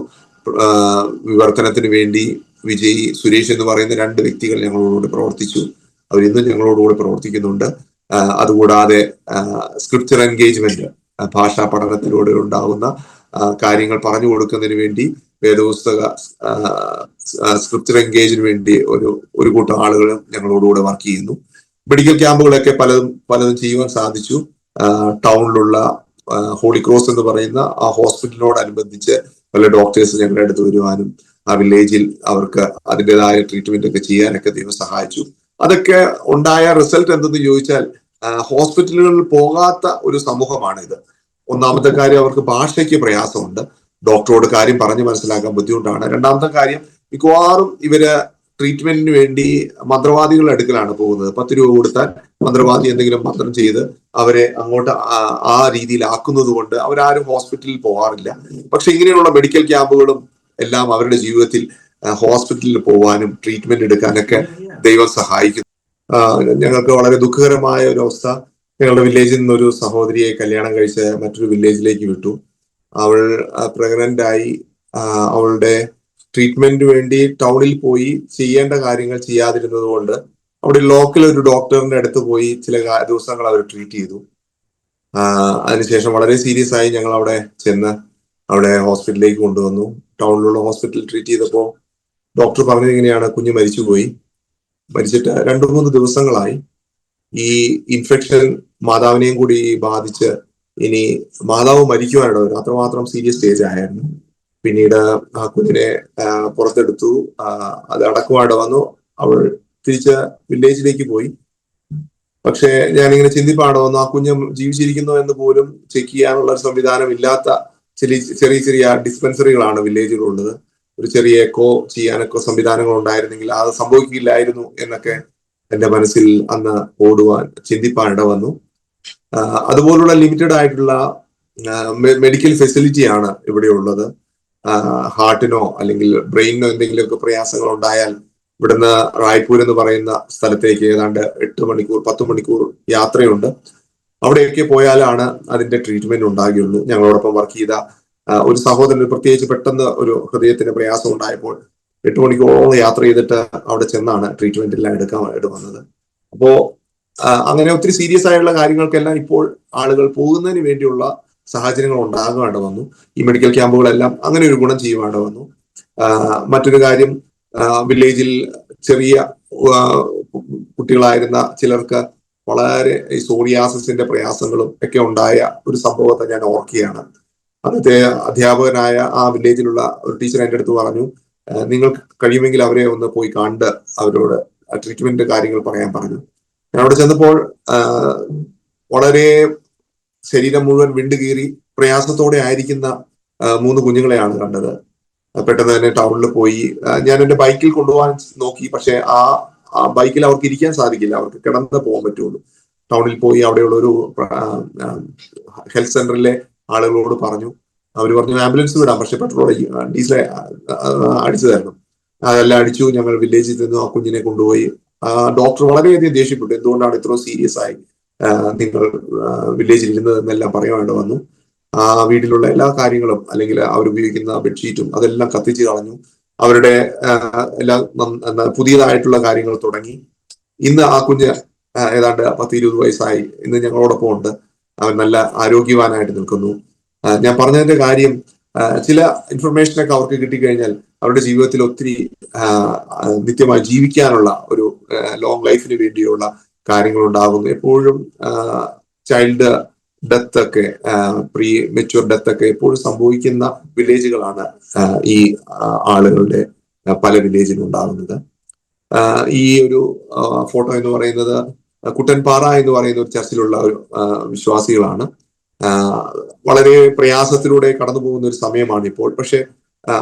വിവർത്തനത്തിന് വേണ്ടി വിജയ്, സുരേഷ് എന്ന് പറയുന്ന 2 വ്യക്തികൾ ഞങ്ങളോടുകൂടി പ്രവർത്തിച്ചു. അവരിന്നും ഞങ്ങളോടുകൂടി പ്രവർത്തിക്കുന്നുണ്ട്. അതുകൂടാതെ സ്ക്രിപ്ചർ എൻഗേജ്മെന്റ്, ഭാഷാ പഠനത്തിലൂടെ ഉണ്ടാകുന്ന കാര്യങ്ങൾ പറഞ്ഞു കൊടുക്കുന്നതിന് വേണ്ടി വേദപുസ്തക സ്ക്രിപ്ചർ എൻഗേജിന് വേണ്ടി ഒരു കൂട്ടം ആളുകളും ഞങ്ങളോടുകൂടെ വർക്ക് ചെയ്യുന്നു. മെഡിക്കൽ ക്യാമ്പുകളൊക്കെ പലതും ചെയ്യുവാൻ സാധിച്ചു. ടൗണിലുള്ള ഹോളി ക്രോസ് എന്ന് പറയുന്ന ആ ഹോസ്പിറ്റലിനോടനുബന്ധിച്ച് പല ഡോക്ടേഴ്സ് ഞങ്ങളുടെ അടുത്ത് വരുവാനും ആ വില്ലേജിൽ അവർക്ക് അതിൻ്റെതായ ട്രീറ്റ്മെന്റ് ഒക്കെ ചെയ്യാനൊക്കെ ദൈവം സഹായിച്ചു. അതൊക്കെ ഉണ്ടായ റിസൾട്ട് എന്തെന്ന് ചോദിച്ചാൽ, ഹോസ്പിറ്റലുകളിൽ പോകാത്ത ഒരു സമൂഹമാണ് ഇത്. ഒന്നാമത്തെ കാര്യം, അവർക്ക് ഭാഷയ്ക്ക് പ്രയാസമുണ്ട്, ഡോക്ടറോട് കാര്യം പറഞ്ഞ് മനസ്സിലാക്കാൻ ബുദ്ധിമുട്ടാണ്. രണ്ടാമത്തെ കാര്യം, മിക്കവാറും ഇവര് ട്രീറ്റ്മെന്റിന് വേണ്ടി മന്ത്രവാദികളുടെ അടുക്കലാണ് പോകുന്നത്. 10 രൂപ കൊടുത്താൽ മന്ത്രവാദി എന്തെങ്കിലും മന്ത്രം ചെയ്ത് അവരെ അങ്ങോട്ട് ആ രീതിയിലാക്കുന്നത് കൊണ്ട് അവരാരും ഹോസ്പിറ്റലിൽ പോകാറില്ല. പക്ഷെ ഇങ്ങനെയുള്ള മെഡിക്കൽ ക്യാമ്പുകളും എല്ലാം അവരുടെ ജീവിതത്തിൽ ഹോസ്പിറ്റലിൽ പോകാനും ട്രീറ്റ്മെന്റ് എടുക്കാനൊക്കെ ദൈവം സഹായിക്കുന്നു. ഞങ്ങൾക്ക് വളരെ ദുഃഖകരമായ ഒരു അവസ്ഥ, ഞങ്ങളുടെ വില്ലേജിൽ നിന്നൊരു സഹോദരിയെ കല്യാണം കഴിച്ച് മറ്റൊരു വില്ലേജിലേക്ക് വിട്ടു. അവൾ പ്രഗ്നന്റ് ആയി. അവളുടെ ട്രീറ്റ്മെന്റിന് വേണ്ടി ടൗണിൽ പോയി ചെയ്യേണ്ട കാര്യങ്ങൾ ചെയ്യാതിരുന്നത് കൊണ്ട് അവിടെ ലോക്കൽ ഒരു ഡോക്ടറിന്റെ അടുത്ത് പോയി ചില ദിവസങ്ങൾ അവർ ട്രീറ്റ് ചെയ്തു. അതിനുശേഷം വളരെ സീരിയസ് ആയി ഞങ്ങൾ അവിടെ ചെന്ന് അവിടെ ഹോസ്പിറ്റലിലേക്ക് കൊണ്ടുവന്നു. ടൗണിലുള്ള ഹോസ്പിറ്റലിൽ ട്രീറ്റ് ചെയ്തപ്പോൾ ഡോക്ടർ പറഞ്ഞത് ഇങ്ങനെയാണ്, കുഞ്ഞ് മരിച്ചുപോയി. മരിച്ചിട്ട് 2-3 ദിവസങ്ങളായി. ഈ ഇൻഫെക്ഷൻ മാതാവിനെയും കൂടി ബാധിച്ച് ഇനി മാതാവ് മരിക്കുവാനിട വരും, അത്രമാത്രം സീരിയസ് സ്റ്റേജ് ആയിരുന്നു. പിന്നീട് ആ കുഞ്ഞിനെ പുറത്തെടുത്തു, അത് അടക്കുവാനിട വന്നു. അവൾ തിരിച്ച് വില്ലേജിലേക്ക് പോയി. പക്ഷെ ഞാനിങ്ങനെ ചിന്തിപ്പാട വന്നു, ആ കുഞ്ഞ് ജീവിച്ചിരിക്കുന്നു എന്ന് പോലും ചെക്ക് ചെയ്യാനുള്ള ഒരു സംവിധാനം ഇല്ലാത്ത ചെറിയ ചെറിയ ചെറിയ ഡിസ്പെൻസറികളാണ് വില്ലേജുകളുള്ളത്. ഒരു ചെറിയ എക്കോ ചെയ്യാനൊക്കെ സംവിധാനങ്ങൾ ഉണ്ടായിരുന്നെങ്കിൽ അത് സംഭവിക്കില്ലായിരുന്നു എന്നൊക്കെ എന്റെ മനസ്സിൽ അന്ന് ചിന്തിപ്പാൻ ഇട വന്നു. അതുപോലുള്ള ലിമിറ്റഡ് ആയിട്ടുള്ള മെഡിക്കൽ ഫെസിലിറ്റിയാണ് ഇവിടെ ഉള്ളത്. ഹാർട്ടിനോ അല്ലെങ്കിൽ ബ്രെയിനിനോ എന്തെങ്കിലുമൊക്കെ പ്രയാസങ്ങൾ ഉണ്ടായാൽ ഇവിടുന്ന് റായ്പൂർ എന്ന് പറയുന്ന സ്ഥലത്തേക്ക് ഏതാണ്ട് 8 മണിക്കൂർ 10 മണിക്കൂർ യാത്രയുണ്ട്. അവിടെയൊക്കെ പോയാലാണ് അതിന്റെ ട്രീറ്റ്മെന്റ് ഉണ്ടാകുകയുള്ളൂ. ഞങ്ങളോടൊപ്പം വർക്ക് ചെയ്ത ഒരു സഹോദരന് പ്രത്യേകിച്ച് പെട്ടെന്ന് ഒരു ഹൃദയത്തിന് പ്രയാസം ഉണ്ടായപ്പോൾ 8 മണിക്കൂറോളം യാത്ര ചെയ്തിട്ട് അവിടെ ചെന്നാണ് ട്രീറ്റ്മെന്റ് എല്ലാം എടുക്കാൻ വന്നത്. അപ്പോ അങ്ങനെ ഒത്തിരി സീരിയസ് ആയുള്ള കാര്യങ്ങൾക്കെല്ലാം ഇപ്പോൾ ആളുകൾ പോകുന്നതിന് വേണ്ടിയുള്ള സാഹചര്യങ്ങൾ ഉണ്ടാകേണ്ട വന്നു. ഈ മെഡിക്കൽ ക്യാമ്പുകളെല്ലാം അങ്ങനെ ഒരു ഗുണം ചെയ്യുവാണ്ട് വന്നു. മറ്റൊരു കാര്യം, വില്ലേജിൽ ചെറിയ കുട്ടികളായിരുന്ന ചിലർക്ക് വളരെ ഈ സോറിയാസിന്റെ പ്രയാസങ്ങളും ഒക്കെ ഉണ്ടായ ഒരു സംഭവത്തെ ഞാൻ ഓർക്കുകയാണ്. അന്നത്തെ അധ്യാപകനായ ആ വില്ലേജിലുള്ള ഒരു ടീച്ചർ എൻ്റെ അടുത്ത് പറഞ്ഞു, നിങ്ങൾക്ക് കഴിയുമെങ്കിൽ അവരെ ഒന്ന് പോയി കണ്ട് അവരോട് ട്രീറ്റ്മെന്റ് കാര്യങ്ങൾ പറയാൻ പറഞ്ഞു. ഞാൻ അവിടെ ചെന്നപ്പോൾ വളരെ ശരീരം മുഴുവൻ വിണ്ടുകീറി പ്രയാസത്തോടെ ആയിരിക്കുന്ന 3 കുഞ്ഞുങ്ങളെയാണ് കണ്ടത്. പെട്ടെന്ന് തന്നെ ടൗണിൽ പോയി ഞാൻ എന്റെ ബൈക്കിൽ കൊണ്ടുപോകാൻ നോക്കി. പക്ഷെ ആ ബൈക്കിൽ അവർക്ക് ഇരിക്കാൻ സാധിക്കില്ല, അവർക്ക് കിടന്ന് പോകാൻ പറ്റുള്ളൂ. ടൗണിൽ പോയി അവിടെയുള്ള ഒരു ഹെൽത്ത് സെന്ററിലെ ആളുകളോട് പറഞ്ഞു. അവർ പറഞ്ഞു ആംബുലൻസ് വിടാം, പക്ഷെ പെട്രോൾ ഡീസൽ അടിച്ചു തരണം. അതെല്ലാം അടിച്ചു. ഞങ്ങൾ വില്ലേജിൽ നിന്ന് ആ കുഞ്ഞിനെ കൊണ്ടുപോയി. ഡോക്ടർ വളരെയധികം ദേഷ്യപ്പെട്ടു, എന്തുകൊണ്ടാണ് ഇത്ര സീരിയസ് ആയി നിങ്ങൾ വില്ലേജിൽ ഇരുന്നതെന്നെല്ലാം പറയാണ്ട് വന്നു. ആ വീട്ടിലുള്ള എല്ലാ കാര്യങ്ങളും അല്ലെങ്കിൽ അവരുപയോഗിക്കുന്ന ബെഡ്ഷീറ്റും അതെല്ലാം കത്തിച്ചു കളഞ്ഞു. അവരുടെ എല്ലാം പുതിയതായിട്ടുള്ള കാര്യങ്ങൾ തുടങ്ങി. ഇന്ന് ആ കുഞ്ഞ് ഏതാണ്ട് 10-20 വയസ്സായി. ഇന്ന് ഞങ്ങളോടൊപ്പം ഉണ്ട്. അവൻ നല്ല ആരോഗ്യവാനായിട്ട് നിൽക്കുന്നു. ഞാൻ പറഞ്ഞതിന്റെ കാര്യം, ചില ഇൻഫർമേഷനൊക്കെ അവർക്ക് കിട്ടിക്കഴിഞ്ഞാൽ അവരുടെ ജീവിതത്തിൽ ഒത്തിരി നിത്യമായി ജീവിക്കാനുള്ള ഒരു ലോങ് ലൈഫിന് വേണ്ടിയുള്ള കാര്യങ്ങൾ ഉണ്ടാകുന്നു. എപ്പോഴും ചൈൽഡ് ഡെത്ത് ഒക്കെ, പ്രീ മെച്യൂർ ഡെത്ത് ഒക്കെ എപ്പോഴും സംഭവിക്കുന്ന വില്ലേജുകളാണ് ഈ ആളുകളുടെ പല വില്ലേജിലും ഉണ്ടാകുന്നത്. ഈ ഒരു ഫോട്ടോ എന്ന് പറയുന്നത് കുട്ടൻപാറ എന്ന് പറയുന്ന ഒരു ചർച്ചിലുള്ള ഒരു വിശ്വാസികളാണ്. വളരെ പ്രയാസത്തിലൂടെ കടന്നു പോകുന്ന ഒരു സമയമാണ് ഇപ്പോൾ. പക്ഷെ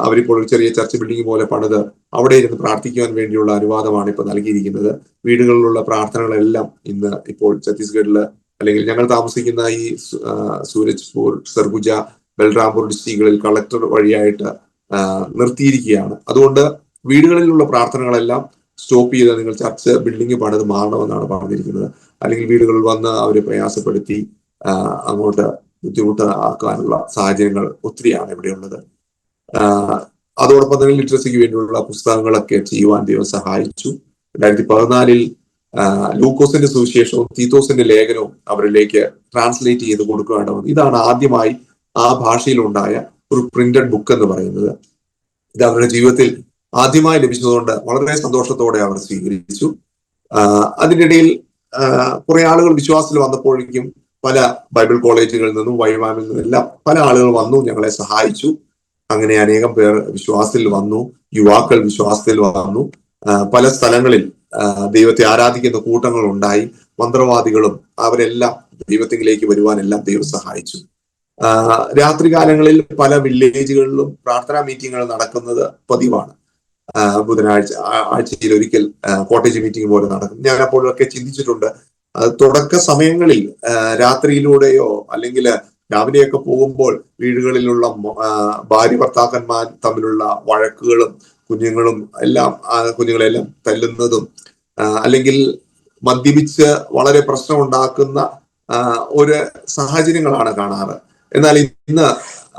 അവരിപ്പോൾ ഒരു ചെറിയ ചർച്ച് ബിൽഡിംഗ് പോലെ പണിത് അവിടെ ഇരുന്ന് പ്രാർത്ഥിക്കുവാൻ വേണ്ടിയുള്ള അനുവാദമാണ് ഇപ്പോൾ നൽകിയിരിക്കുന്നത്. വീടുകളിലുള്ള പ്രാർത്ഥനകളെല്ലാം ഇന്ന് ഇപ്പോൾ ഛത്തീസ്ഗഡില് അല്ലെങ്കിൽ ഞങ്ങൾ താമസിക്കുന്ന ഈ സൂരജ്പൂർ, സർഗുജ, ബൽറാംപൂർ ഡിസ്ട്രിക്റ്റുകളിൽ കളക്ടർ വഴിയായിട്ട് നിർത്തിയിരിക്കുകയാണ്. അതുകൊണ്ട് വീടുകളിലുള്ള പ്രാർത്ഥനകളെല്ലാം സ്റ്റോപ്പ് ചെയ്ത് നിങ്ങൾ ചർച്ച് ബിൽഡിംഗ് പണിത് മാറണമെന്നാണ് പറഞ്ഞിരിക്കുന്നത്. അല്ലെങ്കിൽ വീടുകളിൽ വന്ന് അവരെ പ്രയാസപ്പെടുത്തി അങ്ങോട്ട് ബുദ്ധിമുട്ട് ആക്കാനുള്ള സാഹചര്യങ്ങൾ ഒത്തിരിയാണ് ഇവിടെയുള്ളത്. അതോടൊപ്പം തന്നെ ലിറ്ററസിക്ക് വേണ്ടിയുള്ള പുസ്തകങ്ങളൊക്കെ ചെയ്യുവാൻ ദൈവം സഹായിച്ചു. 2014 ലൂക്കോസിന്റെ സുവിശേഷവും തീത്തോസിന്റെ ലേഖനവും അവരിലേക്ക് ട്രാൻസ്ലേറ്റ് ചെയ്ത് കൊടുക്കുകയാണ്. ഇതാണ് ആദ്യമായി ആ ഭാഷയിലുണ്ടായ ഒരു പ്രിന്റഡ് ബുക്ക് എന്ന് പറയുന്നത്. ഇത് അവരുടെ ജീവിതത്തിൽ ആദ്യമായി ലഭിച്ചതുകൊണ്ട് വളരെ സന്തോഷത്തോടെ അവർ സ്വീകരിച്ചു. അതിനിടയിൽ കുറെ ആളുകൾ വിശ്വാസത്തിൽ വന്നപ്പോഴേക്കും പല ബൈബിൾ കോളേജുകളിൽ നിന്നും വൈവാനിൽ നിന്നും എല്ലാം പല ആളുകൾ വന്നു, ഞങ്ങളെ സഹായിച്ചു. അങ്ങനെ അനേകം പേർ വിശ്വാസത്തിൽ വന്നു, യുവാക്കൾ വിശ്വാസത്തിൽ വന്നു. പല സ്ഥലങ്ങളിൽ ദൈവത്തെ ആരാധിക്കുന്ന കൂട്ടങ്ങൾ ഉണ്ടായി. മന്ത്രവാദികളും അവരെല്ലാം ദൈവത്തിലേക്ക് വരുവാനെല്ലാം ദൈവം സഹായിച്ചു. രാത്രികാലങ്ങളിൽ പല വില്ലേജുകളിലും പ്രാർത്ഥനാ മീറ്റിങ്ങുകൾ നടക്കുന്നത് പതിവാണ്. ബുധനാഴ്ച ആഴ്ചയിൽ ഒരിക്കൽ കോട്ടേജ് മീറ്റിംഗ് പോലെ നടക്കും. ഞാൻ അപ്പോഴൊക്കെ ചിന്തിച്ചിട്ടുണ്ട്, തുടക്ക സമയങ്ങളിൽ രാത്രിയിലൂടെയോ അല്ലെങ്കിൽ രാവിലെയൊക്കെ പോകുമ്പോൾ വീടുകളിലുള്ള ഭാര്യ ഭർത്താക്കന്മാർ തമ്മിലുള്ള വഴക്കുകളും കുഞ്ഞുങ്ങളെല്ലാം തല്ലുന്നതും അല്ലെങ്കിൽ മദ്യപിച്ച് വളരെ പ്രശ്നം ഉണ്ടാക്കുന്ന ഒരു സാഹചര്യങ്ങളാണ് കാണാറ്. എന്നാൽ ഇന്ന്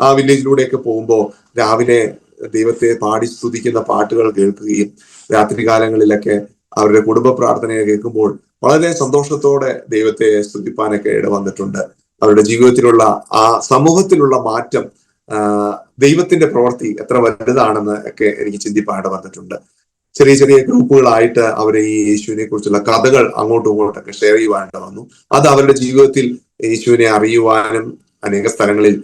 ആ വില്ലേജിലൂടെയൊക്കെ പോകുമ്പോൾ രാവിലെ ദൈവത്തെ പാടി സ്തുതിക്കുന്ന പാട്ടുകൾ കേൾക്കുകയും രാത്രികാലങ്ങളിലൊക്കെ അവരുടെ കുടുംബ പ്രാർത്ഥനയെ കേൾക്കുമ്പോൾ വളരെ സന്തോഷത്തോടെ ദൈവത്തെ സ്തുതിപ്പാനൊക്കെ ഇടവന്നിട്ടുണ്ട്. അവരുടെ ജീവിതത്തിലുള്ള ആ സമൂഹത്തിലുള്ള മാറ്റം, ദൈവത്തിന്റെ പ്രവൃത്തി എത്ര വലുതാണെന്ന് ഒക്കെ എനിക്ക് ചിന്തിപ്പാട് വന്നിട്ടുണ്ട്. ചെറിയ ചെറിയ ഗ്രൂപ്പുകളായിട്ട് അവരെ ഈ യേശുവിനെ കുറിച്ചുള്ള കഥകൾ അങ്ങോട്ടും ഇങ്ങോട്ടൊക്കെ ഷെയർ ചെയ്യുവാനായിട്ട് വന്നു. അത് അവരുടെ ജീവിതത്തിൽ യേശുവിനെ അറിയുവാനും അനേക സ്ഥലങ്ങളിൽ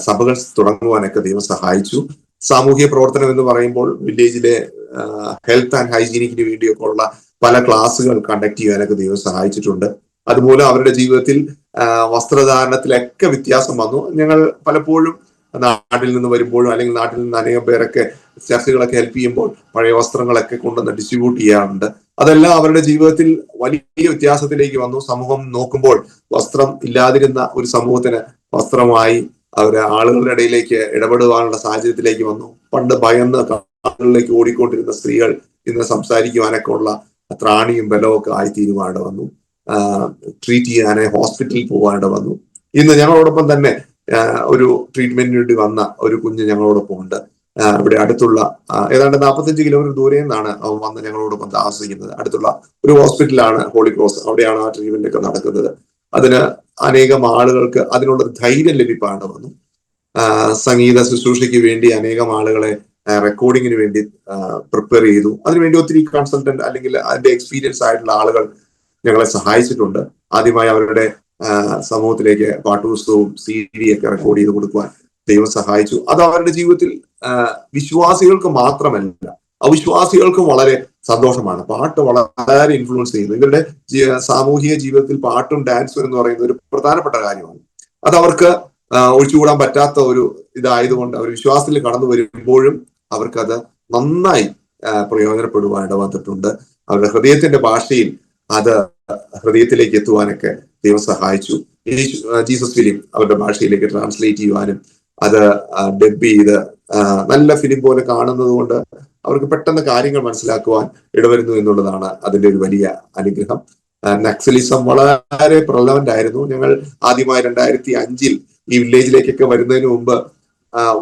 സഭകൾ തുടങ്ങുവാനൊക്കെ ദൈവം സഹായിച്ചു. സാമൂഹ്യ പ്രവർത്തനം എന്ന് പറയുമ്പോൾ വില്ലേജിലെ ഹെൽത്ത് ആൻഡ് ഹൈജീനിക്കിന് വേണ്ടിയൊക്കെ ഉള്ള പല ക്ലാസ്സുകൾ കണ്ടക്ട് ചെയ്യാനൊക്കെ ദൈവം സഹായിച്ചിട്ടുണ്ട്. അതുമൂലം അവരുടെ ജീവിതത്തിൽ വസ്ത്രധാരണത്തിലൊക്കെ വ്യത്യാസം വന്നു. ഞങ്ങൾ പലപ്പോഴും നാട്ടിൽ നിന്ന് വരുമ്പോഴും അല്ലെങ്കിൽ നാട്ടിൽ നിന്ന് അനേകം പേരൊക്കെ ചർച്ചകളൊക്കെ ഹെൽപ്പ് ചെയ്യുമ്പോൾ പഴയ വസ്ത്രങ്ങളൊക്കെ കൊണ്ടുവന്ന് ഡിസ്ട്രിബ്യൂട്ട് ചെയ്യാറുണ്ട്. അതെല്ലാം അവരുടെ ജീവിതത്തിൽ വലിയ വ്യത്യാസത്തിലേക്ക് വന്നു. സമൂഹം നോക്കുമ്പോൾ വസ്ത്രം ഇല്ലാതിരുന്ന ഒരു സമൂഹത്തിന് വസ്ത്രമായി അവര് ആളുകളുടെ ഇടയിലേക്ക് ഇടപെടുവാനുള്ള സാഹചര്യത്തിലേക്ക് വന്നു. പണ്ട് ഭയന്ന് ആളുകളിലേക്ക് ഓടിക്കൊണ്ടിരുന്ന സ്ത്രീകൾ ഇന്ന് സംസാരിക്കുവാനൊക്കെ ഉള്ള ത്രാണിയും ബലവും ഒക്കെ ആയിത്തീരുവാണ്ട് വന്നു. ട്രീറ്റ് ചെയ്യാനായി ഹോസ്പിറ്റലിൽ പോകാണ്ട് വന്നു. ഇന്ന് ഞങ്ങളോടൊപ്പം തന്നെ ഒരു ട്രീറ്റ്മെന്റിന് വേണ്ടി വന്ന ഒരു കുഞ്ഞ് ഞങ്ങളോടൊപ്പം ഉണ്ട്. ഇവിടെ അടുത്തുള്ള ഏതാണ്ട് 45 കിലോമീറ്റർ ദൂരെ നിന്നാണ് അവൻ വന്ന് ഞങ്ങളോടൊപ്പം താമസിക്കുന്നത്. അടുത്തുള്ള ഒരു ഹോസ്പിറ്റലാണ് ഹോളി ക്രോസ്. അവിടെയാണ് ആ ട്രീറ്റ്മെന്റ് ഒക്കെ നടക്കുന്നത്. അതിന് അനേകം ആളുകൾക്ക് അതിനുള്ള ധൈര്യം ലഭിക്കാണ്ട് വന്നു. സംഗീത ശുശ്രൂഷയ്ക്ക് വേണ്ടി അനേകം ആളുകളെ റെക്കോർഡിങ്ങിന് വേണ്ടി പ്രിപ്പയർ ചെയ്തു. അതിനുവേണ്ടി ഒത്തിരി കൺസൾട്ടന്റ് അല്ലെങ്കിൽ അതിന്റെ എക്സ്പീരിയൻസ് ആയിട്ടുള്ള ആളുകൾ ഞങ്ങളെ സഹായിച്ചിട്ടുണ്ട്. ആദ്യമായി അവരുടെ സമൂഹത്തിലേക്ക് പാട്ടുപുസ്തകവും CD ഒക്കെ റെക്കോർഡ് ചെയ്ത് കൊടുക്കുവാൻ ദൈവം സഹായിച്ചു. അത് അവരുടെ ജീവിതത്തിൽ വിശ്വാസികൾക്ക് മാത്രമല്ല അവിശ്വാസികൾക്കും വളരെ സന്തോഷമാണ്. പാട്ട് വളരെ ഇൻഫ്ലുവൻസ് ചെയ്യുന്നു. ഇവരുടെ സാമൂഹിക ജീവിതത്തിൽ പാട്ടും ഡാൻസും എന്ന് പറയുന്നത് ഒരു പ്രധാനപ്പെട്ട കാര്യമാണ്. അത് അവർക്ക് ഒഴിച്ചുകൂടാൻ പറ്റാത്ത ഒരു ഇതായതുകൊണ്ട് അവർ വിശ്വാസത്തിൽ കടന്നു വരുമ്പോഴും അവർക്കത് നന്നായി പ്രയോജനപ്പെടുവാൻ വന്നിട്ടുണ്ട്. അവരുടെ ഹൃദയത്തിന്റെ ഭാഷയിൽ അത് ഹൃദയത്തിലേക്ക് എത്തുവാനൊക്കെ ദൈവം സഹായിച്ചു. ജീസസ് ഫിലിം അവരുടെ ഭാഷയിലേക്ക് ട്രാൻസ്ലേറ്റ് ചെയ്യുവാനും അത് ഡബ് ചെയ്ത് നല്ല ഫിലിം പോലെ കാണുന്നത് കൊണ്ട് അവർക്ക് പെട്ടെന്ന് കാര്യങ്ങൾ മനസ്സിലാക്കുവാൻ ഇടവരുന്നു എന്നുള്ളതാണ് അതിന്റെ ഒരു വലിയ അനുഗ്രഹം. നക്സലിസം വളരെ പ്രലവന്റ് ആയിരുന്നു. ഞങ്ങൾ ആദ്യമായി 2005 ഈ വില്ലേജിലേക്കൊക്കെ വരുന്നതിന് മുമ്പ്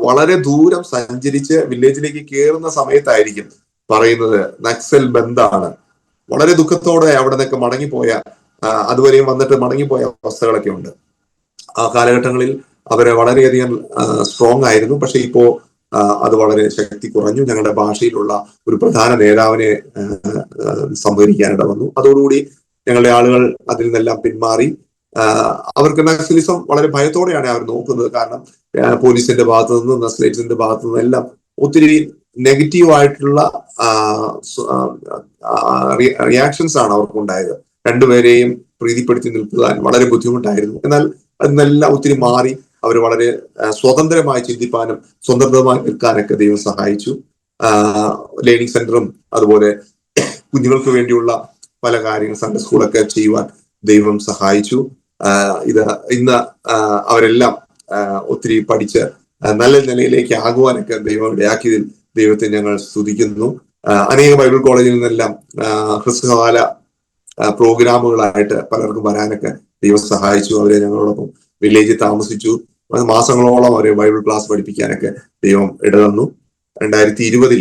വളരെ ദൂരം സഞ്ചരിച്ച് വില്ലേജിലേക്ക് കയറുന്ന സമയത്തായിരിക്കും പറയുന്നത് നക്സൽ ബന്ധാണ്. വളരെ ദുഃഖത്തോടെ അവിടെ നിന്നൊക്കെ മടങ്ങിപ്പോയ അതുവരെയും വന്നിട്ട് മടങ്ങിപ്പോയ അവസ്ഥകളൊക്കെ ഉണ്ട്. ആ കാലഘട്ടങ്ങളിൽ അവര് വളരെയധികം സ്ട്രോങ് ആയിരുന്നു. പക്ഷെ ഇപ്പോ അത് വളരെ ശക്തി കുറഞ്ഞു. ഞങ്ങളുടെ ഭാഷയിലുള്ള ഒരു പ്രധാന നേതാവിനെ സംവദിക്കാനിട വന്നു. അതോടുകൂടി ഞങ്ങളുടെ ആളുകൾ അതിൽ നിന്നെല്ലാം പിന്മാറി. അവർക്ക് നക്സലിസം വളരെ ഭയത്തോടെയാണ് അവർ നോക്കുന്നത്. കാരണം പോലീസിന്റെ ഭാഗത്തു നിന്നും നക്സലൈറ്റ്സിന്റെ ഭാഗത്തു നിന്നും എല്ലാം ഒത്തിരി നെഗറ്റീവ് ആയിട്ടുള്ള റിയാക്ഷൻസ് ആണ് അവർക്കുണ്ടായത്. രണ്ടുപേരെയും പ്രീതിപ്പെടുത്തി നിൽക്കുവാൻ വളരെ ബുദ്ധിമുട്ടായിരുന്നു. എന്നാൽ അതിനെല്ലാം ഒത്തിരി മാറി അവർ വളരെ സ്വതന്ത്രമായി ചിന്തിപ്പാനും സ്വതന്ത്രമായി നിൽക്കാനൊക്കെ ദൈവം സഹായിച്ചു. ലേണിംഗ് സെന്ററും അതുപോലെ കുഞ്ഞുങ്ങൾക്ക് വേണ്ടിയുള്ള പല കാര്യങ്ങൾ സൺഡേ സ്കൂളൊക്കെ ചെയ്യുവാൻ ദൈവം സഹായിച്ചു. ഇന്ന് അവരെല്ലാം ഒത്തിരി പഠിച്ച് നല്ല നിലയിലേക്ക് ആകുവാനൊക്കെ ദൈവം ഇടയാക്കിയതിൽ ദൈവത്തെ ഞങ്ങൾ സ്തുതിക്കുന്നു. അനേക ബൈബിൾ കോളേജിൽ നിന്നെല്ലാം ഹ്രസ്വകാല പ്രോഗ്രാമുകളായിട്ട് പലർക്കും വരാനൊക്കെ ദൈവം സഹായിച്ചു. അവരെ ഞങ്ങളോടൊപ്പം വില്ലേജിൽ താമസിച്ചു. മാസങ്ങളോളം അവരെ ബൈബിൾ ക്ലാസ് പഠിപ്പിക്കാനൊക്കെ ദൈവം ഇടതന്നു. 2020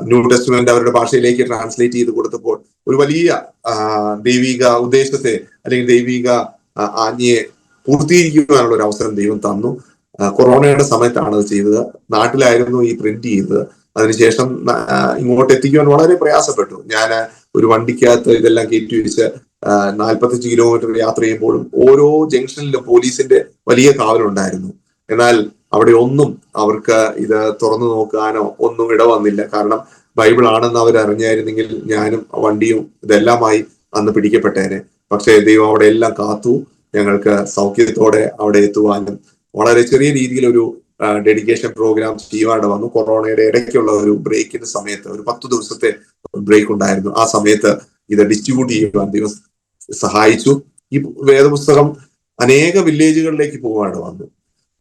ന്യൂ ടെസ്റ്റ്മെന്റ് അവരുടെ ഭാഷയിലേക്ക് ട്രാൻസ്ലേറ്റ് ചെയ്ത് കൊടുത്തപ്പോൾ ഒരു വലിയ ദൈവിക ഉദ്ദേശത്തെ അല്ലെങ്കിൽ ദൈവിക ആജ്ഞയെ പൂർത്തീകരിക്കുവാനുള്ള ഒരു അവസരം ദൈവം തന്നു. കൊറോണയുടെ സമയത്താണ് അത് ചെയ്തത്. നാട്ടിലായിരുന്നു ഈ പ്രിന്റ് ചെയ്തത്. അതിനുശേഷം ഇങ്ങോട്ട് എത്തിക്കുവാൻ വളരെ പ്രയാസപ്പെട്ടു. ഞാൻ ഒരു വണ്ടിക്കകത്ത് ഇതെല്ലാം കയറ്റി വെച്ച് 45 കിലോമീറ്റർ യാത്ര ചെയ്യുമ്പോഴും ഓരോ ജംഗ്ഷനിലും പോലീസിന്റെ വലിയ കാവലുണ്ടായിരുന്നു. എന്നാൽ അവിടെ ഒന്നും അവർക്ക് ഇത് തുറന്നു നോക്കാനോ ഒന്നും ഇടവന്നില്ല. കാരണം ബൈബിൾ ആണെന്ന് അവർ അറിഞ്ഞായിരുന്നെങ്കിൽ ഞാനും വണ്ടിയും ഇതെല്ലാമായി അന്ന് പിടിക്കപ്പെട്ടേനെ. പക്ഷേ ദൈവം അവിടെ എല്ലാം കാത്തു. ഞങ്ങൾക്ക് സൗഖ്യത്തോടെ അവിടെ എത്തുവാനും വളരെ ചെറിയ രീതിയിൽ ഒരു ഡെഡിക്കേഷൻ പ്രോഗ്രാം ചെയ്യുവാണ്ട് വന്നു. കൊറോണയുടെ ഇടയ്ക്കുള്ള ഒരു ബ്രേക്കിന്റെ സമയത്ത് ഒരു 10 ദിവസത്തെ ബ്രേക്ക് ഉണ്ടായിരുന്നു. ആ സമയത്ത് ഇത് ഡിസ്ട്രിബ്യൂട്ട് ചെയ്യുവാൻ ദൈവം സഹായിച്ചു. ഈ വേദപുസ്തകം അനേക വില്ലേജുകളിലേക്ക് പോകാണ്ട് വന്നു.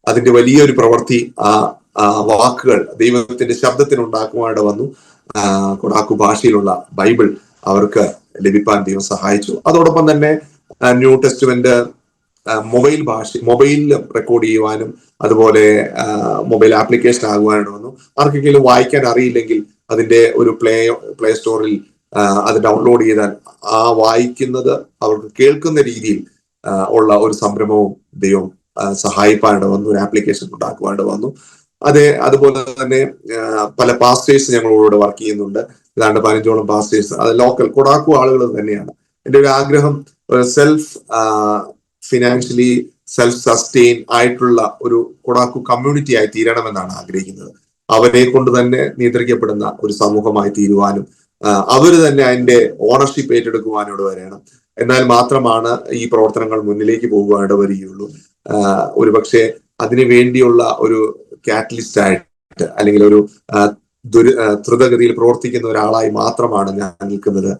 അതിന്റെ വലിയൊരു പ്രവൃത്തി ആ വാക്കുകൾ ദൈവത്തിന്റെ ശബ്ദത്തിനുണ്ടാക്കുവാണ്ട് വന്നു. കൊടാക്കു ഭാഷയിലുള്ള ബൈബിൾ അവർക്ക് ലഭിക്കാൻ ദൈവം സഹായിച്ചു. അതോടൊപ്പം തന്നെ ന്യൂ ടെസ്റ്റ്മെന്റ് മൊബൈലിൽ റെക്കോർഡ് ചെയ്യുവാനും അതുപോലെ മൊബൈൽ ആപ്ലിക്കേഷൻ ആകുവാനായിട്ട് വന്നു. ആർക്കെങ്കിലും വായിക്കാൻ അറിയില്ലെങ്കിൽ അതിന്റെ ഒരു പ്ലേ സ്റ്റോറിൽ അത് ഡൗൺലോഡ് ചെയ്താൽ ആ വായിക്കുന്നത് അവർക്ക് കേൾക്കുന്ന രീതിയിൽ ഉള്ള ഒരു സംരംഭവും ദൈവം സഹായിപ്പാണ്ട് വന്നു. ഒരു ആപ്ലിക്കേഷൻ ഉണ്ടാക്കുവാണ്ട് വന്നു. അതുപോലെ തന്നെ പല പാസ്റ്റേഴ്സ് ഞങ്ങളോട് വർക്ക് ചെയ്യുന്നുണ്ട്. ഏതാണ്ട് 15ഓളം പാസ്റ്റേഴ്സ്, അത് ലോക്കൽ കൊടാക്കു ആളുകൾ തന്നെയാണ്. എൻ്റെ ഒരു ആഗ്രഹം സെൽഫ് ഫിനാൻഷ്യലി സെൽഫ് സസ്റ്റെയിൻ ആയിട്ടുള്ള ഒരു കൊടാക്കു കമ്മ്യൂണിറ്റി ആയി തീരണമെന്നാണ് ആഗ്രഹിക്കുന്നത്. അവരെ കൊണ്ട് തന്നെ നിയന്ത്രിക്കപ്പെടുന്ന ഒരു സമൂഹമായി തീരുവാനും അവര് തന്നെ അതിന്റെ ഓണർഷിപ്പ് ഏറ്റെടുക്കുവാനോട് വരണം. എന്നാൽ മാത്രമാണ് ഈ പ്രവർത്തനങ്ങൾ മുന്നിലേക്ക് പോകുവാനിട വരികയുള്ളൂ. ഒരുപക്ഷെ അതിനു വേണ്ടിയുള്ള ഒരു കാറ്റലിസ്റ്റ് ആയിട്ട് അല്ലെങ്കിൽ ഒരു ദ്രുതഗതിയിൽ പ്രവർത്തിക്കുന്ന ഒരാളായി മാത്രമാണ് ഞാൻ നിൽക്കുന്നത്.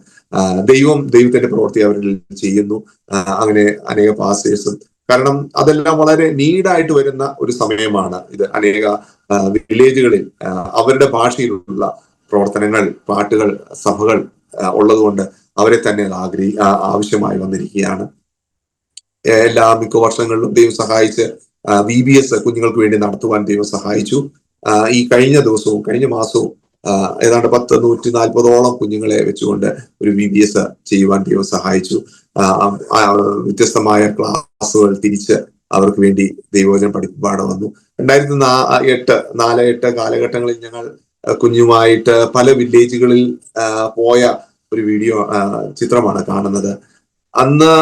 ദൈവത്തിന്റെ പ്രവൃത്തി അവരിൽ ചെയ്യുന്നു. അങ്ങനെ അനേക പാസ്റ്റേഴ്സും, കാരണം അതെല്ലാം വളരെ നീഡായിട്ട് വരുന്ന ഒരു സമയമാണ് ഇത്. അനേക വില്ലേജുകളിൽ അവരുടെ ഭാഷയിലുള്ള പ്രവർത്തനങ്ങൾ, പാട്ടുകൾ, സഭകൾ ഉള്ളതുകൊണ്ട് അവരെ തന്നെ ആവശ്യമായി വന്നിരിക്കുകയാണ്. മിക്ക വർഷങ്ങളിലും ദൈവം സഹായിച്ച് VBS കുഞ്ഞുങ്ങൾക്ക് വേണ്ടി നടത്തുവാൻ ദൈവം സഹായിച്ചു. ഈ കഴിഞ്ഞ മാസവും ഏതാണ്ട് 140 കുഞ്ഞുങ്ങളെ വെച്ചുകൊണ്ട് ഒരു VBS ചെയ്യുവാൻ ദൈവം സഹായിച്ചു. വ്യത്യസ്തമായ ക്ലാസ്സുകൾ തിരിച്ച് അവർക്ക് വേണ്ടി ദൈവവചനം പഠിപ്പാടെ വന്നു. 2004-8 കാലഘട്ടങ്ങളിൽ ഞങ്ങൾ കുഞ്ഞുമായിട്ട് പല വില്ലേജുകളിൽ പോയ ഒരു ചിത്രമാണ് കാണുന്നത്. അന്ന്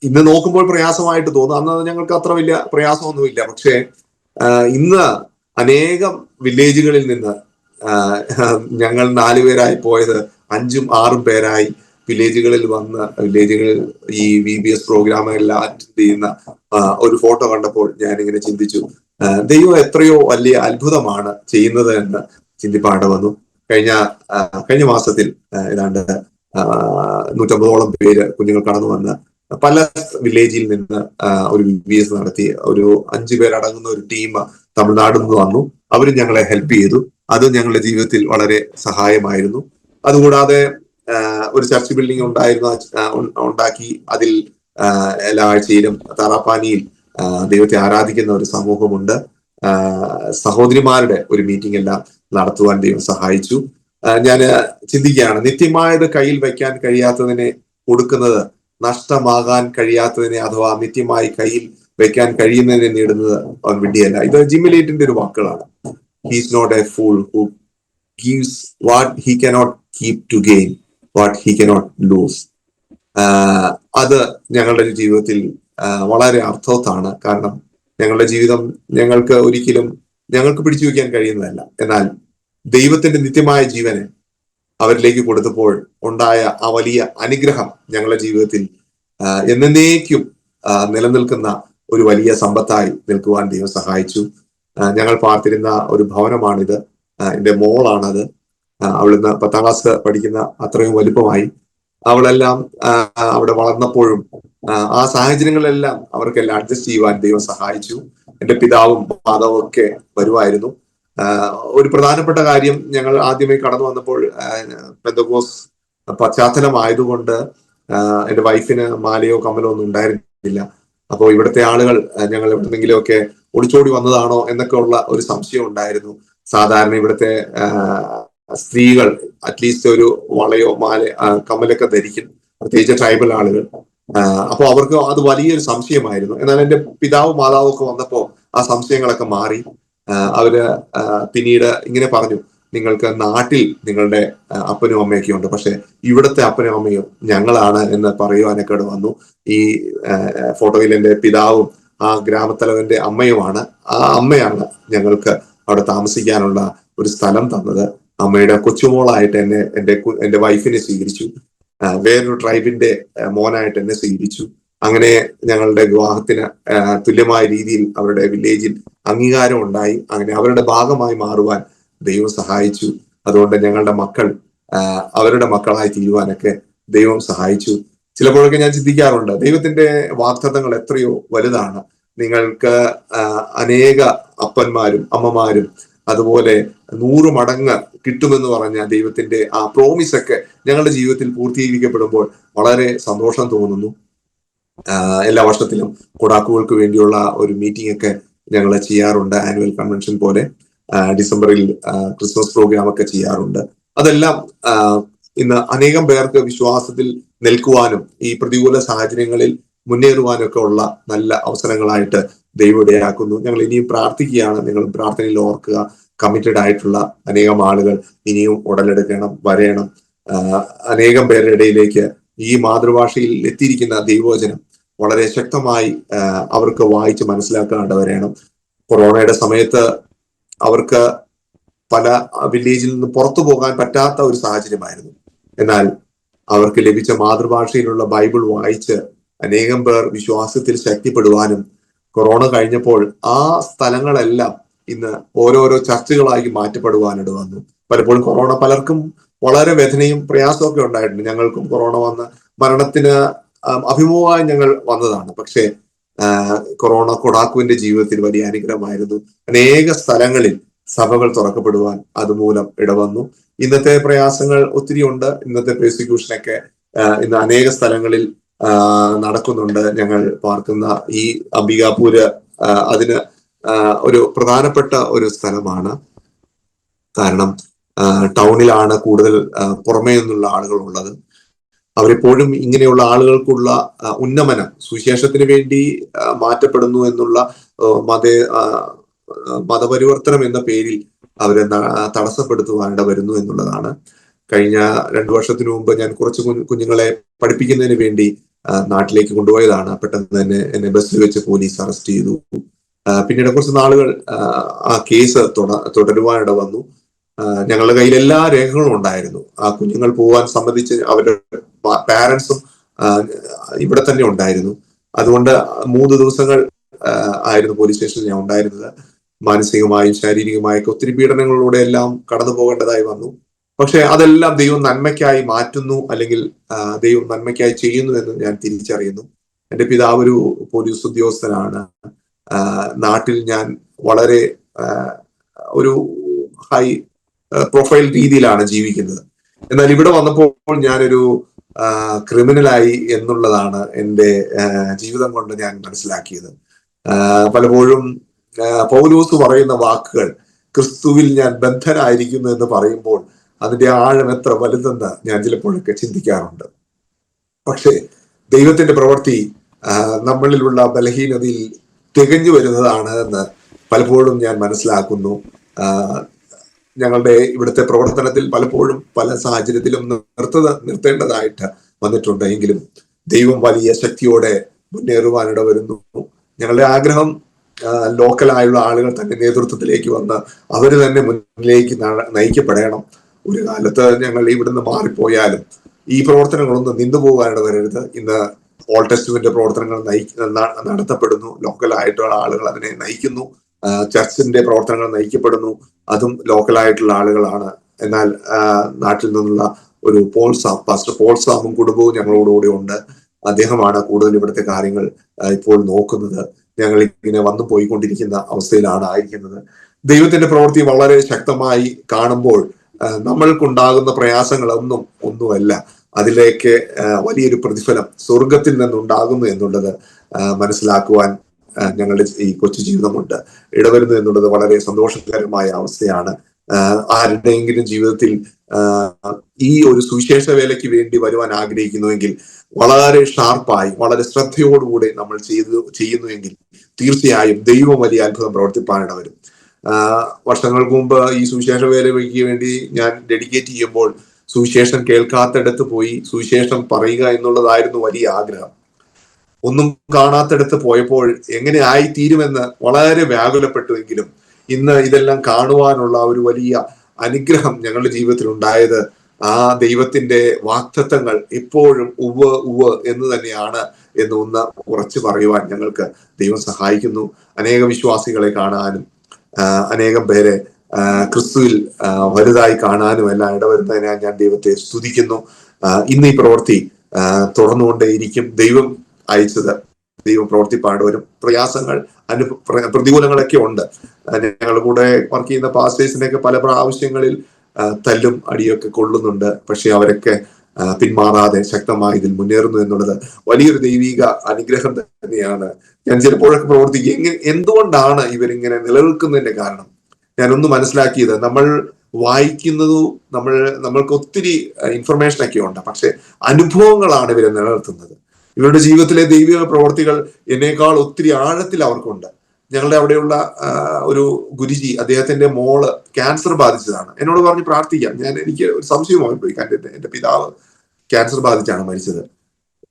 ഇന്ന് നോക്കുമ്പോൾ പ്രയാസമായിട്ട് തോന്നും. അന്ന് ഞങ്ങൾക്ക് അത്ര വലിയ പ്രയാസമൊന്നുമില്ല. പക്ഷേ ഇന്ന് അനേകം വില്ലേജുകളിൽ നിന്ന് ഞങ്ങൾ 4 പേരായി പോയത് 5-6 പേരായി വില്ലേജുകളിൽ ഈ VBS പ്രോഗ്രാമെല്ലാം അറ്റൻഡ് ചെയ്യുന്ന ഒരു ഫോട്ടോ കണ്ടപ്പോൾ ഞാനിങ്ങനെ ചിന്തിച്ചു, ദൈവം എത്രയോ വലിയ അത്ഭുതമാണ് ചെയ്യുന്നത് എന്ന് ചിന്തിപ്പാടെ വന്നു. കഴിഞ്ഞ മാസത്തിൽ ഏതാണ്ട് 150 പേര് കുഞ്ഞുങ്ങൾ കടന്നു വന്ന് പല വില്ലേജിൽ നിന്ന് ഒരു VBS നടത്തി. ഒരു 5 പേരടങ്ങുന്ന ഒരു ടീം തമിഴ്നാട് നിന്ന് വന്നു. അവരും ഞങ്ങളെ ഹെൽപ്പ് ചെയ്തു. അത് ഞങ്ങളുടെ ജീവിതത്തിൽ വളരെ സഹായമായിരുന്നു. അതുകൂടാതെ ഒരു ചർച്ച് ബിൽഡിംഗ് ഉണ്ടാക്കി അതിൽ എല്ലാ ആഴ്ചയിലും താറാപ്പാനിയിൽ ദൈവത്തെ ആരാധിക്കുന്ന ഒരു സമൂഹമുണ്ട്. സഹോദരിമാരുടെ ഒരു മീറ്റിംഗ് എല്ലാം നടത്തുവാൻ ദൈവം സഹായിച്ചു. ഞാൻ ചിന്തിക്കുകയാണ്, നിത്യമായത് കയ്യിൽ വയ്ക്കാൻ കഴിയാത്തതിനെ കൊടുക്കുന്നത് നഷ്ടമാകാൻ കഴിയാത്തതിനെ അഥവാ നിത്യമായി കയ്യിൽ വെക്കാൻ കഴിയുന്നതിനെ നേടുന്നത് അവൻ വിഡ്ഢിയല്ല. ഇത് ജിമ്മിലേറ്റിന്റെ ഒരു വാക്കുകളാണ്. He's not a fool who gives what he cannot keep to gain what he cannot lose. അത് ഞങ്ങളുടെ ജീവിതത്തിൽ വളരെ അർത്ഥവത്താണ്. കാരണം ഞങ്ങളുടെ ജീവിതം ഞങ്ങൾക്ക് പിടിച്ചു വെക്കാൻ കഴിയുന്നതല്ല. എന്നാൽ ദൈവത്തിന്റെ നിത്യമായ ജീവനെ അവരിലേക്ക് കൊടുത്തപ്പോൾ ഉണ്ടായ ആ വലിയ അനുഗ്രഹം ഞങ്ങളുടെ ജീവിതത്തിൽ എന്നേക്കും നിലനിൽക്കുന്ന ഒരു വലിയ സമ്പത്തായി നിൽക്കുവാൻ ദൈവം സഹായിച്ചു. ഞങ്ങൾ പാർത്തിരുന്ന ഒരു ഭവനമാണിത്. എൻ്റെ മോളാണത്. അവളിന്ന് 10ാം ക്ലാസ് പഠിക്കുന്ന അത്രയും വലുപ്പമായി. അവളെല്ലാം അവിടെ വളർന്നപ്പോഴും ആ സാഹചര്യങ്ങളെല്ലാം അവർക്കെല്ലാം അഡ്ജസ്റ്റ് ചെയ്യുവാൻ ദൈവം സഹായിച്ചു. എൻ്റെ പിതാവും മാതാവും ഒക്കെ വരുമായിരുന്നു. ഒരു പ്രധാനപ്പെട്ട കാര്യം, ഞങ്ങൾ ആദ്യമേ കടന്നു വന്നപ്പോൾ പെന്തക്കോസ് പശ്ചാത്തലമായതുകൊണ്ട് എൻ്റെ വൈഫിന് മാലയോ കമ്മലോ ഒന്നും ഉണ്ടായിരുന്നില്ല. അപ്പോൾ ഇവിടുത്തെ ആളുകൾ ഞങ്ങൾ എവിടെന്നെങ്കിലുമൊക്കെ ഒളിച്ചോടി വന്നതാണോ എന്നൊക്കെ ഉള്ള ഒരു സംശയം ഉണ്ടായിരുന്നു. സാധാരണ ഇവിടുത്തെ സ്ത്രീകൾ അറ്റ്ലീസ്റ്റ് ഒരു വളയോ കമ്മലൊക്കെ ധരിക്കും, പ്രത്യേകിച്ച് ട്രൈബൽ ആളുകൾ. അപ്പോൾ അവർക്ക് അത് വലിയൊരു സംശയമായിരുന്നു. എന്നാൽ എൻ്റെ പിതാവും മാതാവും ഒക്കെ വന്നപ്പോൾ ആ സംശയങ്ങളൊക്കെ മാറി. അവര് പിന്നീട് ഇങ്ങനെ പറഞ്ഞു, നിങ്ങൾക്ക് നാട്ടിൽ നിങ്ങളുടെ അപ്പനും അമ്മയൊക്കെ ഉണ്ട്, പക്ഷെ ഇവിടുത്തെ അപ്പനും അമ്മയും ഞങ്ങളാണ് എന്ന് പറയുവാനൊക്കെ വന്നു. ഈ ഫോട്ടോയിൽ എൻ്റെ പിതാവും ആ ഗ്രാമത്തലവന്റെ അമ്മയുമാണ്. ആ അമ്മയാണ് ഞങ്ങൾക്ക് അവിടെ താമസിക്കാനുള്ള ഒരു സ്ഥലം തന്നത്. അമ്മയുടെ കൊച്ചുമോളായിട്ട് എൻ്റെ വൈഫിനെ സ്വീകരിച്ചു. വേറൊരു ട്രൈബിന്റെ മോനായിട്ട് എന്നെ സ്വീകരിച്ചു. അങ്ങനെ ഞങ്ങളുടെ വിവാഹത്തിന് തുല്യമായ രീതിയിൽ അവരുടെ വില്ലേജിൽ അംഗീകാരം ഉണ്ടായി. അങ്ങനെ അവരുടെ ഭാഗമായി മാറുവാൻ ദൈവം സഹായിച്ചു. അതുകൊണ്ട് ഞങ്ങളുടെ മക്കൾ അവരുടെ മക്കളായി തീരുവാനൊക്കെ ദൈവം സഹായിച്ചു. ചിലപ്പോഴൊക്കെ ഞാൻ ചിന്തിക്കാറുണ്ട്, ദൈവത്തിന്റെ വാഗ്ദത്തങ്ങൾ എത്രയോ വലുതാണ്. നിങ്ങൾക്ക് അനേക അപ്പന്മാരും അമ്മമാരും അതുപോലെ 100 മടങ്ങ് കിട്ടുമെന്ന് പറഞ്ഞ ദൈവത്തിന്റെ ആ പ്രോമിസ് ഒക്കെ ഞങ്ങളുടെ ജീവിതത്തിൽ പൂർത്തീകരിക്കപ്പെടുമ്പോൾ വളരെ സന്തോഷം തോന്നുന്നു. എല്ലാ വർഷത്തിലും കൊടാക്കുകൾക്ക് വേണ്ടിയുള്ള ഒരു മീറ്റിംഗ് ഒക്കെ ഞങ്ങൾ ചെയ്യാറുണ്ട്. ആനുവൽ കൺവെൻഷൻ പോലെ ഡിസംബറിൽ ക്രിസ്മസ് പ്രോഗ്രാം ഒക്കെ ചെയ്യാറുണ്ട്. അതെല്ലാം ഇന്ന് അനേകം പേർക്ക് വിശ്വാസത്തിൽ നിൽക്കുവാനും ഈ പ്രതികൂല സാഹചര്യങ്ങളിൽ മുന്നേറുവാനും ഒക്കെ ഉള്ള നല്ല അവസരങ്ങളായിട്ട് ദൈവം ഇടയാക്കുന്നു. ഞങ്ങൾ ഇനിയും പ്രാർത്ഥിക്കുകയാണ്. നിങ്ങൾ പ്രാർത്ഥനയിൽ ഓർക്കുക, കമ്മിറ്റഡ് ആയിട്ടുള്ള അനേകം ആളുകൾ ഇനിയും ഉടലെടുക്കണം, വരയണം. അനേകം പേരുടെ ഇടയിലേക്ക് ഈ മാതൃഭാഷയിൽ എത്തിയിരിക്കുന്ന ദൈവവചനം വളരെ ശക്തമായി അവർക്ക് വായിച്ച് മനസ്സിലാക്കാണ്ട് വരണം. കൊറോണയുടെ സമയത്ത് അവർക്ക് പല വില്ലേജിൽ നിന്ന് പുറത്തു പോകാൻ പറ്റാത്ത ഒരു സാഹചര്യമായിരുന്നു. എന്നാൽ അവർക്ക് ലഭിച്ച മാതൃഭാഷയിലുള്ള ബൈബിൾ വായിച്ച് അനേകം പേർ വിശ്വാസത്തിൽ ശക്തിപ്പെടുവാനും കൊറോണ കഴിഞ്ഞപ്പോൾ ആ സ്ഥലങ്ങളെല്ലാം ഇന്ന് ഓരോരോ ചർച്ചുകളായി മാറ്റപ്പെടുവാനിട വന്നു. പലപ്പോഴും കൊറോണ പലർക്കും വളരെ വേദനയും പ്രയാസവും ഒക്കെ ഉണ്ടായിട്ടുണ്ട്. ഞങ്ങൾക്കും കൊറോണ വന്ന് മരണത്തിന് അഭിമുഖമായി ഞങ്ങൾ വന്നതാണ്. പക്ഷേ കൊറോണ കൊടാക്കുവിന്റെ ജീവിതത്തിൽ വലിയ അനുഗ്രഹമായിരുന്നു. അനേക സ്ഥലങ്ങളിൽ സഭകൾ തുറക്കപ്പെടുവാൻ അതുമൂലം ഇടവന്നു. ഇന്നത്തെ പ്രയാസങ്ങൾ ഒത്തിരി ഉണ്ട്. ഇന്നത്തെ പ്രോസിക്യൂഷനൊക്കെ ഇന്ന് അനേക സ്ഥലങ്ങളിൽ നടക്കുന്നുണ്ട്. ഞങ്ങൾ പാർക്കുന്ന ഈ അംബികാപൂര് അതിന് ഒരു പ്രധാനപ്പെട്ട ഒരു സ്ഥലമാണ്. കാരണം ടൗണിലാണ് കൂടുതൽ പുറമേ നിന്നുള്ള ആളുകൾ ഉള്ളത്. അവരെപ്പോഴും ഇങ്ങനെയുള്ള ആളുകൾക്കുള്ള ഉന്നമനം, സുവിശേഷത്തിന് വേണ്ടി മാറ്റപ്പെടുന്നു എന്നുള്ള മതപരിവർത്തനം എന്ന പേരിൽ അവരെ തടസ്സപ്പെടുത്തുവാനിട വരുന്നു എന്നുള്ളതാണ്. കഴിഞ്ഞ 2 വർഷത്തിനു മുമ്പ് ഞാൻ കുറച്ച് കുഞ്ഞുങ്ങളെ പഠിപ്പിക്കുന്നതിന് വേണ്ടി നാട്ടിലേക്ക് കൊണ്ടുപോയതാണ്. പെട്ടെന്ന് തന്നെ എന്നെ ബസ്സിൽ വെച്ച് പോലീസ് അറസ്റ്റ് ചെയ്തു. പിന്നീട് കുറച്ച് നാളുകൾ ആ കേസ് തുടരുവാനിട വന്നു. ഞങ്ങളുടെ കയ്യിൽ എല്ലാ രേഖകളും ഉണ്ടായിരുന്നു. ആ കുഞ്ഞുങ്ങൾ പോവാൻ സംബന്ധിച്ച് അവരുടെ പാരന്റ്സും ഇവിടെ തന്നെ ഉണ്ടായിരുന്നു. അതുകൊണ്ട് 3 ദിവസങ്ങൾ ആയിരുന്നു പോലീസ് സ്റ്റേഷനിൽ ഞാൻ ഉണ്ടായിരുന്നത്. മാനസികമായും ശാരീരികമായൊക്കെ ഒത്തിരി പീഡനങ്ങളിലൂടെ എല്ലാം കടന്നു പോകേണ്ടതായി വന്നു. പക്ഷെ അതെല്ലാം ദൈവം നന്മയ്ക്കായി മാറ്റുന്നു, അല്ലെങ്കിൽ ദൈവം നന്മയ്ക്കായി ചെയ്യുന്നു എന്ന് ഞാൻ തിരിച്ചറിയുന്നു. എന്റെ പിതാവ് ഒരു പോലീസ് ഉദ്യോഗസ്ഥനാണ്. നാട്ടിൽ ഞാൻ വളരെ ഒരു ഹൈ പ്രൊഫൈൽ രീതിയിലാണ് ജീവിക്കുന്നത്. എന്നാൽ ഇവിടെ വന്നപ്പോൾ ഞാനൊരു ക്രിമിനലായി എന്നുള്ളതാണ് എൻ്റെ ജീവിതം കൊണ്ട് ഞാൻ മനസ്സിലാക്കിയത്. പലപ്പോഴും പൗലോസ് പറയുന്ന വാക്കുകൾ, ക്രിസ്തുവിൽ ഞാൻ ബദ്ധനായിരിക്കുന്നു എന്ന് പറയുമ്പോൾ അതിന്റെ ആഴം എത്ര വലുതെന്ന് ഞാൻ ചിലപ്പോഴൊക്കെ ചിന്തിക്കാറുണ്ട്. പക്ഷേ ദൈവത്തിന്റെ പ്രവൃത്തി നമ്മളിലുള്ള ബലഹീനതയിൽ തികഞ്ഞു വരുന്നതാണ് എന്ന് പലപ്പോഴും ഞാൻ മനസ്സിലാക്കുന്നു. ഞങ്ങളുടെ ഇവിടുത്തെ പ്രവർത്തനത്തിൽ പലപ്പോഴും പല സാഹചര്യത്തിലും നിർത്തേണ്ടതായിട്ട് വന്നിട്ടുണ്ട്. എങ്കിലും ദൈവം വലിയ ശക്തിയോടെ മുന്നേറുവാനിട വരുന്നു. ഞങ്ങളുടെ ആഗ്രഹം ലോക്കലായുള്ള ആളുകൾ തന്നെ നേതൃത്വത്തിലേക്ക് വന്ന് അവർ തന്നെ മുന്നിലേക്ക് നയിക്കപ്പെടണം. ഒരു കാലത്ത് ഞങ്ങൾ ഇവിടുന്ന് മാറിപ്പോയാലും ഈ പ്രവർത്തനങ്ങളൊന്നും നിന്നുപോകാനിട വരരുത്. ഇന്ന് ഓൾഡ് ടെസ്റ്റ്മെന്റ് പ്രവർത്തനങ്ങൾ നടത്തപ്പെടുന്നു. ലോക്കലായിട്ടുള്ള ആളുകൾ അതിനെ നയിക്കുന്നു. ചർച്ചിന്റെ പ്രവർത്തനങ്ങൾ നയിക്കപ്പെടുന്നു. അതും ലോക്കലായിട്ടുള്ള ആളുകളാണ്. എന്നാൽ നാട്ടിൽ നിന്നുള്ള ഒരു പാസ്റ്റർ പോൾ സാമും കുടുംബവും ഞങ്ങളോടുകൂടി ഉണ്ട്. അദ്ദേഹമാണ് കൂടുതൽ ഇവിടുത്തെ കാര്യങ്ങൾ ഇപ്പോൾ നോക്കുന്നത്. ഞങ്ങൾ ഇങ്ങനെ വന്നു പോയിക്കൊണ്ടിരിക്കുന്ന അവസ്ഥയിലാണ് ആയിരിക്കുന്നത്. ദൈവത്തിന്റെ പ്രവൃത്തി വളരെ ശക്തമായി കാണുമ്പോൾ നമ്മൾക്കുണ്ടാകുന്ന ഒന്നുമല്ല. അതിലേക്ക് വലിയൊരു പ്രതിഫലം സ്വർഗത്തിൽ നിന്നുണ്ടാകുന്നു എന്നുള്ളത് മനസ്സിലാക്കുവാൻ ഞങ്ങളുടെ ഈ കൊച്ചു ജീവിതമുണ്ട് ഇടവരുന്നു എന്നുള്ളത് വളരെ സന്തോഷകരമായ അവസ്ഥയാണ്. ആരുടെയെങ്കിലും ജീവിതത്തിൽ ഈ ഒരു സുവിശേഷ വേലയ്ക്ക് വേണ്ടി വരുവാൻ ആഗ്രഹിക്കുന്നുവെങ്കിൽ വളരെ ഷാർപ്പായി വളരെ ശ്രദ്ധയോടുകൂടി നമ്മൾ ചെയ്യുന്നുവെങ്കിൽ തീർച്ചയായും ദൈവം വലിയ അത്ഭുതം പ്രവർത്തിപ്പാനിട വരും. വർഷങ്ങൾക്ക് മുമ്പ് ഈ സുവിശേഷ വേലയ്ക്ക് വേണ്ടി ഞാൻ ഡെഡിക്കേറ്റ് ചെയ്യുമ്പോൾ സുവിശേഷം കേൾക്കാത്തടത്ത് പോയി സുവിശേഷം പറയുക എന്നുള്ളതായിരുന്നു വലിയ ആഗ്രഹം. ഒന്നും കാണാത്തടത്ത് പോയപ്പോൾ എങ്ങനെ ആയിത്തീരുമെന്ന് വളരെ വ്യാകുലപ്പെട്ടുവെങ്കിലും ഇന്ന് ഇതെല്ലാം കാണുവാനുള്ള ഒരു വലിയ അനുഗ്രഹം ഞങ്ങളുടെ ജീവിതത്തിൽ ഉണ്ടായത് ആ ദൈവത്തിന്റെ വാഗ്ദത്തങ്ങൾ എപ്പോഴും ഉവ്വ് എന്ന് തന്നെയാണ് എന്ന് ഒന്ന് ഉറച്ചു പറയുവാൻ ഞങ്ങൾക്ക് ദൈവം സഹായിക്കുന്നു. അനേക വിശ്വാസികളെ കാണാനും അനേകം പേരെ ക്രിസ്തുവിൽ വലുതായി കാണാനും എല്ലാം ഇടവരുന്നതിനാൽ ഞാൻ ദൈവത്തെ സ്തുതിക്കുന്നു. ഇന്ന് ഈ പ്രവൃത്തി തുടർന്നുകൊണ്ടേയിരിക്കും. ദൈവം അയച്ചത് ദൈവം പ്രവർത്തിപ്പാട് വരും. പ്രയാസങ്ങൾ പ്രതികൂലങ്ങളൊക്കെ ഉണ്ട്. ഞങ്ങളുടെ കൂടെ വർക്ക് ചെയ്യുന്ന പാസ്റ്റേഴ്സിനെയൊക്കെ പല പ്രാവശ്യങ്ങളിൽ തല്ലും അടിയൊക്കെ കൊള്ളുന്നുണ്ട്. പക്ഷെ അവരൊക്കെ പിന്മാറാതെ ശക്തമായി ഇതിൽ മുന്നേറുന്നു എന്നുള്ളത് വലിയൊരു ദൈവിക അനുഗ്രഹം തന്നെയാണ്. ഞാൻ ചിലപ്പോഴൊക്കെ പ്രവർത്തിക്കുക എന്തുകൊണ്ടാണ് ഇവരിങ്ങനെ നിലനിൽക്കുന്നതിന്റെ കാരണം ഞാനൊന്ന് മനസ്സിലാക്കിയത്, നമ്മൾ വായിക്കുന്നതും നമ്മൾക്ക് ഒത്തിരി ഇൻഫർമേഷൻ ഒക്കെ ഉണ്ട്. പക്ഷെ അനുഭവങ്ങളാണ് ഇവരെ നിലനിർത്തുന്നത്. ഇവരുടെ ജീവിതത്തിലെ ദൈവിക പ്രവർത്തികൾ എന്നേക്കാൾ ഒത്തിരി ആഴത്തിൽ അവർക്കുണ്ട്. ഞങ്ങളുടെ അവിടെയുള്ള ഒരു ഗുരുജി, അദ്ദേഹത്തിന്റെ മോള് ക്യാൻസർ ബാധിച്ചതാണ്. എന്നോട് പറഞ്ഞ് പ്രാർത്ഥിക്കാം. എനിക്ക് ഒരു സംശയമായി പോയി. എന്റെ പിതാവ് ക്യാൻസർ ബാധിച്ചാണ് മരിച്ചത്.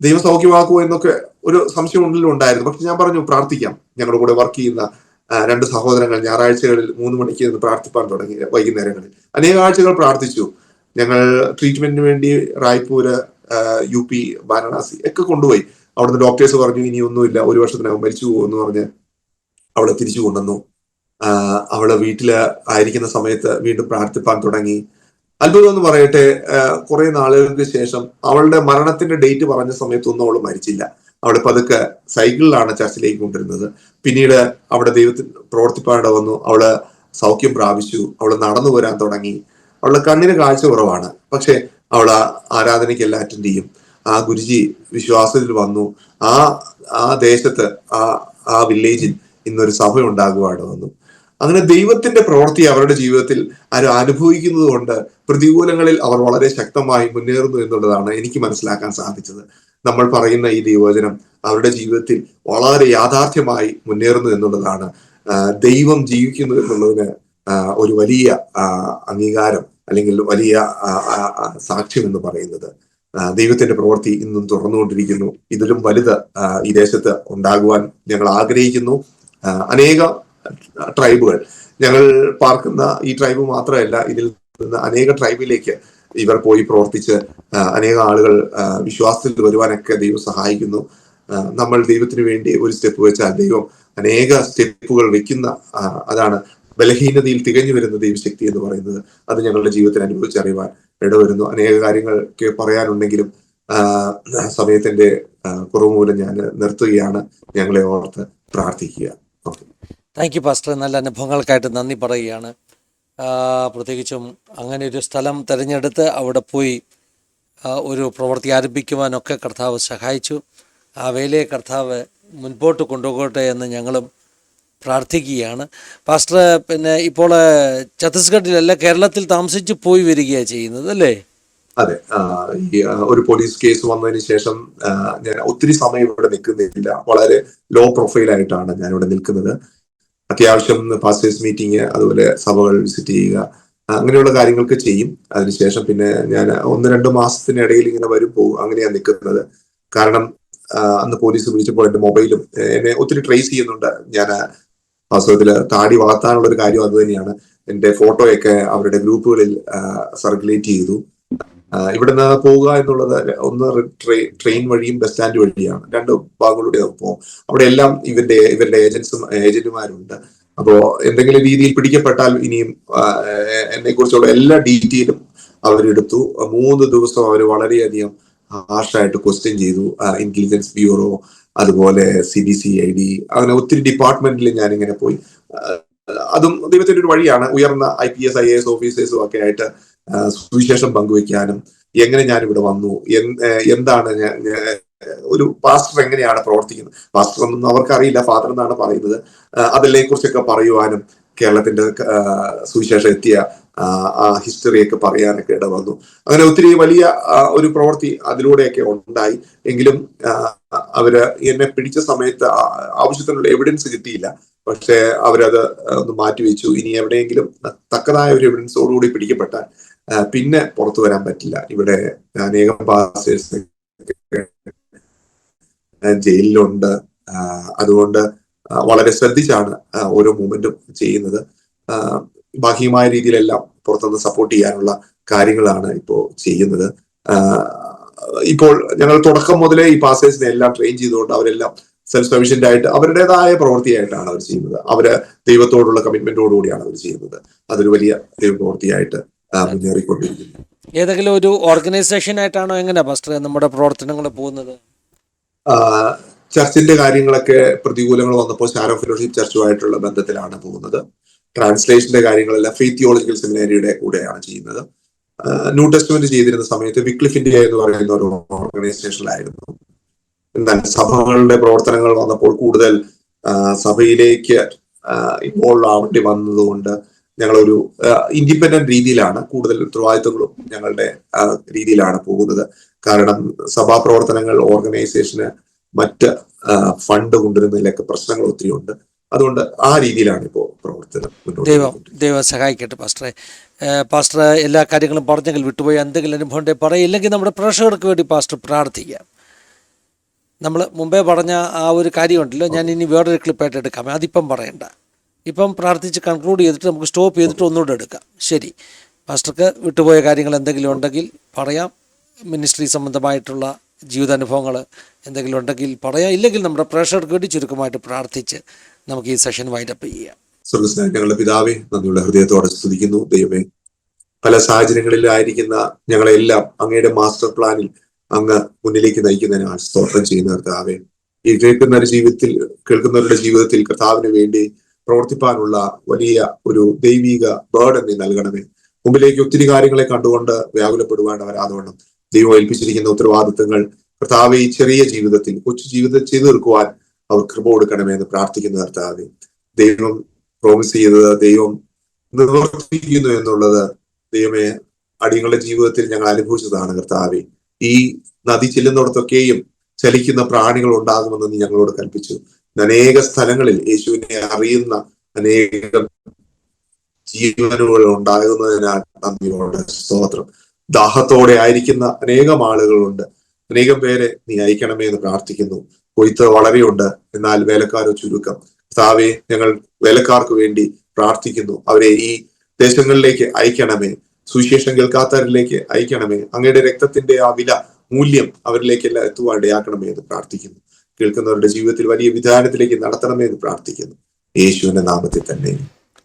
ദൈവം സൗഖ്യമാക്കുമോ എന്നൊക്കെ ഒരു സംശയം ഉള്ളിലുണ്ടായിരുന്നു. പക്ഷെ ഞാൻ പറഞ്ഞു പ്രാർത്ഥിക്കാം. ഞങ്ങളുടെ കൂടെ വർക്ക് ചെയ്യുന്ന 2 സഹോദരങ്ങൾ ഞായറാഴ്ചകളിൽ 3 മണിക്ക് നിന്ന് പ്രാർത്ഥിപ്പാൻ തുടങ്ങി. വൈകുന്നേരങ്ങളിൽ അനേക ആഴ്ചകൾ പ്രാർത്ഥിച്ചു. ഞങ്ങൾ ട്രീറ്റ്മെന്റിന് വേണ്ടി റായ്പൂര്, UP, വാരണാസി ഒക്കെ കൊണ്ടുപോയി. അവിടുന്ന് ഡോക്ടേഴ്സ് പറഞ്ഞു ഇനിയൊന്നുമില്ല, 1 വർഷത്തിനകം മരിച്ചു പോകുമെന്ന് പറഞ്ഞ് അവളെ തിരിച്ചു കൊണ്ടുവന്നു. അവള് വീട്ടില് ആയിരിക്കുന്ന സമയത്ത് വീണ്ടും പ്രാർത്ഥിപ്പാൻ തുടങ്ങി. അത്ഭുതം എന്ന് പറയട്ടെ, കുറെ നാളുകൾക്ക് ശേഷം അവളുടെ മരണത്തിന്റെ ഡേറ്റ് പറഞ്ഞ സമയത്തൊന്നും അവൾ മരിച്ചില്ല. അവള് പതുക്കെ സൈക്കിളിലാണ് ചർച്ചിലേക്ക് കൊണ്ടിരുന്നത്. പിന്നീട് അവിടെ ദൈവത്തിൽ പ്രവർത്തിപ്പാടെ വന്നു. അവള് സൗഖ്യം പ്രാപിച്ചു. അവള് നടന്നു വരാൻ തുടങ്ങി. അവളുടെ കണ്ണിന് കാഴ്ച കുറവാണ്, പക്ഷെ അവള് ആരാധനയ്ക്കെല്ലാം അറ്റൻഡ് ചെയ്യും. ആ ഗുരുജി വിശ്വാസത്തിൽ വന്നു. ആ ആ ദേശത്ത്, ആ ആ വില്ലേജിൽ ഇന്നൊരു സഭ ഉണ്ടാകുവാണ് വന്നു. അങ്ങനെ ദൈവത്തിന്റെ പ്രവൃത്തി അവരുടെ ജീവിതത്തിൽ അനുഭവിക്കുന്നത് കൊണ്ട് പ്രതികൂലങ്ങളിൽ അവർ വളരെ ശക്തമായി മുന്നേറുന്നു എന്നുള്ളതാണ് എനിക്ക് മനസ്സിലാക്കാൻ സാധിച്ചത്. നമ്മൾ പറയുന്ന ഈ ദൈവവചനം അവരുടെ ജീവിതത്തിൽ വളരെ യാഥാർത്ഥ്യമായി മുന്നേറുന്നു എന്നുള്ളതാണ് ദൈവം ജീവിക്കുന്നു എന്നുള്ളതിന് ഒരു വലിയ അംഗീകാരം അല്ലെങ്കിൽ വലിയ സാക്ഷ്യം എന്ന് പറയുന്നത്. ദൈവത്തിന്റെ പ്രവൃത്തി ഇന്നും തുറന്നുകൊണ്ടിരിക്കുന്നു. ഇതിലും വലുത് ഈ ദേശത്ത് ഉണ്ടാകുവാൻ ഞങ്ങൾ ആഗ്രഹിക്കുന്നു. അനേക ട്രൈബുകൾ, ഞങ്ങൾ പാർക്കുന്ന ഈ ട്രൈബ് മാത്രമല്ല, ഇതിൽ നിന്ന് അനേക ട്രൈബിലേക്ക് ഇവർ പോയി പ്രവർത്തിച്ച് അനേക ആളുകൾ വിശ്വാസത്തിൽ വരുവാനൊക്കെ ദൈവം സഹായിക്കുന്നു. നമ്മൾ ദൈവത്തിന് വേണ്ടി ഒരു സ്റ്റെപ്പ് വെച്ചാൽ ദൈവം അനേക സ്റ്റെപ്പുകൾ വെക്കുന്ന, അതാണ് ബലഹീനതയിൽ തികഞ്ഞു വരുന്ന ദൈവശക്തി എന്ന് പറയുന്നത്. അത് ഞങ്ങളുടെ ജീവിതത്തിൽ അനുഭവിച്ചറിയുവാൻ ഇടവരുന്നു. അനേക കാര്യങ്ങളൊക്കെ പറയാനുണ്ടെങ്കിലും സമയത്തിന്റെ കുറവ് മൂലം ഞാൻ നിർത്തുകയാണ്. ഞങ്ങളെ ഓർത്ത് പ്രാർത്ഥിക്കുക. Thank you pastor. നല്ല അനുഭവങ്ങൾക്കായിട്ട് നന്ദി പറയുകയാണ്. പ്രത്യേകിച്ചും അങ്ങനെ ഒരു സ്ഥലം തിരഞ്ഞെടുത്ത് അവിടെ പോയി ഒരു പ്രവൃത്തി ആരംഭിക്കുവാനൊക്കെ കർത്താവ് സഹായിച്ചു. ആ വേലയെ കർത്താവ് മുൻപോട്ട് കൊണ്ടുപോകട്ടെ എന്ന് ഞങ്ങളും പ്രാർത്ഥിക്കുകയാണ്. പാസ്റ്റർ പിന്നെ ഇപ്പോൾ ഛത്തീസ്ഗഡിലല്ല, കേരളത്തിൽ താമസിച്ച് പോയി വരികയാണ് ചെയ്യുന്നത് അല്ലേ? അതെ. ഈ ഒരു പോലീസ് കേസ് വന്നതിന് ശേഷം ഞാൻ ഒത്തിരി സമയം ഇവിടെ നിൽക്കുന്നില്ല. വളരെ ലോ പ്രൊഫൈലായിട്ടാണ് ഞാൻ ഇവിടെ നിൽക്കുന്നത്. അത്യാവശ്യം പാസ്റ്റേഴ്സ് മീറ്റിംഗ്, അതുപോലെ സഭകൾ വിസിറ്റ് ചെയ്യുക, അങ്ങനെയുള്ള കാര്യങ്ങൾക്ക് ചെയ്യും. അതിനുശേഷം പിന്നെ ഞാൻ 1-2 മാസത്തിനിടയിൽ ഇങ്ങനെ വരും പോകും, അങ്ങനെയാണ് നിൽക്കുന്നത്. കാരണം അന്ന് പോലീസ് വിളിച്ചപ്പോൾ എന്റെ മൊബൈലും എന്നെ ഒത്തിരി ട്രേസ് ചെയ്യുന്നുണ്ട്. ഞാൻ വാസ്തവത്തില് താടി വളർത്താനുള്ള ഒരു കാര്യം അത് തന്നെയാണ്. എന്റെ ഫോട്ടോയൊക്കെ അവരുടെ ഗ്രൂപ്പുകളിൽ സർക്കുലേറ്റ് ചെയ്തു. ഇവിടുന്ന് പോവുക എന്നുള്ളത് ഒന്ന് ട്രെയിൻ വഴിയും ബസ് സ്റ്റാൻഡ് വഴിയാണ്, 2 ഭാഗങ്ങളിലൂടെ പോകും. അവിടെ എല്ലാം ഇവരുടെ ഏജന്റുമാരുണ്ട്. അപ്പോ എന്തെങ്കിലും രീതിയിൽ പിടിക്കപ്പെട്ടാൽ ഇനിയും എന്നെ കുറിച്ചുള്ള എല്ലാ ഡീറ്റെയിലും അവരെടുത്തു. 3 ദിവസം അവർ വളരെയധികം ഹാർഷായിട്ട് ക്വസ്റ്റ്യൻ ചെയ്തു. ഇന്റലിജൻസ് ബ്യൂറോ, അതുപോലെ CBCID, അങ്ങനെ ഒത്തിരി ഡിപ്പാർട്ട്മെന്റിൽ ഞാനിങ്ങനെ പോയി. അതും ദൈവത്തിന്റെ ഒരു വഴിയാണ്. ഉയർന്ന IPS IAS ഓഫീസേഴ്സും ഒക്കെ ആയിട്ട് സുവിശേഷം പങ്കുവെക്കാനും, എങ്ങനെ ഞാൻ ഇവിടെ വന്നു, എന്താണ് ഒരു പാസ്റ്റർ എങ്ങനെയാണ് പ്രവർത്തിക്കുന്നത്, പാസ്റ്റർ ഒന്നും അവർക്കറിയില്ല, ഫാദർ എന്നാണ് പറയുന്നത്, അതിനെ കുറിച്ചൊക്കെ പറയുവാനും കേരളത്തിന്റെ സുവിശേഷം എത്തിയ ആ ഹിസ്റ്ററിയൊക്കെ പറയാനൊക്കെ ഇട വന്നു. അങ്ങനെ ഒത്തിരി വലിയ ഒരു പ്രവൃത്തി അതിലൂടെയൊക്കെ ഉണ്ടായി. എങ്കിലും അവര് എന്നെ പിടിച്ച സമയത്ത് ആവശ്യത്തിനുള്ള എവിഡൻസ് കിട്ടിയില്ല. പക്ഷെ അവരത് ഒന്ന് മാറ്റിവെച്ചു. ഇനി എവിടെയെങ്കിലും തക്കതായ ഒരു എവിഡൻസോടുകൂടി പിടിക്കപ്പെട്ടാൽ പിന്നെ പുറത്തു വരാൻ പറ്റില്ല. ഇവിടെ അനേകം പാസ്റ്റേഴ്സ് ജയിലിലുണ്ട്. അതുകൊണ്ട് വളരെ ശ്രദ്ധിച്ചാണ് ഓരോ മൂവ്മെന്റും ചെയ്യുന്നത്. ബാഹ്യമായ രീതിയിലെല്ലാം പുറത്തുനിന്ന് സപ്പോർട്ട് ചെയ്യാനുള്ള കാര്യങ്ങളാണ് ഇപ്പോ ചെയ്യുന്നത്. ഇപ്പോൾ ഞങ്ങൾ തുടക്കം മുതലേ ഈ പാസ്റ്റേഴ്സിനെ എല്ലാം ട്രെയിൻ ചെയ്തുകൊണ്ട് അവരെല്ലാം സെൽഫ് സഫിഷ്യന്റ് ആയിട്ട് അവരുടേതായ പ്രവൃത്തിയായിട്ടാണ് അവർ ചെയ്യുന്നത്. അവര് ദൈവത്തോടുള്ള കമ്മിറ്റ്മെന്റോടുകൂടിയാണ് അവർ ചെയ്യുന്നത്. അതൊരു വലിയ ദൈവ പ്രവൃത്തിയായിട്ട് മുന്നേറിക്കൊണ്ടിരിക്കുന്നു. ഏതെങ്കിലും ഒരു ഓർഗനൈസേഷൻ ആയിട്ടാണോ എങ്ങനെയാ പാസ്റ്റർ നമ്മുടെ പ്രവർത്തനങ്ങൾ പോകുന്നത്? ചർച്ചിന്റെ കാര്യങ്ങളൊക്കെ പ്രതികൂലങ്ങൾ വന്നപ്പോൾ ഷാരോ ഫെലോഷിപ്പ് ചർച്ചുമായിട്ടുള്ള ബന്ധത്തിലാണ് പോകുന്നത്. ട്രാൻസ്ലേഷന്റെ കാര്യങ്ങളെല്ലാം ഫെയ്ത്ത് തിയോളജിക്കൽ സെമിനാരിയുടെ കൂടെയാണ് ചെയ്യുന്നത്. ന്യൂ ടെസ്റ്റ്മെന്റ് ചെയ്തിരുന്ന സമയത്ത് വിക്ലിഫ് ഇന്ത്യ എന്ന് പറയുന്ന ഒരു ഓർഗനൈസേഷനിലായിരുന്നു. എന്നാൽ സഭകളുടെ പ്രവർത്തനങ്ങൾ വന്നപ്പോൾ കൂടുതൽ സഭയിലേക്ക് ഇൻവോൾവ് ആവേണ്ടി വന്നതുകൊണ്ട് ഞങ്ങളൊരു ഇൻഡിപെൻഡന്റ് രീതിയിലാണ്, കൂടുതൽ ഉത്തരവാദിത്തങ്ങളും ഞങ്ങളുടെ രീതിയിലാണ് പോകുന്നത്. കാരണം സഭാ പ്രവർത്തനങ്ങൾ ഓർഗനൈസേഷന് മറ്റ് ഫണ്ട് കൊണ്ടുവരുന്നതിലൊക്കെ പ്രശ്നങ്ങൾ ഒത്തിരി ഉണ്ട്. അതുകൊണ്ട് ആ രീതിയിലാണ് ഇപ്പോൾ പ്രവർത്തനം മുന്നോട്ട്. ദൈവം സഹായിക്കട്ടെ പാസ്റ്ററെ. പാസ്റ്റർ എല്ലാ കാര്യങ്ങളും പറഞ്ഞെങ്കിൽ വിട്ടുപോയി എന്തെങ്കിലും അനുഭവം പറയില്ലെങ്കിൽ നമ്മുടെ പ്രേക്ഷകർക്ക് വേണ്ടി പാസ്റ്റർ പ്രാർത്ഥിക്കാം. നമ്മൾ മുമ്പേ പറഞ്ഞ ആ ഒരു കാര്യമുണ്ടല്ലോ, ഞാൻ ഇനി വേറൊരു ക്ലിപ്പായിട്ട് എടുക്കാം, അതിപ്പം പറയണ്ട. ഇപ്പം പ്രാർത്ഥിച്ച് കൺക്ലൂഡ് ചെയ്തിട്ട് നമുക്ക് സ്റ്റോപ്പ് ചെയ്തിട്ട് ഒന്നുകൂടെ എടുക്കാം. ശരി, പാസ്റ്റർക്ക് വിട്ടുപോയ കാര്യങ്ങൾ എന്തെങ്കിലും ഉണ്ടെങ്കിൽ പറയാം. മിനിസ്ട്രി സംബന്ധമായിട്ടുള്ള ജീവിതാനുഭവങ്ങൾ എന്തെങ്കിലും ഉണ്ടെങ്കിൽ പറയാം. ഇല്ലെങ്കിൽ നമ്മുടെ പ്രേക്ഷകർക്ക് വേണ്ടി ചുരുക്കമായിട്ട് പ്രാർത്ഥിച്ച് നമുക്ക് ഈ സെഷൻ വൈൻഡപ്പ് ചെയ്യാം. സ്വർഗ്ഗസ്ഥനായ ഞങ്ങളുടെ പിതാവേ, നന്ദിയുള്ള ഹൃദയത്തോടെ സ്തുതിക്കുന്നു. ദൈവമേ, പല സാഹചര്യങ്ങളിലായിരിക്കുന്ന ഞങ്ങളെല്ലാം അങ്ങയുടെ മാസ്റ്റർ പ്ലാനിൽ അങ്ങ് മുന്നിലേക്ക് നയിക്കുന്നതിനാൽ സ്തോത്രം ചെയ്യുന്ന കർത്താവേ, ഈ കേൾക്കുന്നവരുടെ ജീവിതത്തിൽ കർത്താവിന് വേണ്ടി പ്രവർത്തിപ്പാനുള്ള വലിയ ഒരു ദൈവിക ബേർഡൻ നീ നൽകണമേ. മുമ്പിലേക്ക് ഒത്തിരി കാര്യങ്ങളെ കണ്ടുകൊണ്ട് വ്യാകുലപ്പെടുവാൻ വരാതവണ്ണം ദൈവം ഏൽപ്പിച്ചിരിക്കുന്ന ഉത്തരവാദിത്തങ്ങൾ കർത്താവെ ഈ ചെറിയ ജീവിതത്തിൽ, കൊച്ചു ജീവിതത്തിൽ ചെയ്തു തീർക്കുവാൻ അവർ കൃപ കൊടുക്കണമേ എന്ന് പ്രാർത്ഥിക്കുന്ന കർത്താവെ, ദൈവം പ്രോമിസ് ചെയ്തത് ദൈവം നിവർത്തിക്കുന്നു എന്നുള്ളത് ദൈവമേ അടിയങ്ങളുടെ ജീവിതത്തിൽ ഞങ്ങൾ അനുഭവിച്ചതാണ് കർത്താവെ. ഈ നദി ചെല്ലുന്നിടത്തൊക്കെയും ചലിക്കുന്ന പ്രാണികൾ ഉണ്ടാകുമെന്ന് നീ ഞങ്ങളോട് കൽപ്പിച്ചു. അനേക സ്ഥലങ്ങളിൽ യേശുവിനെ അറിയുന്ന അനേകം ജീവനുകൾ ഉണ്ടാകുന്നതിനാൽ നന്ദിയോടെ സ്തോത്രം. ദാഹത്തോടെ ആയിരിക്കുന്ന അനേകം ആളുകളുണ്ട്. അനേകം പേരെ നീ അയക്കണമേ എന്ന് പ്രാർത്ഥിക്കുന്നു. കൊയ്ത്ത് വളരെയുണ്ട്, എന്നാൽ വേലക്കാരോ ചുരുക്കം. കർത്താവേ, ഞങ്ങൾ വേലക്കാർക്ക് വേണ്ടി പ്രാർത്ഥിക്കുന്നു. അവരെ ഈ ദേശങ്ങളിലേക്ക് അയക്കണമേ. സുവിശേഷം കേൾക്കാത്തവരിലേക്ക് അയക്കണമേ. അങ്ങയുടെ രക്തത്തിന്റെ ആ മൂല്യം അവരിലേക്കെല്ലാം എത്തുവാൻ ഇടയാക്കണമേ എന്ന് പ്രാർത്ഥിക്കുന്നു. കേൾക്കുന്നവരുടെ ജീവിതത്തിൽ വലിയ വിധാനത്തിലേക്ക് നടത്തണമേ എന്ന് പ്രാർത്ഥിക്കുന്നു. യേശുവിന്റെ നാമത്തിൽ തന്നെ.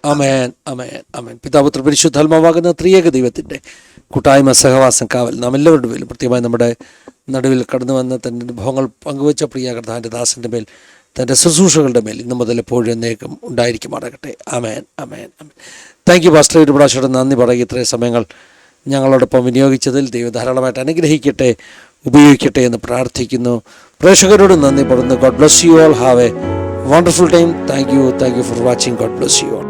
ആമേൻ, ആമേൻ, ആമേൻ. പിതാപുത്ര പരിശുദ്ധാത്മാവാകുന്ന ത്രിയേക ദൈവത്തിൻ്റെ കൂട്ടായ്മ, സഹവാസം, കാവൽ നാം എല്ലാവരുടെ മേലും, പ്രത്യേകമായി നമ്മുടെ നടുവിൽ കടന്നു വന്ന തൻ്റെ അനുഭവങ്ങൾ പങ്കുവച്ച പ്രിയ കർത്താവിൻ്റെ ദാസൻ്റെ മേൽ, തൻ്റെ ശുശ്രൂഷകളുടെ മേൽ ഇന്നു മുതൽ എപ്പോഴും എന്നേക്കും ഉണ്ടായിരിക്കുമാറാകട്ടെ. ആമേൻ, ആമേൻ, ആമേൻ. Thank you pastor. ഒരു പ്രാവശ്യം നന്ദി പറയുക. ഇത്രയും സമയങ്ങൾ ഞങ്ങളോടൊപ്പം വിനിയോഗിച്ചതിൽ ദൈവം ധാരാളമായിട്ട് അനുഗ്രഹിക്കട്ടെ, ഉപയോഗിക്കട്ടെ എന്ന് പ്രാർത്ഥിക്കുന്നു. പ്രേക്ഷകരോട് നന്ദി പറയുന്നു. God bless you all. Have A wonderful time. Thank you for watching. God bless you all.